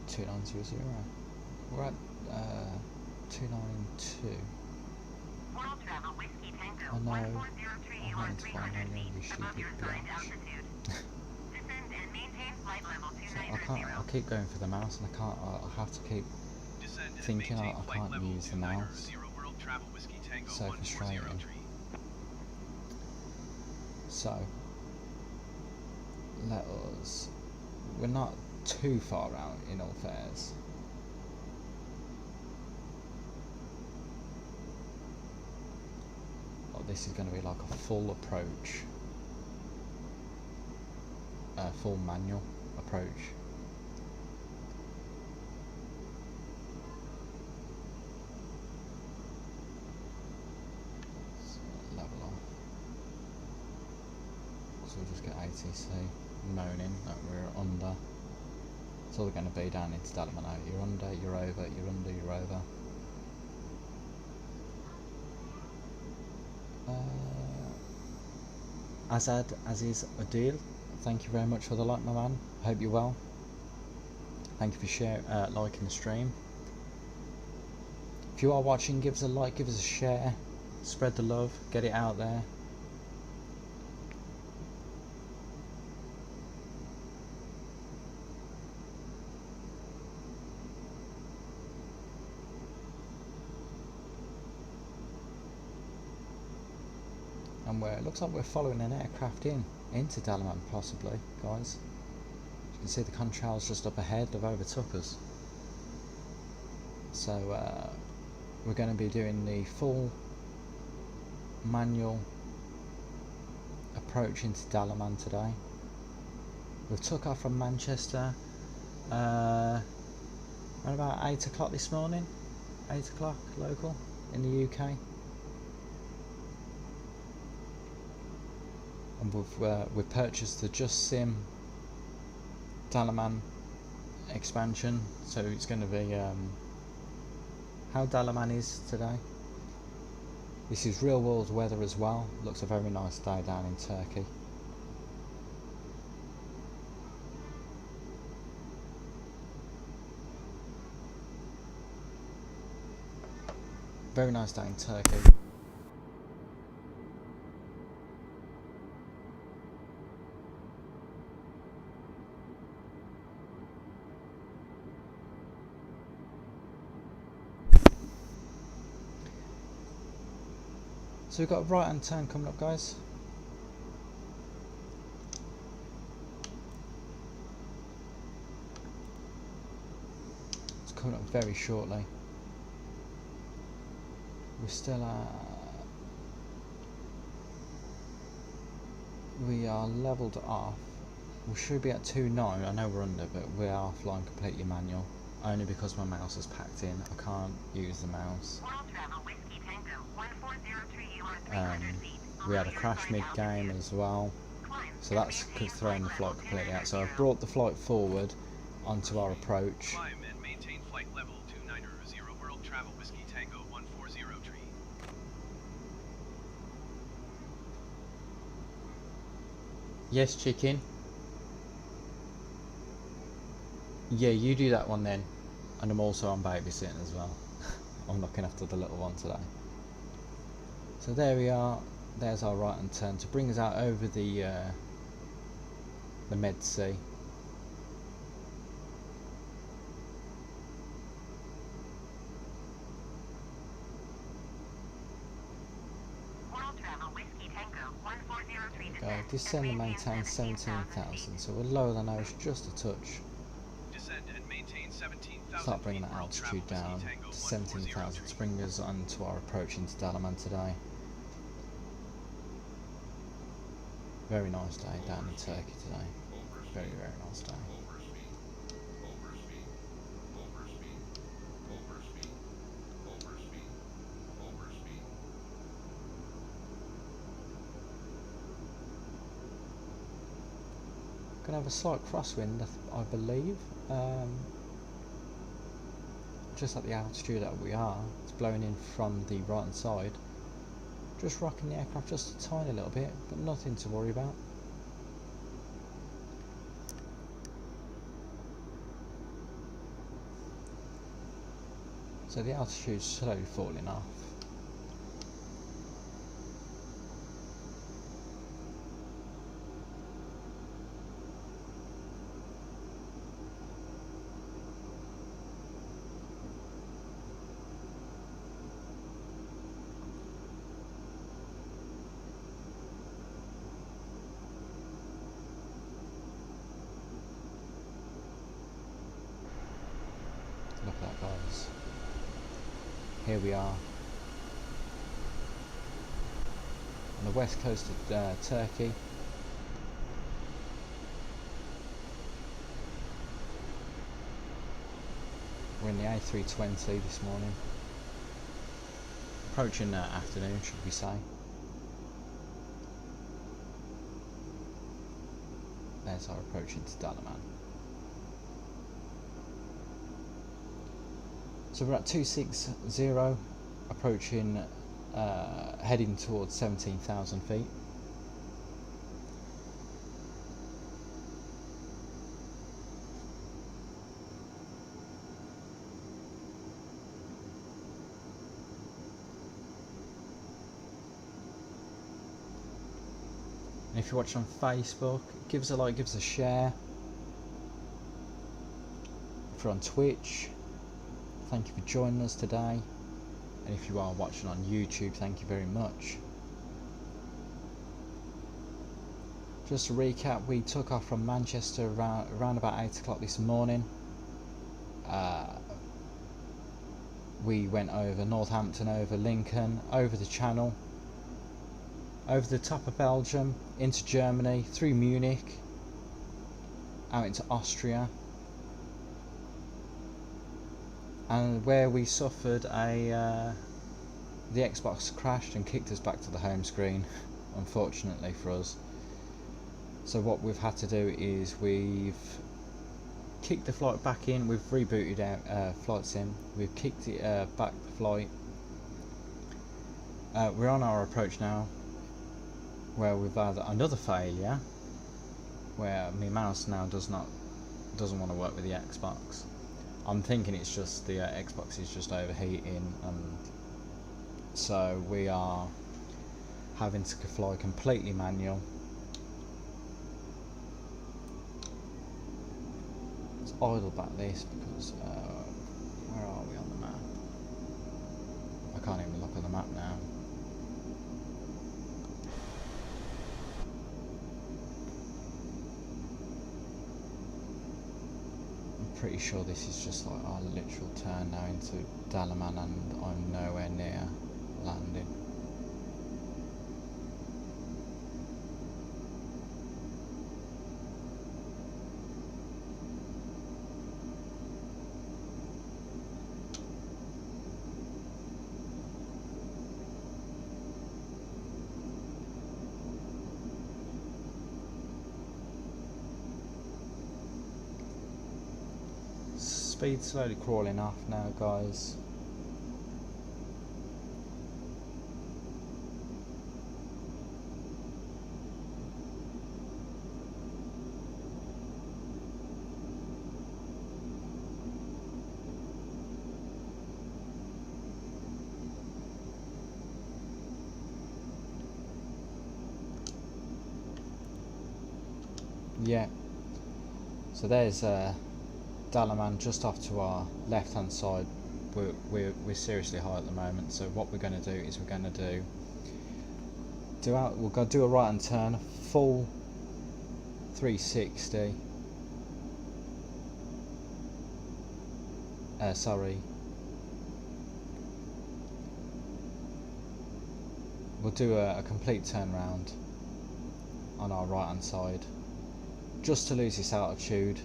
2920. We're at 292. World Travel Whiskey Tango I know. 1403, you I'm are having to find 300 one feet really above stupid your assigned blush. altitude. Descend and maintain flight level So 290. I keep going for the mouse and I can't. I have to keep Descend and thinking maintain I flight can't level use the mouse. 290 World Travel Whiskey Tango So 140 frustrating. tree. So let us. We're not too far out in all fairs. But this is going to be like a full approach, full manual approach. So level off. So we'll just get ATC moaning that we're under. It's all going to be down into Dalaman out. You're under, you're over, you're under, you're over. Azad Aziz Adil, thank you very much for the like, my man. Hope you're well. Thank you for liking the stream. If you are watching, give us a like, give us a share, spread the love, get it out there. And it looks like we're following an aircraft into Dalaman, possibly, guys. You can see the contrails just up ahead, they've overtook us. So we're going to be doing the full manual approach into Dalaman today. We've took off from Manchester. around about 8 o'clock this morning, 8 o'clock local in the UK. And we've purchased the Just Sim Dalaman expansion, so it's going to be how Dalaman is today. This is real world weather as well. Looks a very nice day down in Turkey. Very nice day in Turkey. So we've got a right hand turn coming up, guys. It's coming up very shortly. We're still we are levelled off. We should be at 2.9. I know we're under, but we are flying completely manual. Only because my mouse is packed in. I can't use the mouse. We had a crash mid-game as well, so that's thrown the flight completely out. So I've brought the flight forward onto our approach. Climb and maintain flight level 290 World Travel Whiskey Tango 140 tree. Yes, chicken. Yeah, you do that one then. And I'm also on babysitting as well. I'm looking after the little one today. So there we are. There's our right hand turn to bring us out over the Med Sea. Go. Descend and maintain 17,000. So we're lower than nose just a touch. Descend and maintain 17,000. Start bringing that altitude down to 17,000 to bring us onto our approach into Dalaman today. Very nice day down in Turkey today. Very, very nice day. Gonna have a slight crosswind, I believe. Just at the altitude that we are, it's blowing in from the right hand side. Just rocking the aircraft just a tiny little bit, but nothing to worry about. So the altitude's slowly falling off. Look at that, guys. Here we are on the west coast of Turkey. We're in the A320 this morning. Approaching afternoon, should we say. There's our approach into Dalaman. So we're at 260, approaching, heading towards 17,000 feet. And if you're watching on Facebook, give us a like, give us a share. If you're on Twitch, thank you for joining us today, and if you are watching on YouTube, thank you very much. Just to recap, we took off from Manchester around about 8 o'clock this morning. We went over Northampton, over Lincoln, over the Channel, over the top of Belgium, into Germany, through Munich, out into Austria, and where we suffered the Xbox crashed and kicked us back to the home screen, unfortunately for us. So what we've had to do is we've kicked the flight back in, we've rebooted our flight sim, we've kicked it back the flight. We're on our approach now, where we've had another failure, where my mouse now doesn't want to work with the Xbox. I'm thinking it's just the Xbox is just overheating, and so we are having to fly completely manual. Let's idle back this because where are we on the map? I can't even look at the map now. I'm pretty sure this is just like our literal turn now into Dalaman, and I'm nowhere near landing. Speed slowly crawling off now, guys. Yeah. So there's Dalaman just off to our left hand side. We're seriously high at the moment, so what we're going to do is we're going to we're going to do a right hand turn, full 360. Sorry, we'll do a complete turn round on our right hand side just to lose this altitude.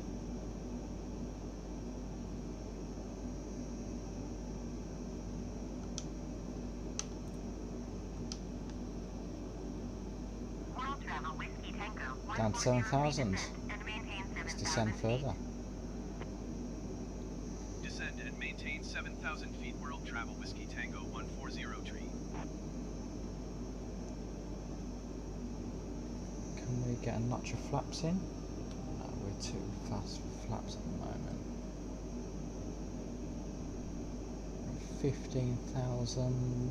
Down to 7,000. Let's descend further. Descend and maintain 7,000 feet. World Travel Whiskey Tango 140 tree. Can we get a notch of flaps in? No, we're too fast for flaps at the moment. 15,000,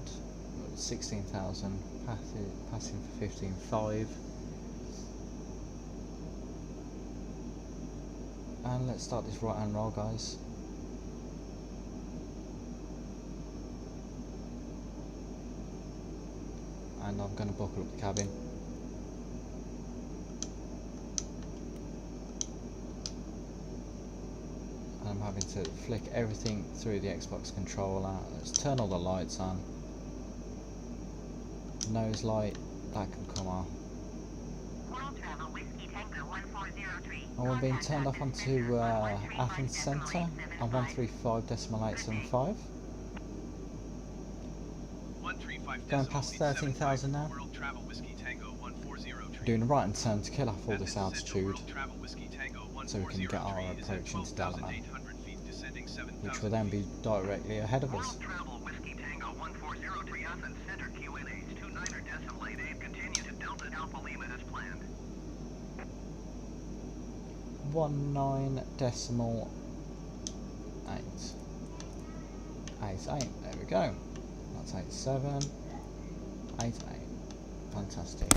16,000, passing for 15.5. And let's start this right hand roll, guys. And I'm going to buckle up the cabin. And I'm having to flick everything through the Xbox controller. Let's turn all the lights on. Nose light, that can come off. And we're being turned off onto Athens Centre on 135.875. Going past 13,000 now. Doing a right hand turn to kill off all this altitude so we can get our approach into Dalaman, which will then be directly ahead of us. 19.888. 88. There we go. That's 87. 88. Fantastic.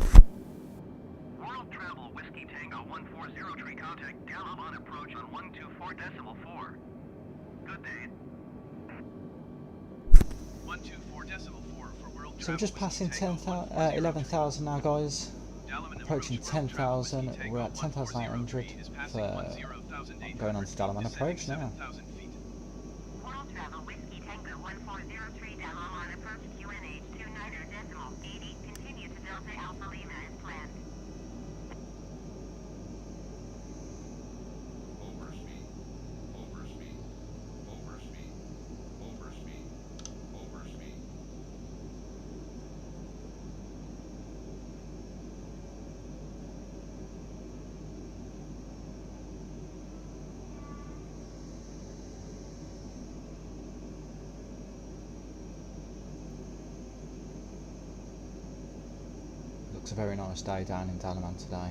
World Travel Whiskey Tango 140 tree, contact Dalaman approach on 124.4. Good day. 124.4 for World So we're just passing 11,000 now, guys. Approaching 10,000. We're at 10,800 for going on to Dalaman approach now. World Travel Whiskey Tango 1403 Dalaman approach QNH 29.80. Continue to Delta Alpha Lima as planned. Overspeed. Overspeed. Overspeed. Looks a very nice day down in Dalaman today.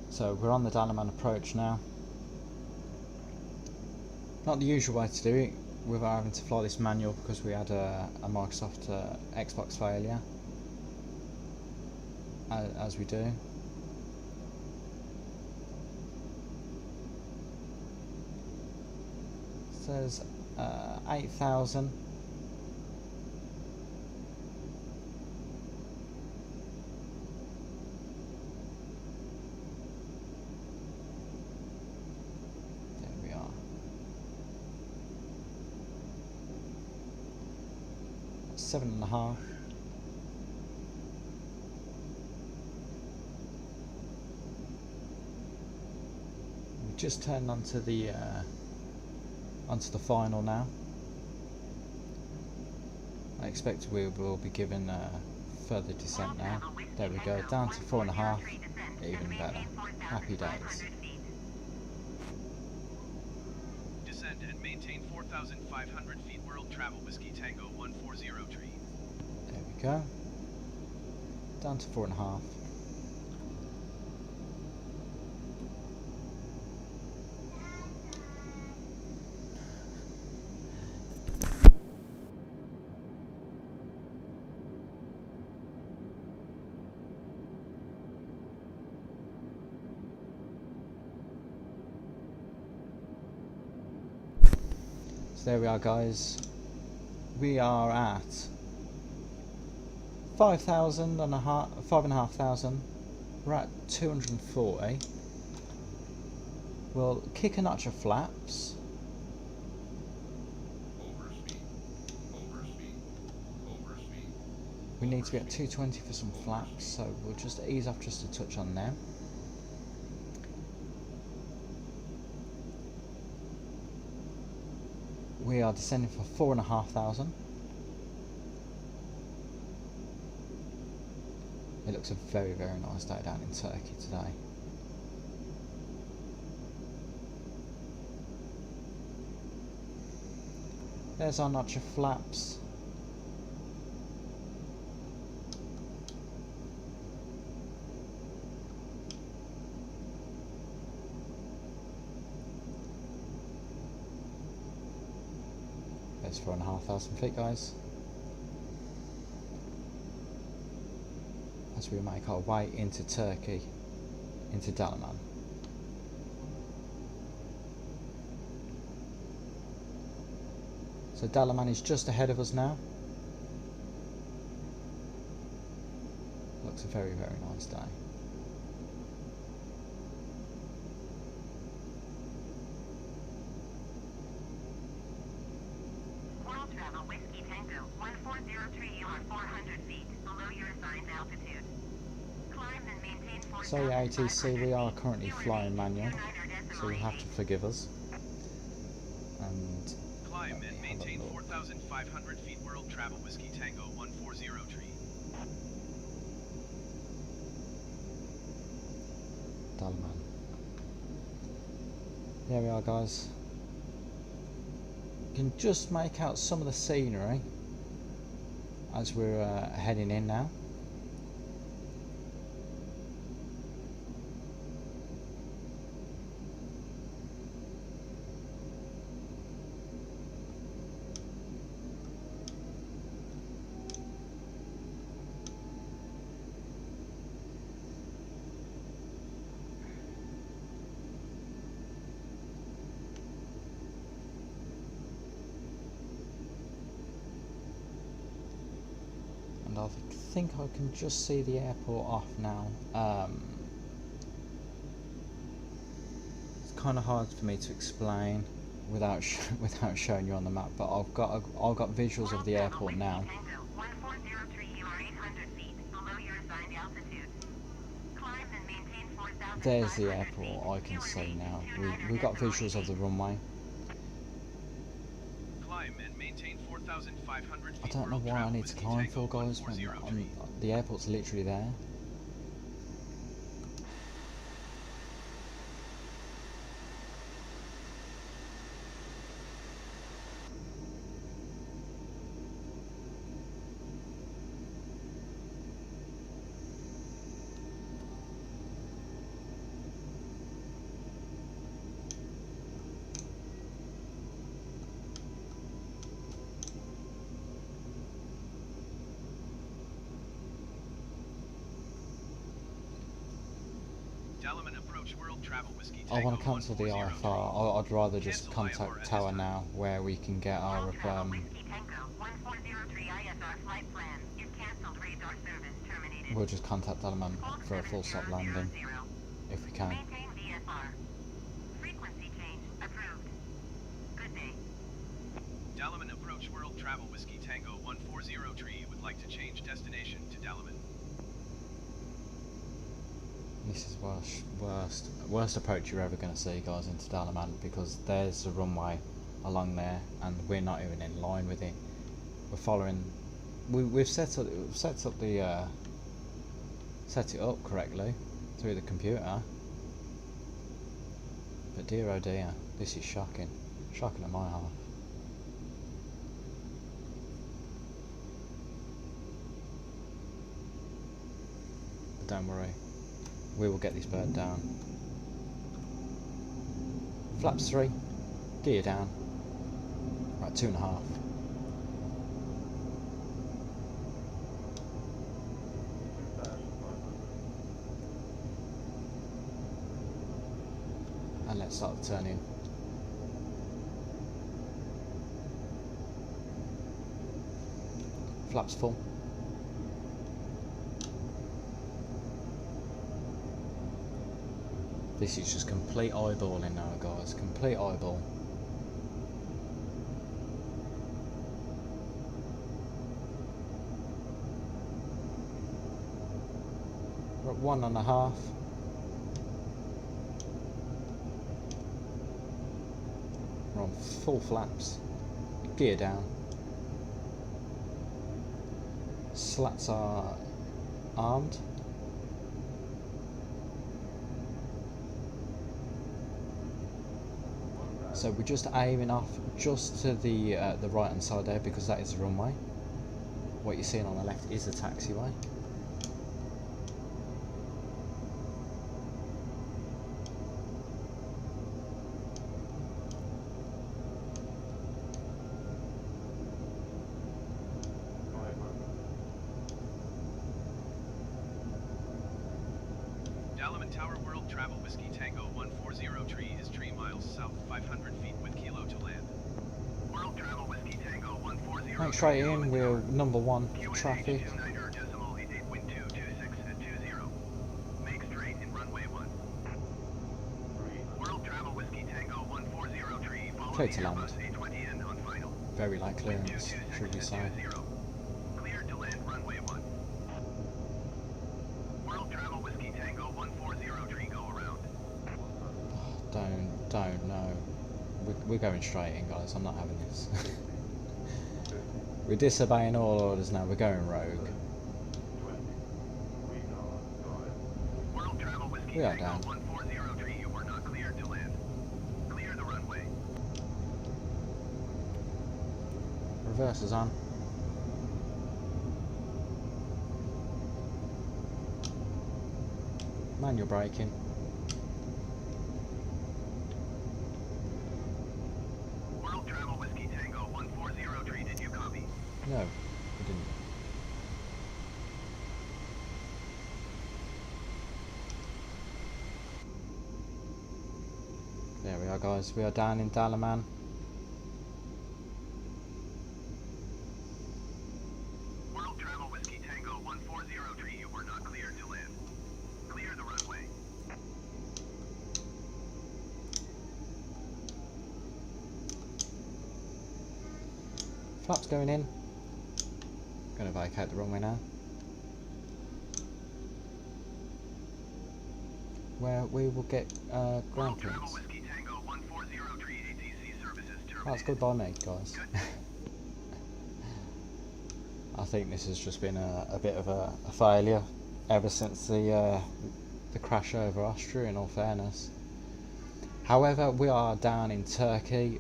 So we're on the Dalaman approach now. Not the usual way to do it, without having to fly this manual, because we had a Microsoft Xbox failure, as we do. It says 8,000. There we are. 7.5. We just turned onto the final now. I expect we will be given further descent now. There we go, down to 4.5. Even better. Happy days. Descend and maintain 4,500 feet. World Travel Whiskey Tango 140 tree. There we go. Down to 4.5. So there we are, guys. We are at 5,500. We're at 240. We'll kick a notch of flaps. We need to be at 220 for some flaps, so we'll just ease off just a touch on them. We are descending for 4,500. It looks a very, very nice day down in Turkey today. There's our notch of flaps. There's 4,500 feet, guys. As we make our way into Turkey, into Dalaman. So Dalaman is just ahead of us now. Looks a very, very nice day. World Travel Whiskey Tango 140 you are 400 feet below your assigned altitude. Climb and maintain 4,500 Sorry ATC, we are currently feet. flying manual, United so you have to forgive us. And Climb and maintain 4,500 feet. World Travel Whiskey Tango 140 tree. Dalaman. There we are, guys. You can just make out some of the scenery as we're heading in now. And I think I can just see the airport off now. It's kind of hard for me to explain without without showing you on the map, but I've got visuals of the airport now. There's the airport I can see now. We've got visuals of the runway. Climb and maintain 4,500 feet. I don't know World why I Travel need to Whiskey climb Tango for, guys, when 140 the airport's literally there. approach World Travel Whiskey I want Tango to cancel the 140 IFR. I'd rather just Cancel IFR contact at this Tower time. now, where we can get our World Travel Whiskey Tango 1403 ISR flight plan is cancelled. Radar service terminated. we'll just contact Dalaman for a full stop landing 7000. if we can. Maintain VFR. Frequency change approved. Good day. Dalaman approach World Travel Whiskey Tango 140 would like to change destination to Dalaman. This is worst approach you're ever going to see, guys, into Dalaman, because there's a runway along there and we're not even in line with it. We're following. We've set it up correctly through the computer, but dear oh dear, this is shocking at my half. But don't worry, we will get this bird down. Flaps 3, gear down. Right, 2.5. And let's start the turn in. Flaps full. This is just complete eyeballing now, guys. Complete eyeball. We're at 1.5. We're on full flaps. Gear down. Slats are armed. So we're just aiming off just to the right hand side there, because that is the runway. What you're seeing on the left is the taxiway. Dalaman Tower World Travel Whiskey Tango 140 is 3 miles south, 500 feet with kilo to land. World Travel Whiskey Tango 140. Right, straight in, we're number 1 for traffic. Wind 226 at 20. Make straight in runway 1. World Travel Whiskey Tango 140 follow Clear the to land. Airbus A320 on final. Very light clearance, should we say. Clear to land runway 1. World Travel Whiskey Tango 140 go around. Don't, no. We're going straight in, guys. I'm not having this. We're disobeying all orders now. We're going rogue. World Travel Whiskey We are Tango down. 140 you are not cleared to land. Clear the runway. Reverse is on. Manual braking. World Travel Whiskey Tango 140 did you copy? No, we didn't. There we are, guys. We are down in Dalaman. World Travel Whiskey Tango 140 you were not cleared to land. Clear the runway. Flaps going in. Going to vacate the runway now. Where we will get ground World Travel clearance. Whiskey Tango 140 ATC services terminated. That's good by me, guys. I think this has just been a bit of a failure ever since the crash over Austria, in all fairness. However, we are down in Turkey.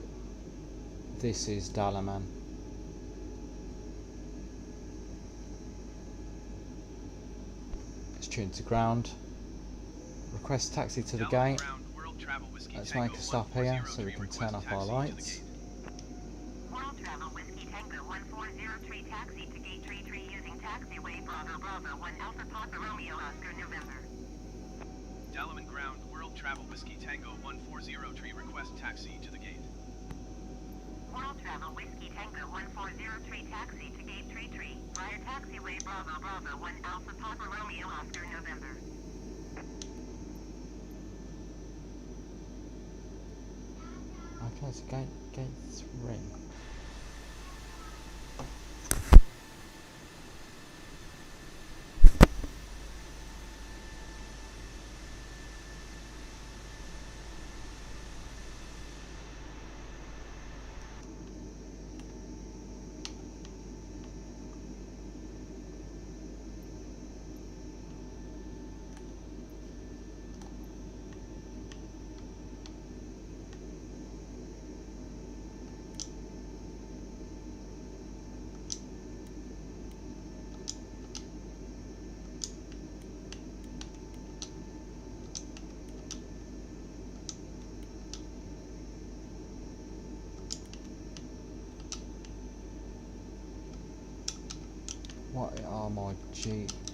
This is Dalaman. It's tuned to ground. Request taxi to the Dalaman gate. ground, World Travel Whiskey Let's Tango make a stop here so we 140 can request turn off our taxi to the lights. gate. World Travel Whiskey Tango 1403 taxi to gate 33 using taxiway Bravo Bravo 1 Alpha Papa Romeo Oscar November. Dalaman ground, World Travel Whiskey Tango 140 tree request taxi to the gate. World Travel Whiskey Tango 1403 taxi to gate 33 via taxiway Bravo Bravo 1 Alpha Papa Romeo Oscar November. Okay, so gate 3.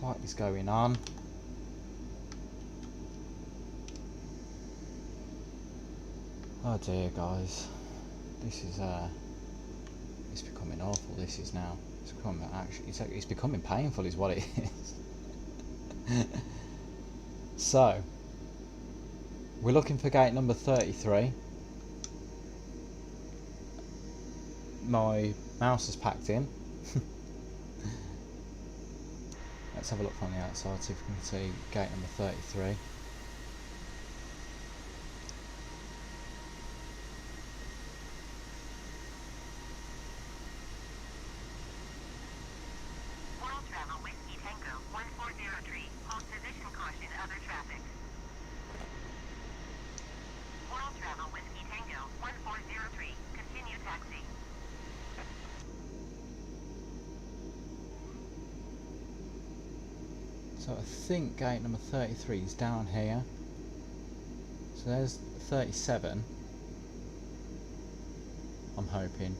What is going on? Oh dear, guys, this is it's becoming awful. This is now. It's becoming it's becoming painful, is what it is. So we're looking for gate number 33. My mouse is packed in. Let's have a look from the outside, see if we can see gate number 33. World Travel Whiskey Tango 1403, hold position, caution other traffic. World Travel Whiskey Tango 1403, continue taxi. So I think gate number 33 is down here. So there's 37. I'm hoping.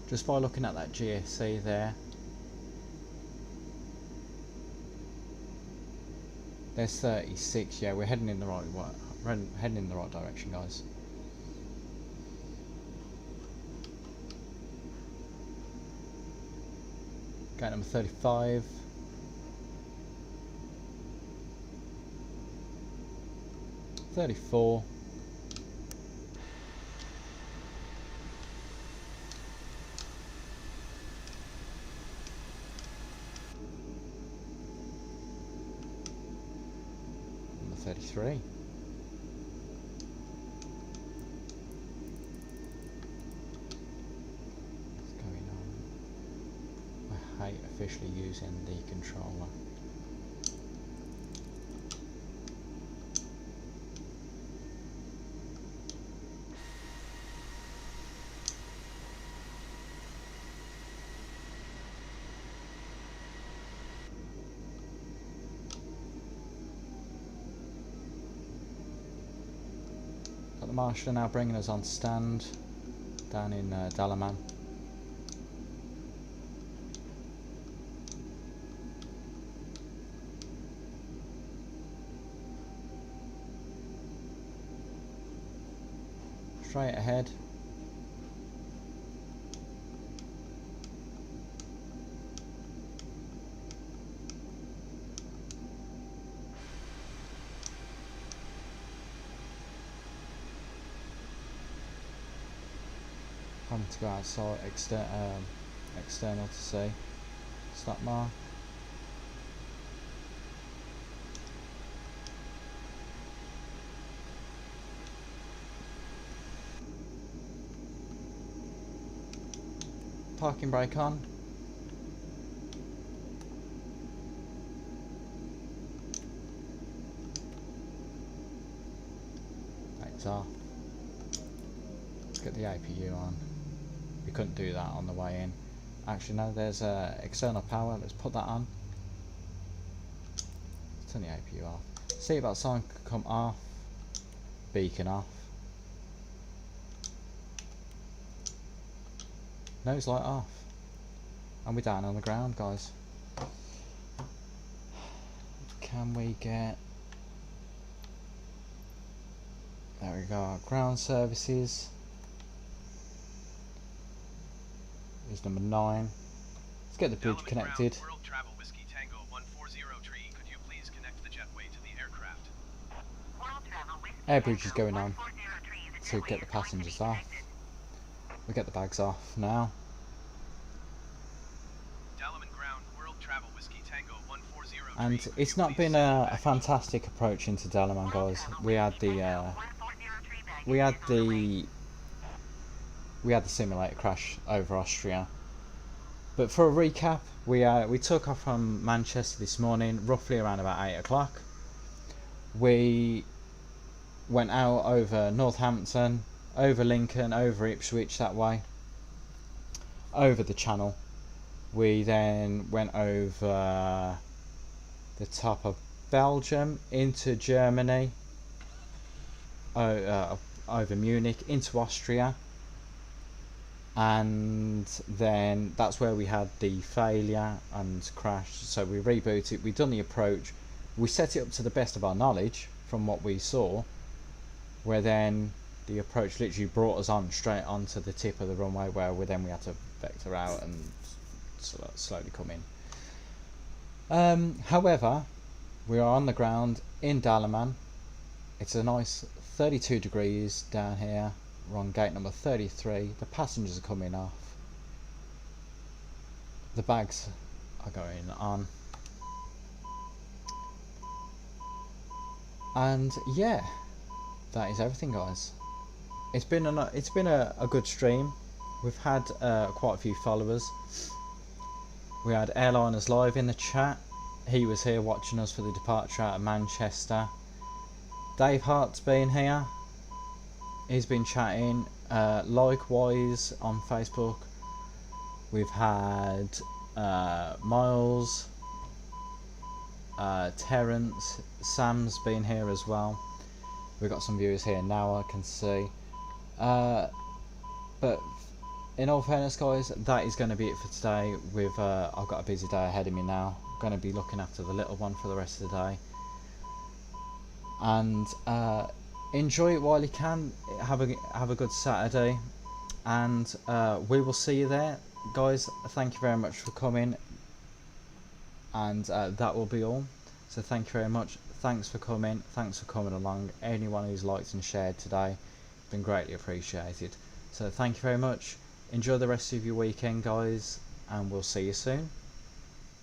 Just by looking at that GSC there. There's 36. Yeah, we're heading in the right way. We're heading in the right direction, guys. Gate number 35. $34. Number 33. What's going on? I hate officially using the controller. The marshal are now bringing us on stand down in Dalaman. Straight ahead. Having to go outside external to see. Stop mark. Parking brake on. Lights off. Let's get the APU on. We couldn't do that on the way in. Actually no, there's external power. Let's put that on. Turn the APU off. Seatbelt sign could come off. Beacon off. Nose light off. And we're down on the ground, guys. Can we get There we go. Ground services is number 9. Let's get the bridge Dalaman connected. Ground, World Travel Whiskey Tango 140 tree. Could you please connect the jetway to the aircraft? World Travel Whiskey Air bridge is Tango going on 140 tree. The to jetway get the is going to be passengers off. connected. We get the bags off now. Dalaman Ground, World Travel Whiskey Tango 140 tree. And Could it's you not please been send a baggage? fantastic approach into Dalaman, guys. We had the simulator crash over Austria. But for a recap, we took off from Manchester this morning, roughly around about 8 o'clock. We went out over Northampton, over Lincoln, over Ipswich that way, over the Channel. We then went over the top of Belgium into Germany, over Munich into Austria, and then that's where we had the failure and crash. So we rebooted, we done the approach, we set it up to the best of our knowledge from what we saw, where then the approach literally brought us on straight onto the tip of the runway, where we had to vector out and slowly come in. However, we are on the ground in Dalaman. It's a nice 32 degrees down here. We're on gate number 33. The passengers are coming off. The bags are going on. And yeah, that is everything, guys. It's been a good stream. We've had quite a few followers. We had Airliners Live in the chat. He was here watching us for the departure out of Manchester. Dave Hart's been here. He's been chatting. Likewise on Facebook, we've had Miles, Terence, Sam's been here as well. We've got some viewers here now, I can see. But in all fairness, guys, that is going to be it for today. I've got a busy day ahead of me now. I'm going to be looking after the little one for the rest of the day. And enjoy it while you can. Have a good Saturday, and we will see you there, guys. Thank you very much for coming, and that will be all. So thank you very much. Thanks for coming. Thanks for coming along. Anyone who's liked and shared today, it's been greatly appreciated. So thank you very much. Enjoy the rest of your weekend, guys, and we'll see you soon.